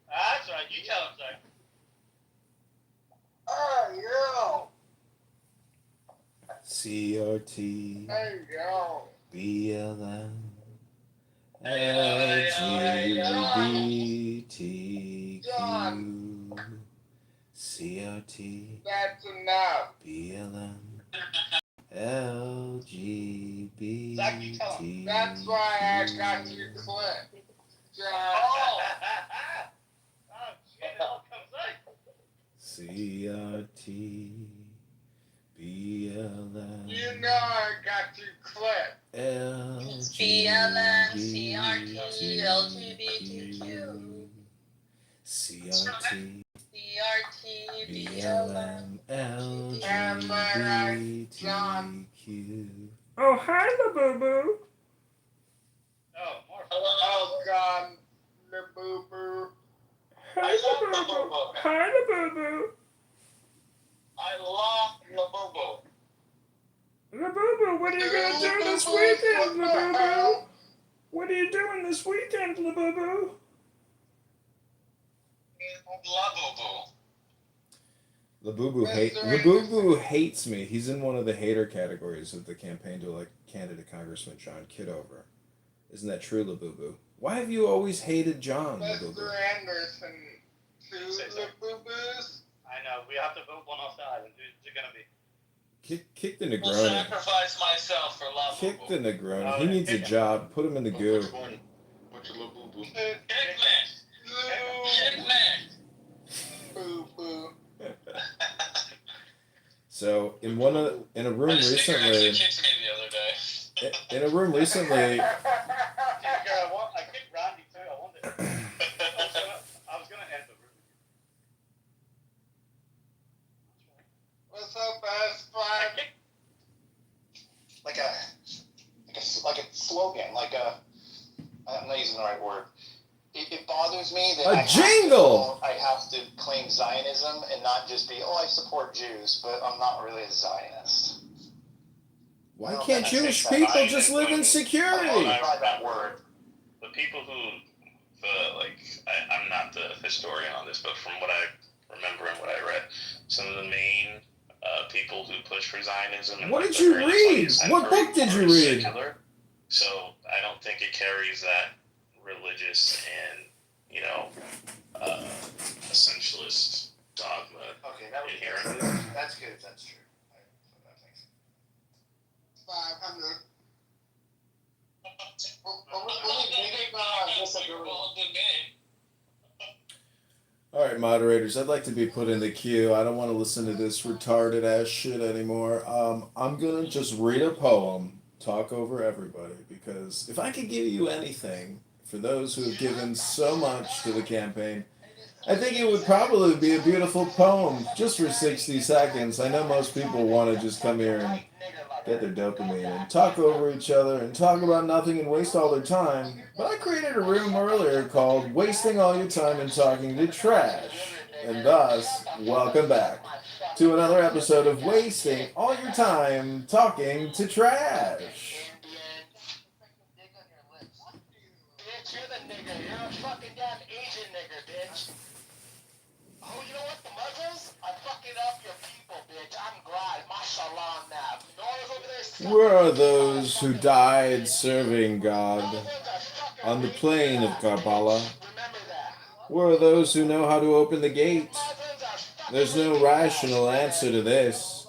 That's right. You tell him, sir. CRT, Hey, yo. BLM, LGBTQ, CRT, That's enough. BLM, LGBT. That's why I got you clipped. Oh. Oh, shit, it all comes out. CRT, BLM. You know I got you clipped. It's BLM, CRT, LGBTQ. CRT, CRT, BLM, LGBTQ. Oh, hi, the boo boo. Oh, more. Oh, God. The boo boo. Hi, the boo boo. Hi, the boo boo. I love the boo boo. The boo boo, what are you gonna do this weekend, the boo boo? What are you doing this weekend, the boo boo? Labubu hates me. He's in one of the hater categories of the campaign to elect candidate Congressman John Kitover. Isn't that true, Labubu? Why have you always hated John, Labubu? Mr. Anderson, two Labubus. I know. We have to vote one outside. And who's it gonna be? Kick the We'll Negroni. sacrifice myself for love. Kick the Negroni. He needs a job. Put him in the goo. Which one? Which Labubu? Boo boo. So in a room recently, in a room recently, I kicked Randy too. I wanted. I was gonna end the room. What's up, best friend? Like a slogan, I'm not using the right word. It bothers me that I have to claim Zionism and not just be, I support Jews, but I'm not really a Zionist. why can't Jewish people just live in security? I tried that word. The people who, I'm not the historian on this, but from what I remember and what I read, some of the main people who push for Zionism. And What did you read? What book did you read? Secular. So I don't think it carries that religious and, essentialist dogma inherently. That's good if that's true. That makes sense. 500. All right, moderators, I'd like to be put in the queue. I don't want to listen to this retarded ass shit anymore. I'm gonna just read a poem, talk over everybody, because if I could give you anything for those who have given so much to the campaign, I think it would probably be a beautiful poem just for 60 seconds. I know most people want to just come here and get their dopamine and talk over each other and talk about nothing and waste all their time. But I created a room earlier called Wasting All Your Time and Talking to Trash. And thus, welcome back to another episode of Wasting All Your Time Talking to Trash. Bitch, you're the nigga. You're a fucking damn Asian nigger, bitch. Oh, you know what? The Muslims are fucking up your people, bitch. I'm glad. Mashallah now. Nora's over there. Where are those who died serving God on the plain of Karbala? Where are those who know how to open the gate? There's no rational answer to this.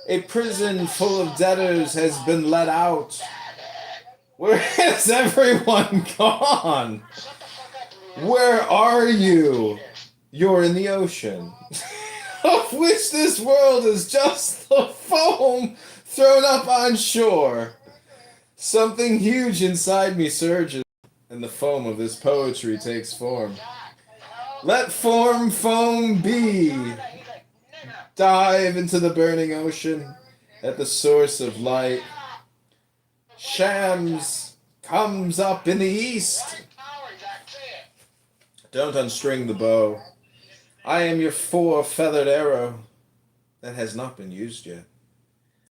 A prison full of debtors has been let out. Where has everyone gone? Where are you? You're in the ocean, of which this world is just the foam thrown up on shore. Something huge inside me surges, and the foam of this poetry takes form. Let foam be. Dive into the burning ocean at the source of light. Shams comes up in the east. Don't unstring the bow. I am your four-feathered arrow that has not been used yet.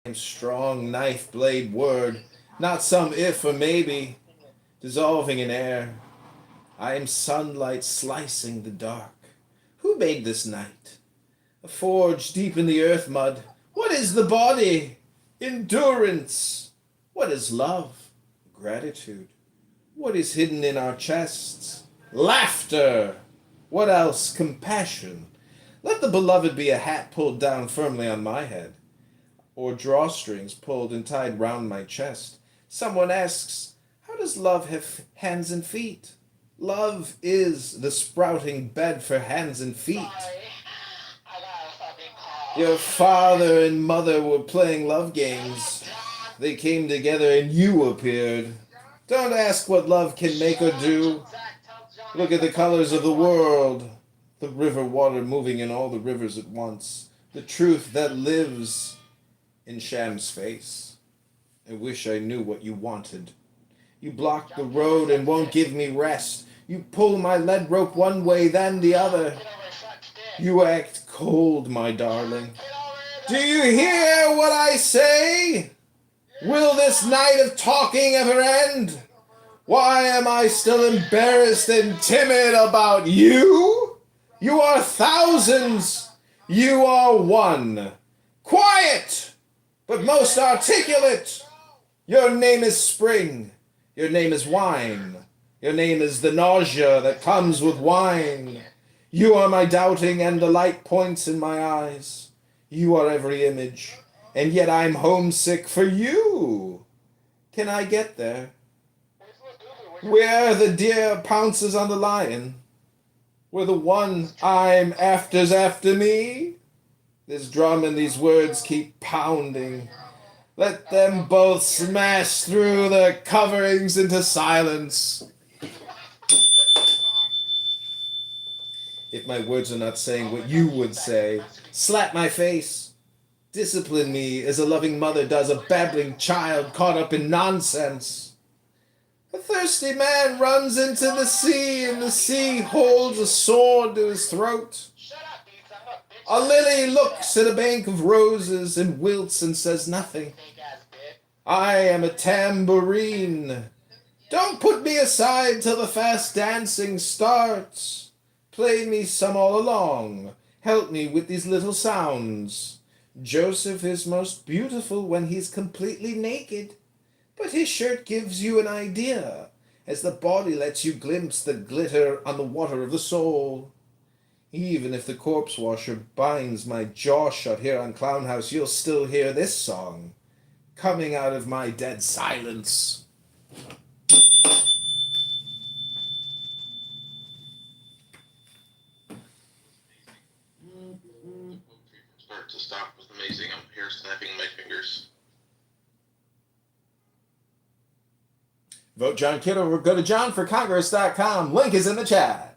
I am strong knife blade word, not some if or maybe, dissolving in air. I am sunlight slicing the dark. Who made this night? A forge deep in the earth mud. What is the body? Endurance. What is love? Gratitude. What is hidden in our chests? Laughter. What else? Compassion. Let the beloved be a hat pulled down firmly on my head, or drawstrings pulled and tied round my chest. Someone asks, how does love have hands and feet? Love is the sprouting bed for hands and feet. Your father and mother were playing love games. They came together and you appeared. Don't ask what love can make or do. Look at the colors of the world. The river water moving in all the rivers at once. The truth that lives in Sham's face. I wish I knew what you wanted. You block the road and won't give me rest. You pull my lead rope one way, then the other. You act cold, my darling. Do you hear what I say? Will this night of talking ever end? Why am I still embarrassed and timid about you? You are thousands. You are one. Quiet, but most articulate. Your name is spring. Your name is wine. Your name is the nausea that comes with wine. You are my doubting and the light points in my eyes. You are every image, and yet I'm homesick for you. Can I get there? Where the deer pounces on the lion, where the one I'm after's after me. This drum and these words keep pounding. Let them both smash through the coverings into silence. If my words are not saying what you would say, slap my face. Discipline me as a loving mother does a babbling child caught up in nonsense. A thirsty man runs into the sea, and the sea holds a sword to his throat. A lily looks at a bank of roses and wilts and says nothing. I am a tambourine. Don't put me aside till the fast dancing starts. Play me some all along. Help me with these little sounds. Joseph is most beautiful when he's completely naked, but his shirt gives you an idea, as the body lets you glimpse the glitter on the water of the soul. Even if the corpse washer binds my jaw shut here on Clown House, you'll still hear this song, coming out of my dead silence. Start to stop was amazing. I'm here snapping my fingers. Vote John Kitover. Go to johnforcongress.com. Link is in the chat.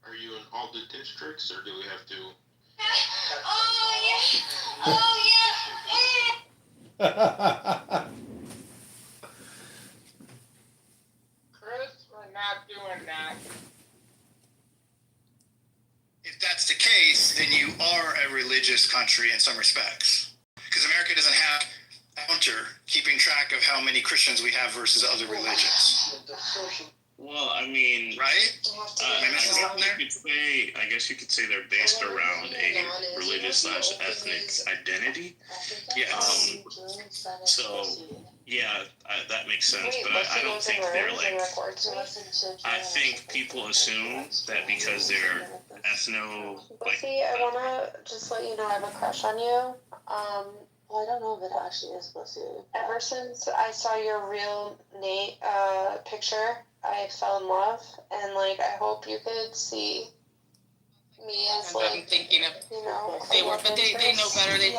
Are you in all the districts, or do we have to? Chris, we're not doing that. If that's the case, then you are a religious country in some respects. Because America doesn't have a counter keeping track of how many Christians we have versus other religions. Well, I mean, right? I guess you could say they're based around a religious/ethnic identity. Yeah. So, yeah, that makes sense. But I don't think they're like. I think people assume that because they're ethno. See, I wanna just let you know I have a crush on you. Well, I don't know if it actually is pussy. Ever since I saw your real Nate picture, I fell in love, and like I hope you could see me as like I'm thinking of they know better. They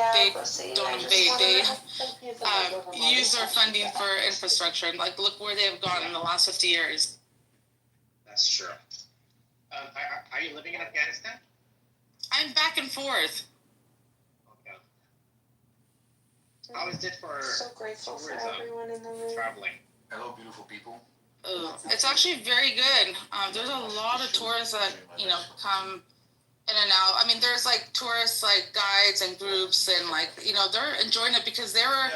use their funding for infrastructure, and like look where they've gone in the last 50 years. That's true. Are you living in Afghanistan? I'm back and forth. How is it for So grateful for tourism, everyone in the room. traveling? Hello, beautiful people. It's actually very good. There's a lot of tourists that come in and out. I mean, there's like tourists, like guides and groups, and like they're enjoying it because they were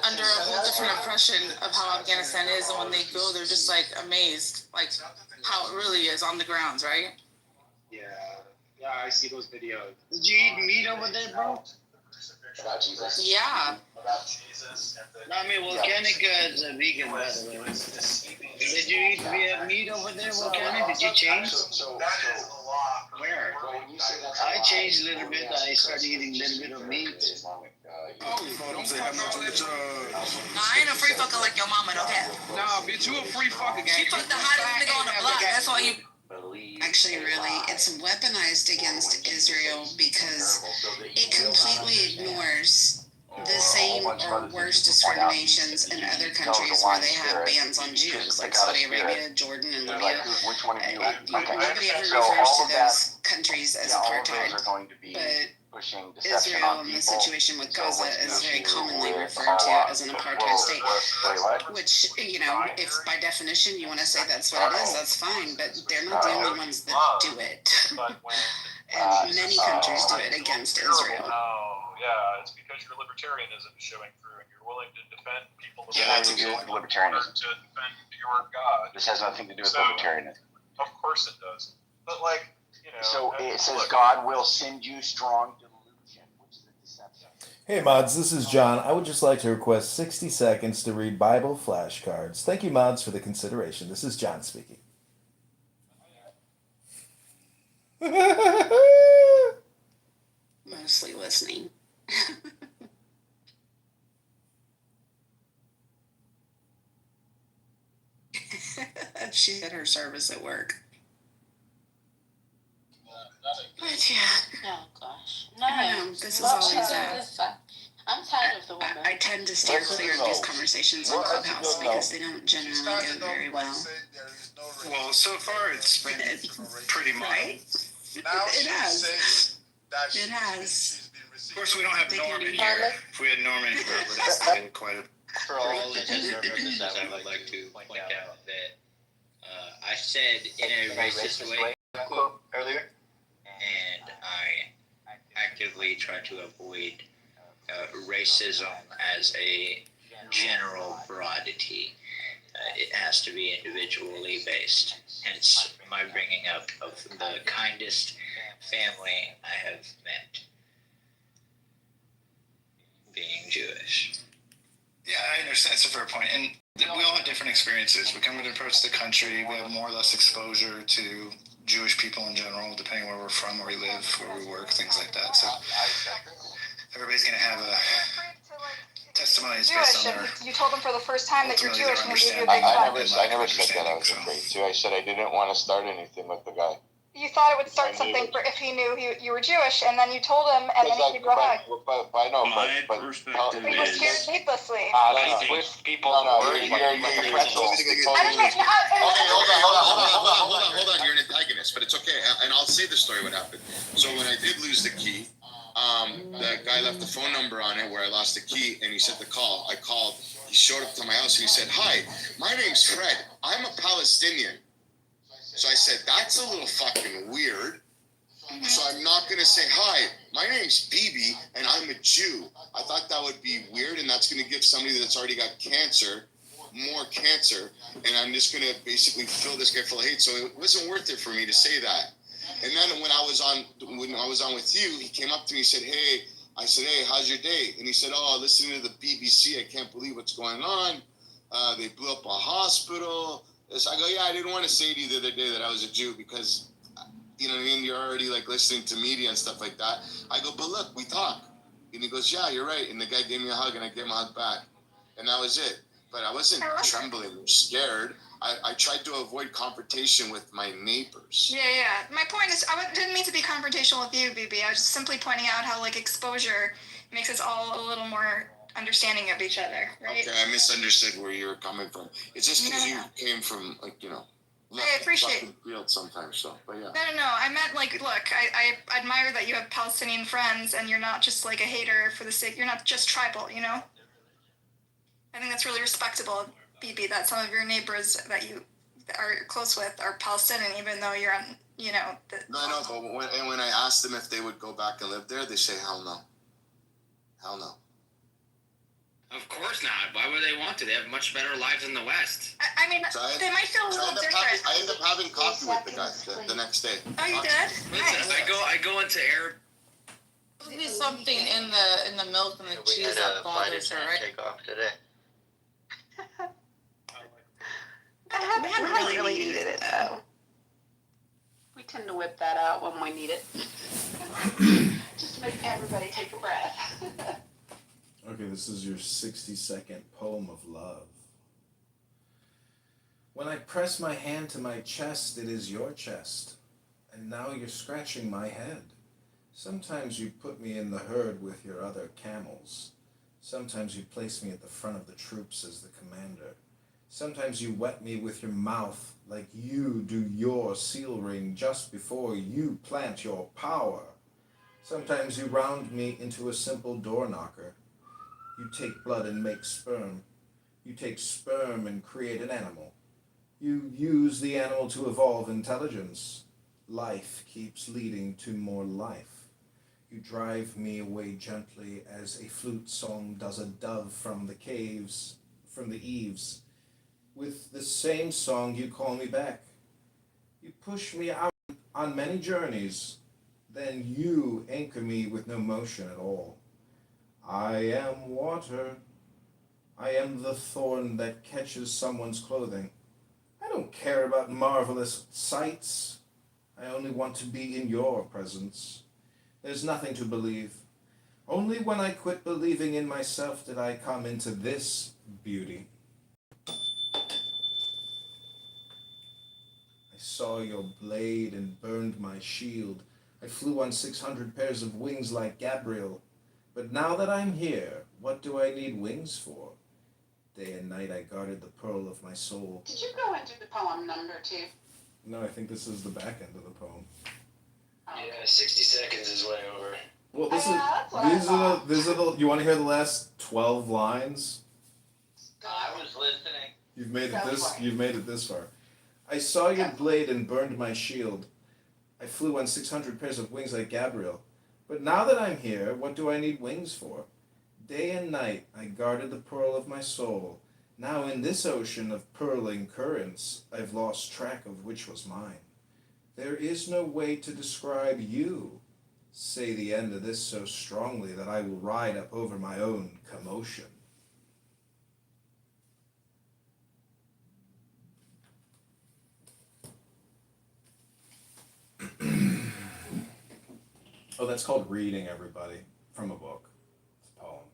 under a whole different impression of how Afghanistan is, and when they go, they're just like amazed, like how it really is on the grounds, right? Yeah, I see those videos. Did you eat meat over there, bro? About Jesus. Yeah. About Jesus. I mean, Volcanic is a vegan, by the way. Did you eat meat over there, Volcanic? Did you change? Where? I changed a little bit. I started eating a little bit of meat. I ain't a free fucker like your mama, okay? Nah, bitch, you a free fucker, gang. She fucked the hottest nigga on the block. That's why you. Actually, really, it's weaponized against Israel because it completely ignores the same or worse discriminations in other countries where they have bans on Jews, like Saudi Arabia, Jordan, and Libya. Nobody ever refers to those countries as apartheid, but Israel and the situation with Gaza is very commonly referred to as an apartheid state, which, if by definition you want to say that's what it is, that's fine, but they're not the only ones that do it. And many countries do it against Israel. Yeah, it's because your libertarianism is showing through, and you're willing to defend people. Yeah, that's to do with libertarianism. To defend your God. This has nothing to do with libertarianism. Of course it does. But So it says God will send you strong delusion, which is a deception. Hey mods, this is John. I would just like to request 60 seconds to read Bible flashcards. Thank you mods for the consideration. This is John speaking. Mostly listening. She had her service at work. But yeah. Oh gosh. I know, this is always I'm tired of the woman. I tend to steer clear of these conversations on Clubhouse because they don't generally go very well. Well, so far it's been pretty mild. Right? It has. It has. Of course, we don't have Norman here. If we had Norman here, it would have been quite a... For all intents and purposes, I would like to point out that I said in a racist way earlier, and I actively try to avoid racism as a general broadity. It has to be individually based. Hence my bringing up of the kindest family I have met being Jewish. Yeah, I understand. That's a fair point. And we all have different experiences. We come to approach the country. We have more or less exposure to Jewish people in general, depending where we're from, where we live, where we work, things like that. So everybody's going to have a testimonies based on their... You told them for the first time that you're Jewish and they gave you a big I hug. never said that I was afraid to. I said I didn't want to start anything with the guy. You thought it would start something for if he knew you were Jewish, and then you told him, and then he gave you a hug. But I know, but But you were scared needlessly. With people you're Hold on. You're an antagonist, but it's okay. And I'll say the story what happened. So when I did lose the key, the guy left the phone number on it where I lost the key, and he said the call. I called. He showed up to my house and he said, "Hi, my name's Fred. I'm a Palestinian." So I said, "That's a little fucking weird. So I'm not going to say, hi, my name's Bibi, and I'm a Jew." I thought that would be weird, and that's going to give somebody that's already got cancer more cancer, and I'm just going to basically fill this guy full of hate. So it wasn't worth it for me to say that. And then when I was on with you, he came up to me and said, "Hey," I said, "Hey, how's your day?" And he said, "Oh, listening to the BBC, I can't believe what's going on. They blew up a hospital." So I go, "Yeah, I didn't want to say to you the other day that I was a Jew because, you know what I mean, you're already like listening to media and stuff like that." I go, "But look, we talk." And he goes, "Yeah, you're right." And the guy gave me a hug and I gave him a hug back. And that was it. But I wasn't trembling or scared. I tried to avoid confrontation with my neighbors. Yeah. My point is, I didn't mean to be confrontational with you, BB. I was just simply pointing out how exposure makes us all a little more understanding of each other, right? Okay, I misunderstood where you were coming from. It's just because you came from I appreciate fucking field sometimes, so, but yeah. No. I meant like, look, I admire that you have Palestinian friends and you're not just like a hater for the sake. You're not just tribal, you know. I think that's really respectable, BB. That some of your neighbors that you are close with are Palestinian, even though you're on, you know. No, I know, but when I asked them if they would go back and live there, they say hell no. Hell no. Of course not. Why would they want to? They have much better lives in the West. I mean, So they might feel a little different. I end up having coffee with the guy the next day. Oh, you did? Listen, I go into Arab. Must be something in the milk and the cheese that bothers her, right? Take off today. I haven't really needed it though. We tend to whip that out when we need it. Just make everybody take a breath. Okay, this is your 60-second poem of love. When I press my hand to my chest, it is your chest, and now you're scratching my head. Sometimes you put me in the herd with your other camels. Sometimes you place me at the front of the troops as the commander. Sometimes you wet me with your mouth like you do your seal ring just before you plant your power. Sometimes you round me into a simple door knocker. You take blood and make sperm. You take sperm and create an animal. You use the animal to evolve intelligence. Life keeps leading to more life. You drive me away gently as a flute song does a dove from the caves, from the eaves. With the same song you call me back. You push me out on many journeys. Then you anchor me with no motion at all. I am water. I am the thorn that catches someone's clothing. I don't care about marvelous sights. I only want to be in your presence. There's nothing to believe. Only when I quit believing in myself did I come into this beauty. I saw your blade and burned my shield. I flew on 600 pairs of wings like Gabriel. But now that I'm here, what do I need wings for? Day and night I guarded the pearl of my soul. Did you go into the poem number 2? No, I think this is the back end of the poem. Yeah, 60 seconds is way over. Well, these are the. You want to hear the last 12 lines? I was listening. You've made it this far. I saw your blade and burned my shield. I flew on 600 pairs of wings like Gabriel. But now that I'm here, what do I need wings for? Day and night I guarded the pearl of my soul. Now in this ocean of purling currents, I've lost track of which was mine. There is no way to describe you. Say the end of this so strongly that I will ride up over my own commotion. Oh, that's called reading, everybody, from a book. It's a poem.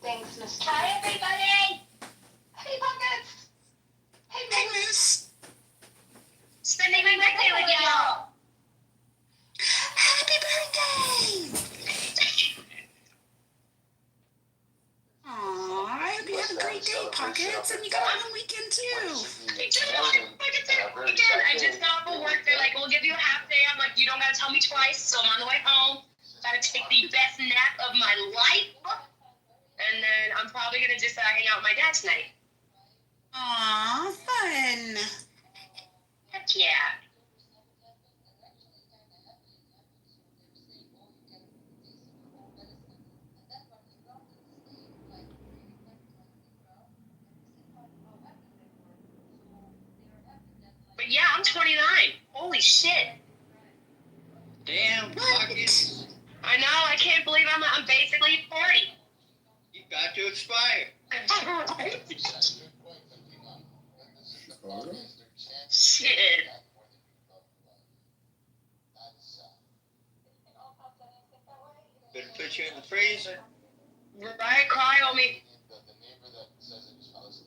Thanks, Mr. Hi, everybody! Hey, Buckets! Hey, Moose! Spending my birthday with y'all! Happy birthday! Aw, I hope you have a great day, Pockets, and you got a long weekend too. I just got off of work. They're like, we'll give you a half day. I'm like, you don't gotta tell me twice. So I'm on the way home. Gotta take the best nap of my life. And then I'm probably gonna just hang out with my dad tonight. Aw, fun. Heck yeah. But yeah, I'm 29. Holy shit. Damn, Pockets. I know, I can't believe I'm basically 40. You got to expire. Shit. Better put you in the freezer. Right, cry on me.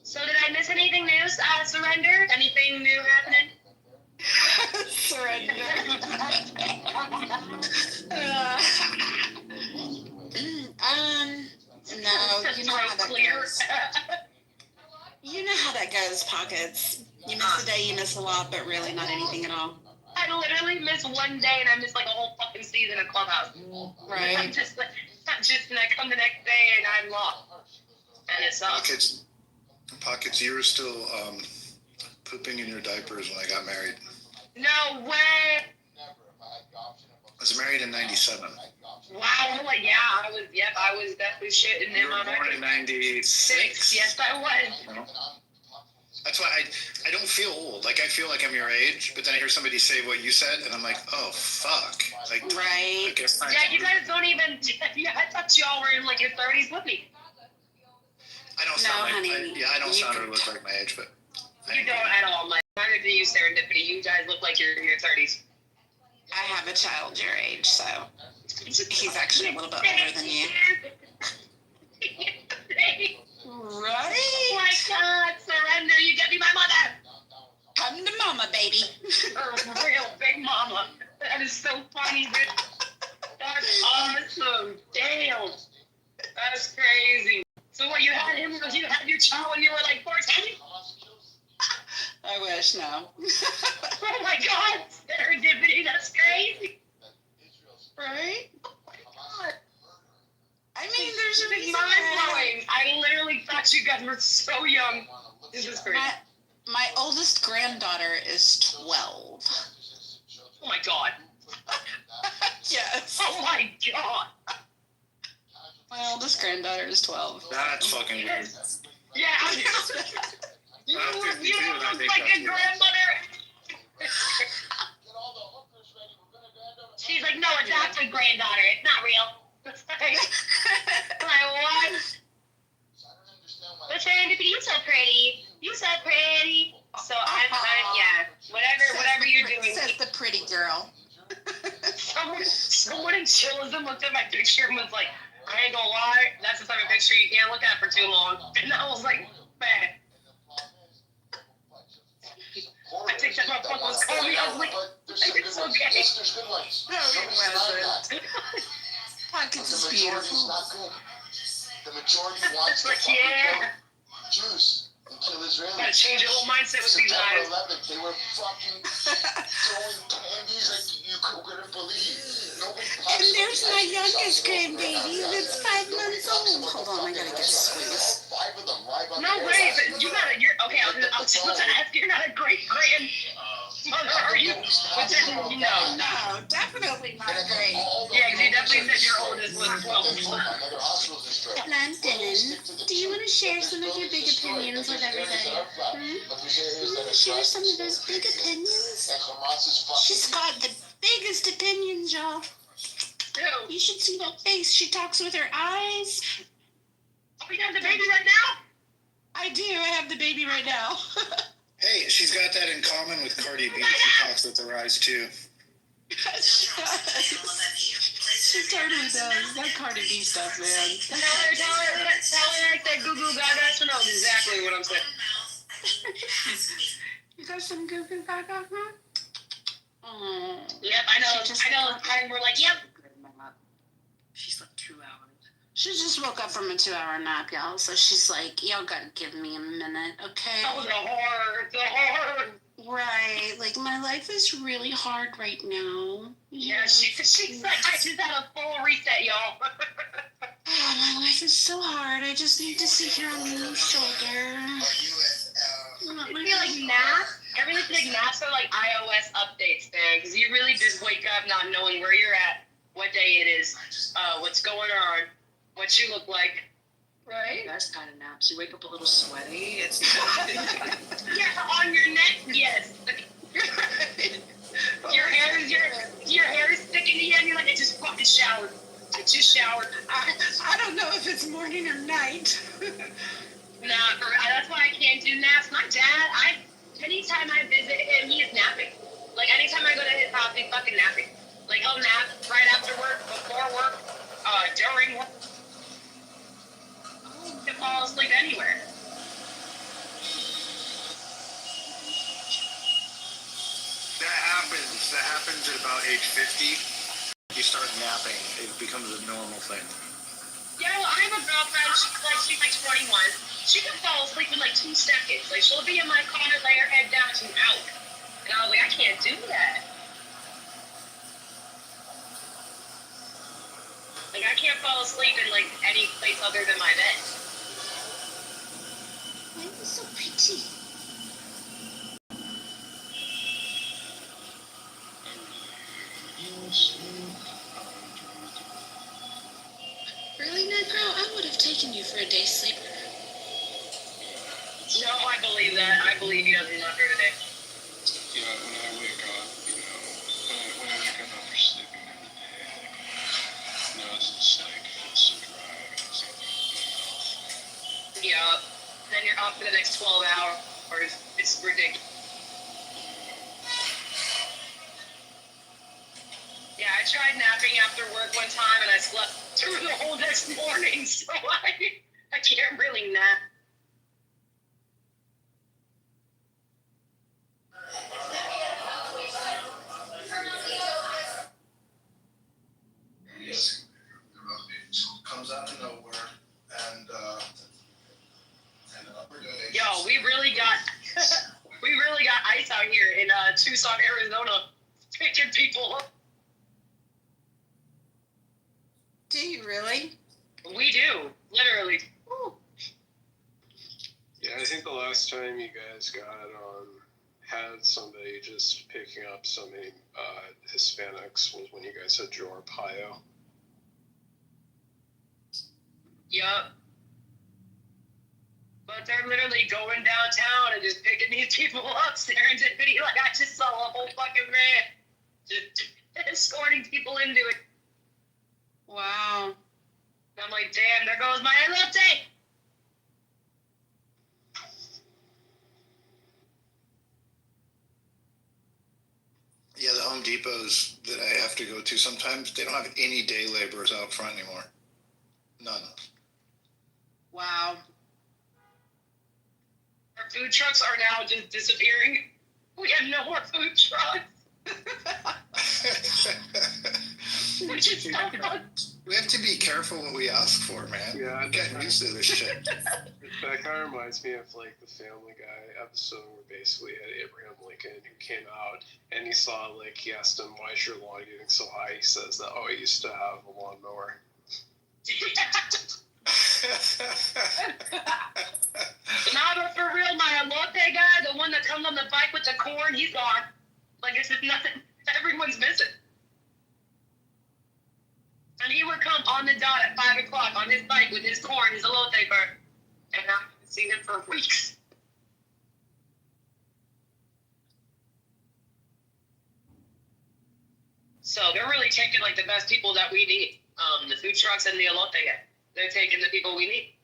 So did I miss anything new, Surrender? Anything new happening? Surrender. No, you know how that goes. You know how that goes, Pockets. You miss a day, you miss a lot, but really not anything at all. I literally miss one day and I miss like a whole fucking season of Clubhouse. Right. I'm just and I come the next day and I'm lost. And it sucks. Pockets, you were still pooping in your diapers when I got married. No way. I was married in 97. Wow, like, yeah, I was definitely shitting in my You were born in 96. Yes, I was. That's why I don't feel old. Like, I feel like I'm your age, but then I hear somebody say what you said, and I'm like, oh, fuck. Like, right. I guess Yeah, you guys don't even, yeah, I thought y'all were in, like, your 30s with me. I don't sound like, I don't sound or look like my age, but. You don't at all, Mike. Neither do you, Serendipity. You guys look like you're in your 30s. I have a child your age, so he's actually a little bit older than you. Right? Oh my God, Surrender, you get me my mother. Come to mama, baby. Real big mama. That is so funny, dude. That's awesome. Damn. That's crazy. So what, you had your child when you were like 14? I wish, no. Oh my God, Serendipity, that's crazy. Right? Oh my God. I mean, there's a reason. Mind-blowing. I literally thought you guys were so young. This is crazy. My oldest granddaughter is 12. Oh my God. Yes. Oh my God. My oldest granddaughter is 12. That's fucking weird. Yeah. You look like a grandmother. She's like, no, it's not a granddaughter. It's not real. Like, what? But Serendipity, you're so pretty. You're so pretty. So I'm yeah. Whatever you're doing. Says the pretty girl. Someone in chillism looked at my picture and was like, I ain't gonna lie, that's the type of picture you can't look at for too long. And I was like, man. I think that motherfucker was calling me ugly. It's okay. There's good ones. No, it wasn't. Pockets is beautiful. The majority wants to fucking kill Jews and kill Israelis. Gotta change your whole mindset with these September guys. 11th, they were fucking throwing candies like you couldn't believe. And there's my youngest grandbaby that's 5 months old. Hold on, I gotta get squeezed. No way, but you're okay. I was supposed to ask. You're not a great grandmother, are you? No, definitely not great. Yeah, because you definitely said your oldest was 12. London, do you want to share some of your big opinions with everybody? You want to share some of those big opinions? She's got the biggest opinions, y'all. You should see that face. She talks with her eyes. Oh, you have the baby right now? I do. I have the baby right now. Hey, she's got that in common with Cardi B. She talks with her eyes, too. She totally does. That Cardi B stuff, man. Tell her I said goo goo gaga. She knows exactly what I'm saying. You got some goo goo gaga, huh? Yep, I know. We're like, yep. She slept 2 hours. She just woke up from a 2-hour nap, y'all. So she's like, y'all gotta give me a minute, okay? Oh, the horror. Right. Like, my life is really hard right now. Yeah, she's like, I just had a full reset, y'all. Oh, my life is so hard. I just need to sit here on your shoulder. I feel like naps. I really feel like naps are like iOS updates, man. Because you really just wake up not knowing where you're at, what day it is, what's going on, what you look like. Right? That's kind of naps. You wake up a little sweaty. It's yeah, on your neck, yes. Your hair is sticking to you, and you're like, I just fucking showered. I don't know if it's morning or night. Nah, that's why I can't do naps. My dad, anytime I visit him, he is napping. Like, anytime I go to his house, he's fucking napping. Like, he'll nap right after work, before work, during work. To fall asleep anywhere. That happens at about age 50. You start napping. It becomes a normal thing. Yeah, well, I have a girlfriend. She's like 21. She can fall asleep in like 2 seconds. Like, she'll be in my car, lay her head down, she's out. And I was like, I can't do that. Like, I can't fall asleep in like any place other than my bed. Why are you so pretty? Really, Negro? I would have taken you for a day sleeper. No, I believe that. I believe he doesn't love her today. Yeah, when I wake up, when I wake up after sleeping during the day, it's just like, feels so dry, it's like my mouth. Yeah. Then you're up for the next 12 hours. It's ridiculous. Yeah, I tried napping after work one time and I slept through the whole next morning, so I can't really nap. Yes, it comes out of nowhere, and Yo, we really got ice out here in Tucson, Arizona, picking people up. Do you really? We do, literally. Woo. Yeah, I think the last time you guys had somebody just picking up so many Hispanics was when you guys had Joe Arpaio. Yup. But they're literally going downtown and just picking these people up, serendipity. Like, I just saw a whole fucking man just escorting people into it. Wow. And I'm like, damn, there goes my elote. yeah, the Home Depots that I have to go to sometimes, they don't have any day laborers out front anymore. None. Wow. Our food trucks are now just disappearing. We have no more food trucks. Which is so fun. We have to be careful what we ask for, man. Yeah, I'm getting used to this shit. That kind of reminds me of like the Family Guy episode where basically had Abraham Lincoln who came out and he saw, like, he asked him, why is your lawn getting so high? He says that, I used to have a lawnmower. Nah, but for real, my elote guy, the one that comes on the bike with the corn, he's gone. Like, it's just nothing. Everyone's missing. And he would come on the dot at 5 o'clock on his bike with his corn, his elote bird. And I haven't seen him for weeks. So they're really taking, like, the best people that we need. The food trucks and the elote guy. They're taking the people we need.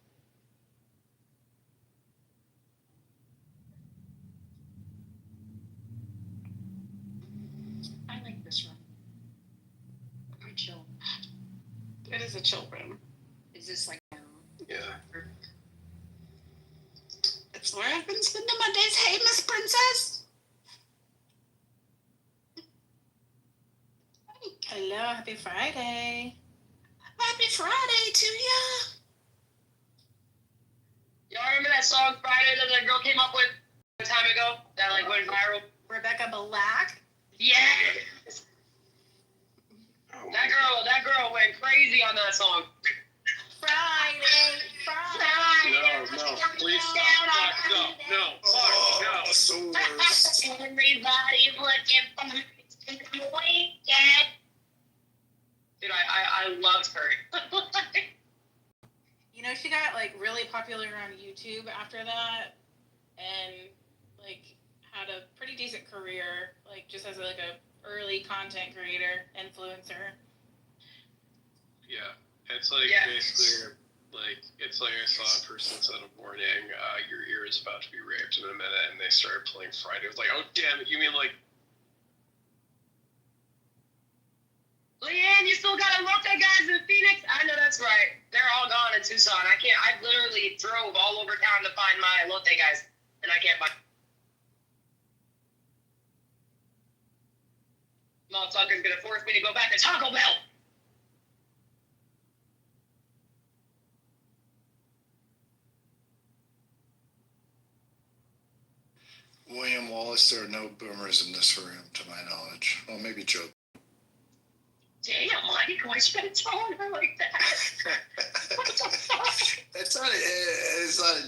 I like this room. Very chill. It is a chill room. Is this like Yeah. It's where I've been spending my days. Hey, Miss Princess. Hello, happy Friday. Happy Friday to ya. Y'all remember that song Friday that that girl came up with a time ago? That like went viral? Rebecca Black? Yes! That girl went crazy on that song. Friday. No, please stop. No, That's the worst. Everybody's looking for me. Dude, I loved her. You know, she got like really popular on YouTube after that, and like had a pretty decent career, like just as like a early content creator, influencer. Yeah, it's like basically like it's like I saw a person said a warning, your ear is about to be raped in a minute, and they started playing Friday. It was like, oh damn it, you mean like? Leanne, you still got elote guys in Phoenix? I know that's right. They're all gone in Tucson. I literally drove all over town to find my elote guys, and I can't find. Motherfucker's gonna force me to go back to Taco Bell. William Wallace, there are no boomers in this room, to my knowledge. Well, maybe Joe. Damn, Mike, why you gotta tell her like that? What the fuck? It's not a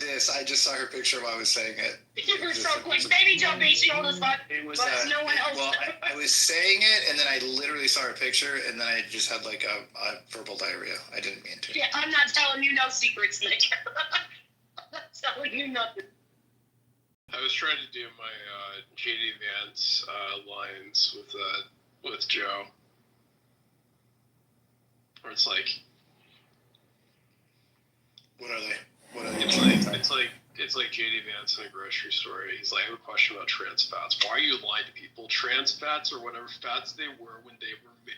diss. I just saw her picture while I was saying it. You were so quick. Baby Joe beat you on the spot, but no one else. Well, I was saying it, and then I literally saw her picture, and then I just had like a verbal diarrhea. I didn't mean to. Yeah, I'm not telling you no secrets, Nick. I'm not telling you nothing. I was trying to do my JD Vance lines with Joe, where it's like, what are they? What are they? It's like JD Vance in a grocery store. He's like, I have a question about trans fats. Why are you lying to people? Trans fats or whatever fats they were when they were made.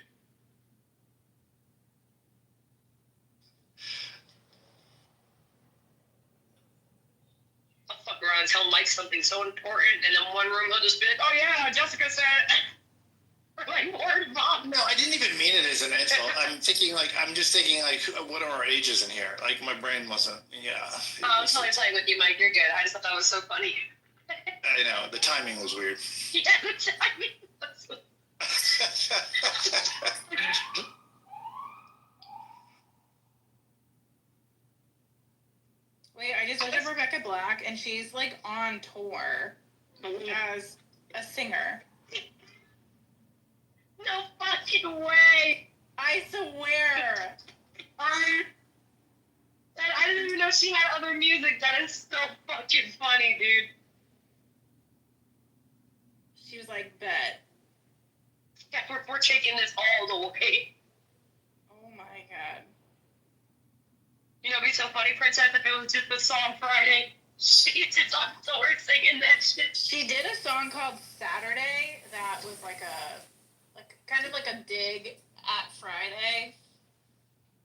I'll fuck around and tell Mike something so important, and then one room he'll just be like, oh yeah, Jessica said. Like, word mom. No, I didn't even mean it as an insult. I'm just thinking like, what are our ages in here? Like, my brain wasn't, yeah. I'm totally playing with you, Mike. You're good. I just thought that was so funny. I know, the timing was weird. Yeah, the timing was Wait, I just looked at Rebecca Black, and she's like on tour as a singer. No fucking way! I swear! I didn't even know she had other music. That is so fucking funny, dude. She was like, bet. Yeah, we're taking this all the way. Oh my god. You know, it'd be so funny, Princess, if it was just the song Friday. She's just on tour singing that shit. She did a song called Saturday that was like kind of like a dig at Friday.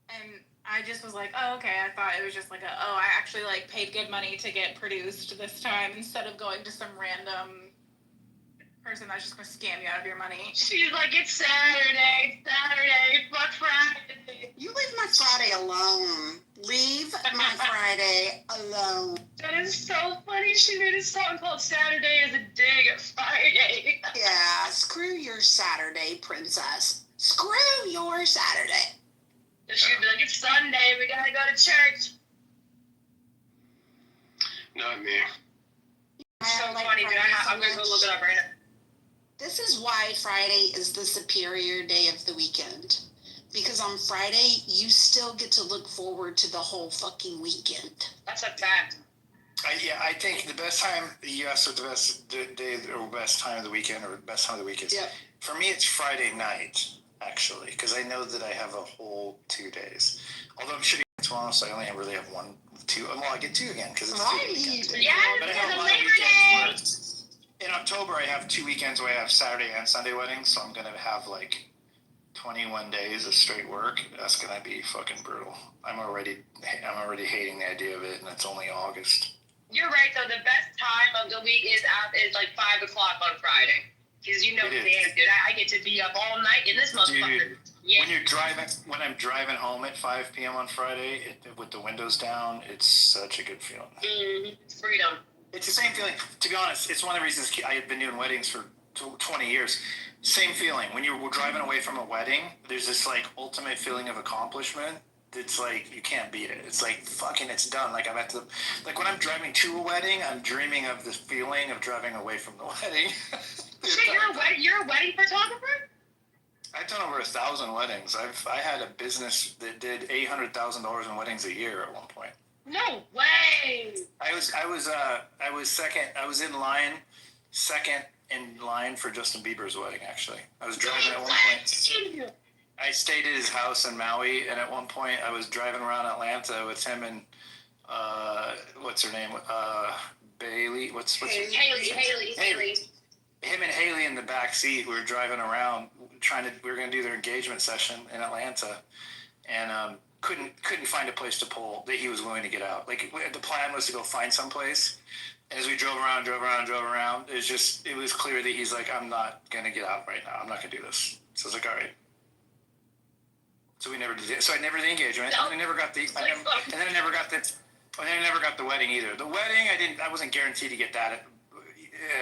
And I just was like, oh, okay. I thought it was just like I actually like paid good money to get produced this time instead of going to some random person that's just gonna scam you out of your money. She's like, it's Saturday, fuck Friday. You leave my Friday alone. Leave my Friday alone. That is so funny. She made a song called Saturday as a dig at Friday. Yeah, screw your Saturday, princess. Screw your Saturday. She'd be like, it's Sunday, we gotta go to church. Not me. So funny, dude. I'm gonna go look it up right now. This is why Friday is the superior day of the weekend. Because on Friday, you still get to look forward to the whole fucking weekend. That's a fact. I think the best time, you asked what the best day or best time of the weekend or best time of the week is. Yeah. For me, it's Friday night, actually, because I know that I have a whole 2 days. Although I'm shooting tomorrow, so I only really have 1, 2. Well, I get 2 again because it's 2 weekends. Yeah, but I have a lot of weekends. In October, I have 2 weekends where I have Saturday and Sunday weddings, so I'm going to have like 21 days of straight work. That's going to be fucking brutal. I'm already hating the idea of it, and it's only August. You're right, though. The best time of the week is like 5 o'clock on Friday. Because you know, damn, dude, I get to be up all night in this motherfucker. Dude, yeah. when I'm driving home at 5 p.m. on Friday with the windows down, it's such a good feeling. It's freedom. It's the same feeling. To be honest, it's one of the reasons I have been doing weddings for 20 years. Same feeling. When you're driving away from a wedding, there's this like ultimate feeling of accomplishment. It's like you can't beat it. It's like fucking, it's done. Like I'm at the, like when I'm driving to a wedding, I'm dreaming of this feeling of driving away from the wedding. Shit, you're a wedding photographer? I've done over 1,000 weddings. I had a business that did $800,000 in weddings a year at one point. No way. I was second in line for Justin Bieber's wedding. Actually, I was driving at one point. I stayed at his house in Maui, and at one point I was driving around Atlanta with him and what's her name? Bailey. What's Haley. Him and Haley in the back seat. We were driving around we were going to do their engagement session in Atlanta, and couldn't find a place to pull that he was willing to get out. Like the plan was to go find some place. As we drove around, it was clear that he's like, I'm not going to get out right now. I'm not going to do this. So I was like, all right. So we never did it. So I never did the engagement. And I never got I never got the wedding either. The wedding, I wasn't guaranteed to get that.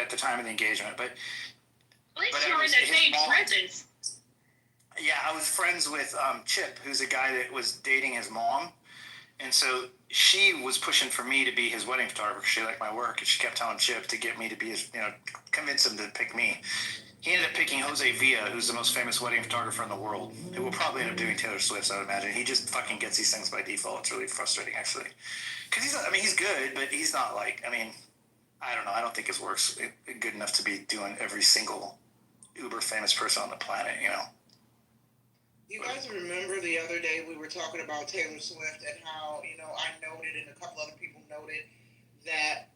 at the time of the engagement, but At least but you it were in was the his same mom. presence. Yeah, I was friends with Chip, who's a guy that was dating his mom, and so she was pushing for me to be his wedding photographer. She liked my work, and she kept telling Chip to get me to be his, convince him to pick me. He ended up picking Jose Villa, who's the most famous wedding photographer in the world, who will probably end up doing Taylor Swift's, I would imagine. He just fucking gets these things by default. It's really frustrating, actually. Because he's good, but he's not like, I don't know. I don't think his work's good enough to be doing every single uber famous person on the planet, You guys remember the other day we were talking about Taylor Swift and how, I noted and a couple other people noted that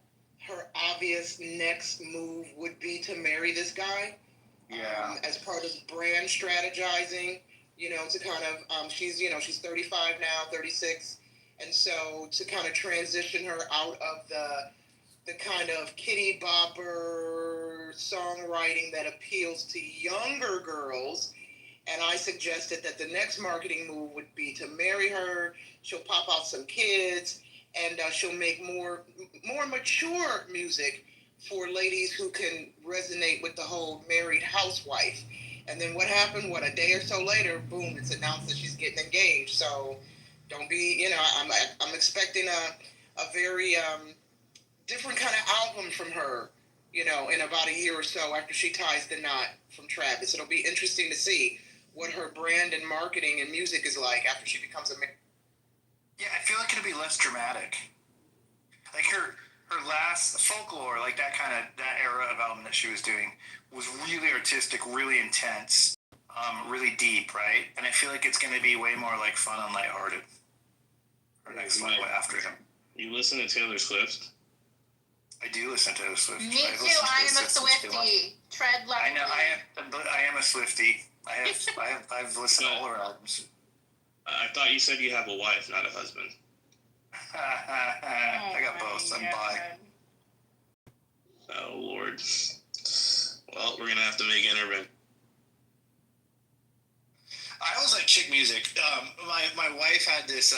her obvious next move would be to marry this guy. Yeah. As part of brand strategizing, to kind of, she's 35 now, 36. And so to kind of transition her out of the kind of kitty bopper songwriting that appeals to younger girls. And I suggested that the next marketing move would be to marry her. She'll pop out some kids, and she'll make more mature music for ladies who can resonate with the whole married housewife. And then what happened? A day or so later, boom! It's announced that she's getting engaged. So don't be, I'm expecting a very different kind of album from her. In about a year or so after she ties the knot from Travis. It'll be interesting to see what her brand and marketing and music is like after she becomes a. Yeah, I feel like it'll be less dramatic. Like her last Folklore, like that era of album that she was doing was really artistic, really intense, really deep, right? And I feel like it's going to be way more like fun and lighthearted. Her next one after him. You listen to Taylor Swift? I do listen to Taylor Swift. Me too. I am a Swiftie. Tread left. I know. I am a Swiftie. I've listened to all her albums. I thought you said you have a wife, not a husband. I got both. I'm bi. Oh Lord. Well, we're gonna have to make intervention. I always like chick music. My wife had this.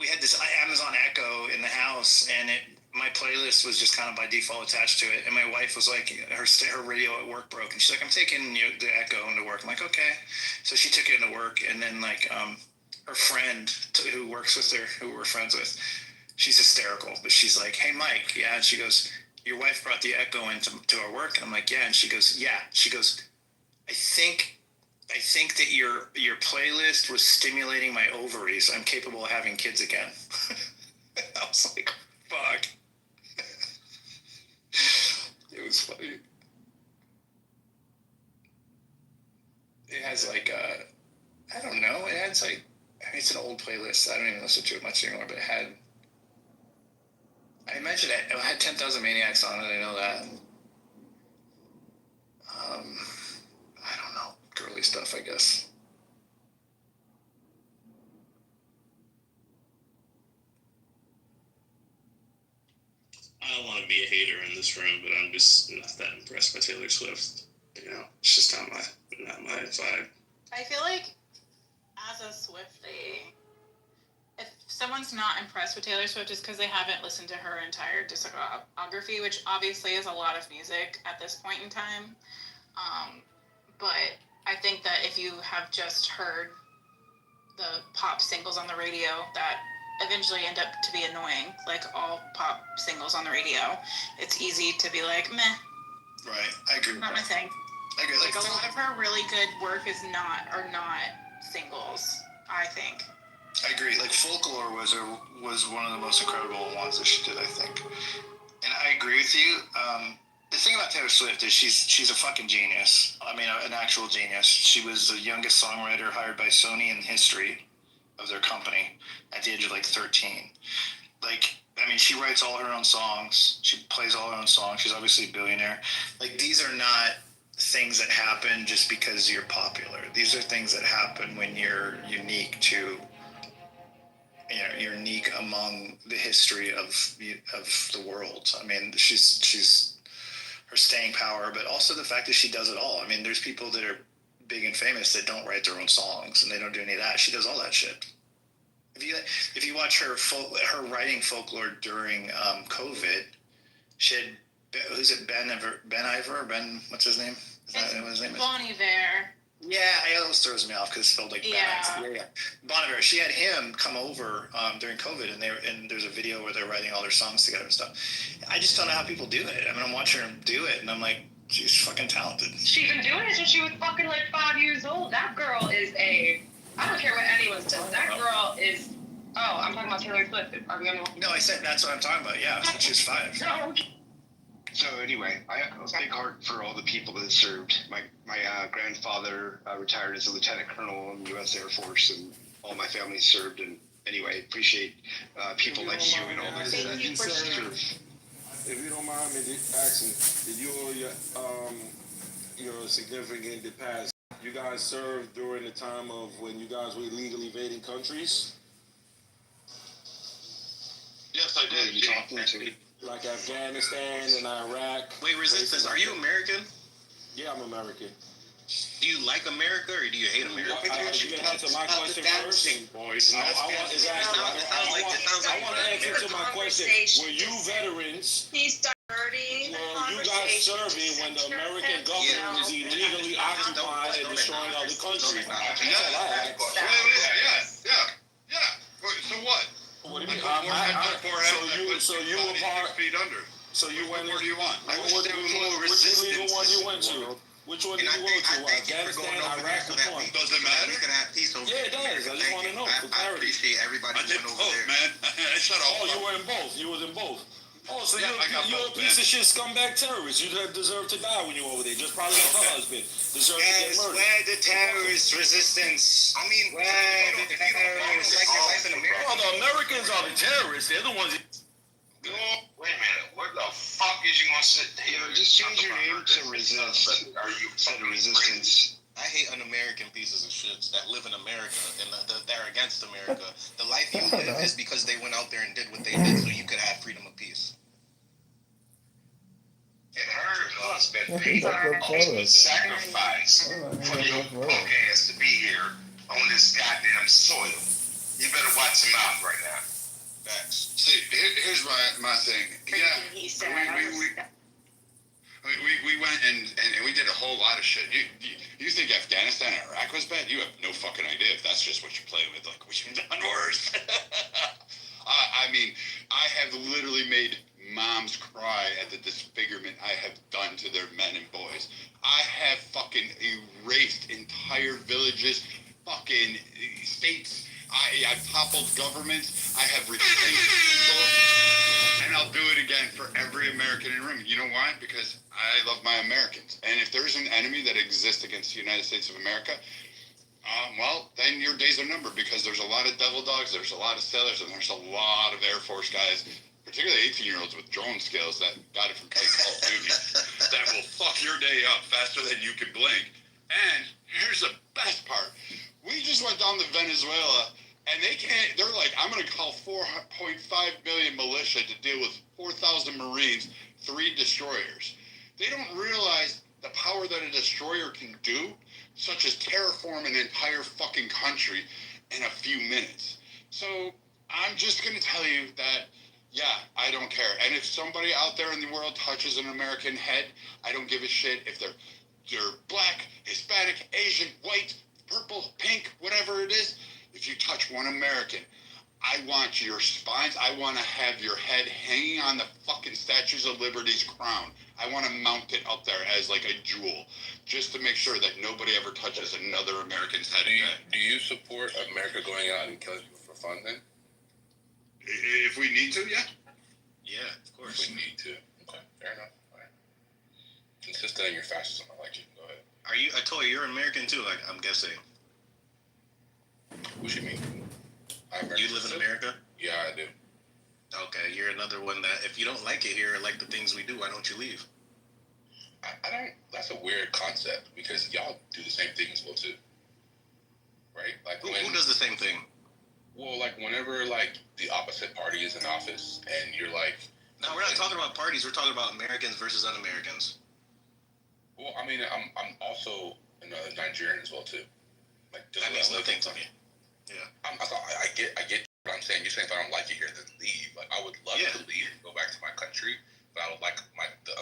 We had this Amazon Echo in the house, and my playlist was just kind of by default attached to it. And my wife was like, her radio at work broke, and she's like, I'm taking the Echo into work. I'm like, okay. So she took it into work, and then her friend who works with her, who we're friends with, she's hysterical, but she's like, hey Mike, yeah, and she goes, your wife brought the Echo into our work, and I'm like, yeah, and she goes, yeah, she goes, I think that your playlist was stimulating my ovaries. I'm capable of having kids again. I was like, fuck. It was funny. It has I don't know. It has it's an old playlist. I don't even listen to it much anymore, but I mentioned it had 10,000 Maniacs on it. I know that. I don't know. Girly stuff, I guess. I don't want to be a hater in this room, but I'm just not that impressed by Taylor Swift. It's just not my vibe. I feel like as a Swiftie, if someone's not impressed with Taylor Swift, it's because they haven't listened to her entire discography, which obviously is a lot of music at this point in time. But I think that if you have just heard the pop singles on the radio that eventually end up to be annoying, like all pop singles on the radio, it's easy to be like, meh. Right, I agree. Not my thing. I agree. Like a lot of her really good work are not singles, I think. I agree. Like Folklore was one of the most incredible ones that she did, I think. And I agree with you. The thing about Taylor Swift is she's a fucking genius. I mean, an actual genius. She was the youngest songwriter hired by Sony in history of their company at the age of 13. She writes all her own songs. She plays all her own songs. She's obviously a billionaire. These are not things that happen just because you're popular. These are things that happen when you're unique to, you're unique among the history of the world. I mean, she's her staying power, but also the fact that she does it all. I mean, there's people that are big and famous that don't write their own songs and they don't do any of that. She does all that shit. If you watch her writing Folklore during COVID, she had Who's it? Ben Iver? Ben, what's his name? Is that what his name is? Bon Iver. Yeah, it always throws me off because it's spelled like Yeah. Ben. Yeah. Bon Iver. She had him come over during COVID, and there's a video where they're writing all their songs together and stuff. I just don't know how people do it. I mean, I'm watching her do it, and I'm like, she's fucking talented. She's been doing it since she was fucking like 5 years old. That girl is I don't care what anyone says. That girl is. Oh, I'm talking about Taylor Swift. Are we on? No, I said that's what I'm talking about. Yeah, since she was 5. No. So anyway, I have a big heart for all the people that served. My grandfather retired as a lieutenant colonel in the U.S. Air Force, and all my family served. And anyway, appreciate people like you and all that. Thank you for serve. If you don't mind me asking, did you or your significant that passed, you guys served during the time of when you guys were illegally invading countries? Yes, I did. You talking to like Afghanistan and Iraq. Wait, Resistance, are you American? Yeah, I'm American. Do you like America or do you hate America? You can answer my question first. Boys. I want to answer to my question. Were you veterans? He's diverting. Were you guys serving when the American government was illegally occupied and destroying other countries? Yeah. So what? What do you mean? So you were part. Feet under. So you went. What do you want? Which illegal one you went to? Which one did you go to? Afghanistan, Iraq, which one? Does it matter? We can have peace over Yeah, it does. I just want to know for I clarity. appreciate everybody I did who went over both, there. man. Shut up. Oh, you were in both. You was in both. Oh, so Yeah, I got you're a both, piece man. of shit scumbag terrorist. You deserve to die when you were over there. Just probably like her husband. Deserve to get murdered. We're the terrorist resistance. I mean, We're the if you don't like your life in America, Oh, the Americans are the terrorists. They're the ones. Wait a minute. What the fuck is you gonna sit here? Just change your name to Resist. Are you Instead of Resistance. I hate un-American pieces of shits that live in America and they're against America. The life you live is because they went out there and did what they did so you could have freedom of peace. And her husband paid a sacrifice for your punk ass to be here on this goddamn soil. You better watch him out right now. Facts. See, here's my thing. Yeah, He said, we went and we did a whole lot of shit. You think Afghanistan and Iraq was bad? You have no fucking idea if that's just what you're playing with. Like, we've done worse. I mean, I have literally made moms cry at the disfigurement I have done to their men and boys. I have fucking erased entire villages, fucking states. I've toppled governments. I have replaced people. And I'll do it again for every American in the room. You know why? Because I love my Americans. And if there's an enemy that exists against the United States of America, well, then your days are numbered, because there's a lot of devil dogs, there's a lot of sailors, and there's a lot of Air Force guys, particularly 18-year-olds with drone skills that got it from playing Call of Duty, that will fuck your day up faster than you can blink. And here's the best part. We just went down to Venezuela, and they're like, I'm going to call 4.5 million militia to deal with 4,000 Marines, 3 destroyers. They don't realize the power that a destroyer can do, such as terraform an entire fucking country in a few minutes. So I'm just going to tell you that, yeah, I don't care. And if somebody out there in the world touches an American head, I don't give a shit if they're black, Hispanic, Asian, white, purple, pink, whatever it is. If you touch one American, I want your spines. I want to have your head hanging on the fucking Statues of Liberty's crown. I want to mount it up there as like a jewel, just to make sure that nobody ever touches another American's head again. Do you support America going out and killing people for fun then? If we need to, yeah. Yeah, of course. If we need to. Okay, fair enough. All right. Consistent in your fascism. I like you. Go ahead. Are you? I told you, you're American too. Like, I'm guessing. What you mean? You live in America? Yeah, I do. Okay, you're another one that if you don't like it here, or like the things we do, why don't you leave? I don't. That's a weird concept because y'all do the same thing as well too, right? Like who does the same thing? Well, like whenever like the opposite party is in office and you're like, no, we're not talking about parties. We're talking about Americans versus un-Americans. Well, I mean, I'm also another Nigerian as well too. Like that means nothing to me. Yeah. I get what I'm saying. You're saying if I don't like it here, then leave. Like I would love to leave and go back to my country, but I would like the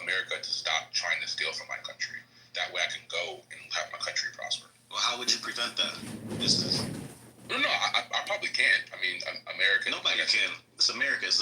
this is. No, I probably can't. I mean, America. Nobody can. It's America. It's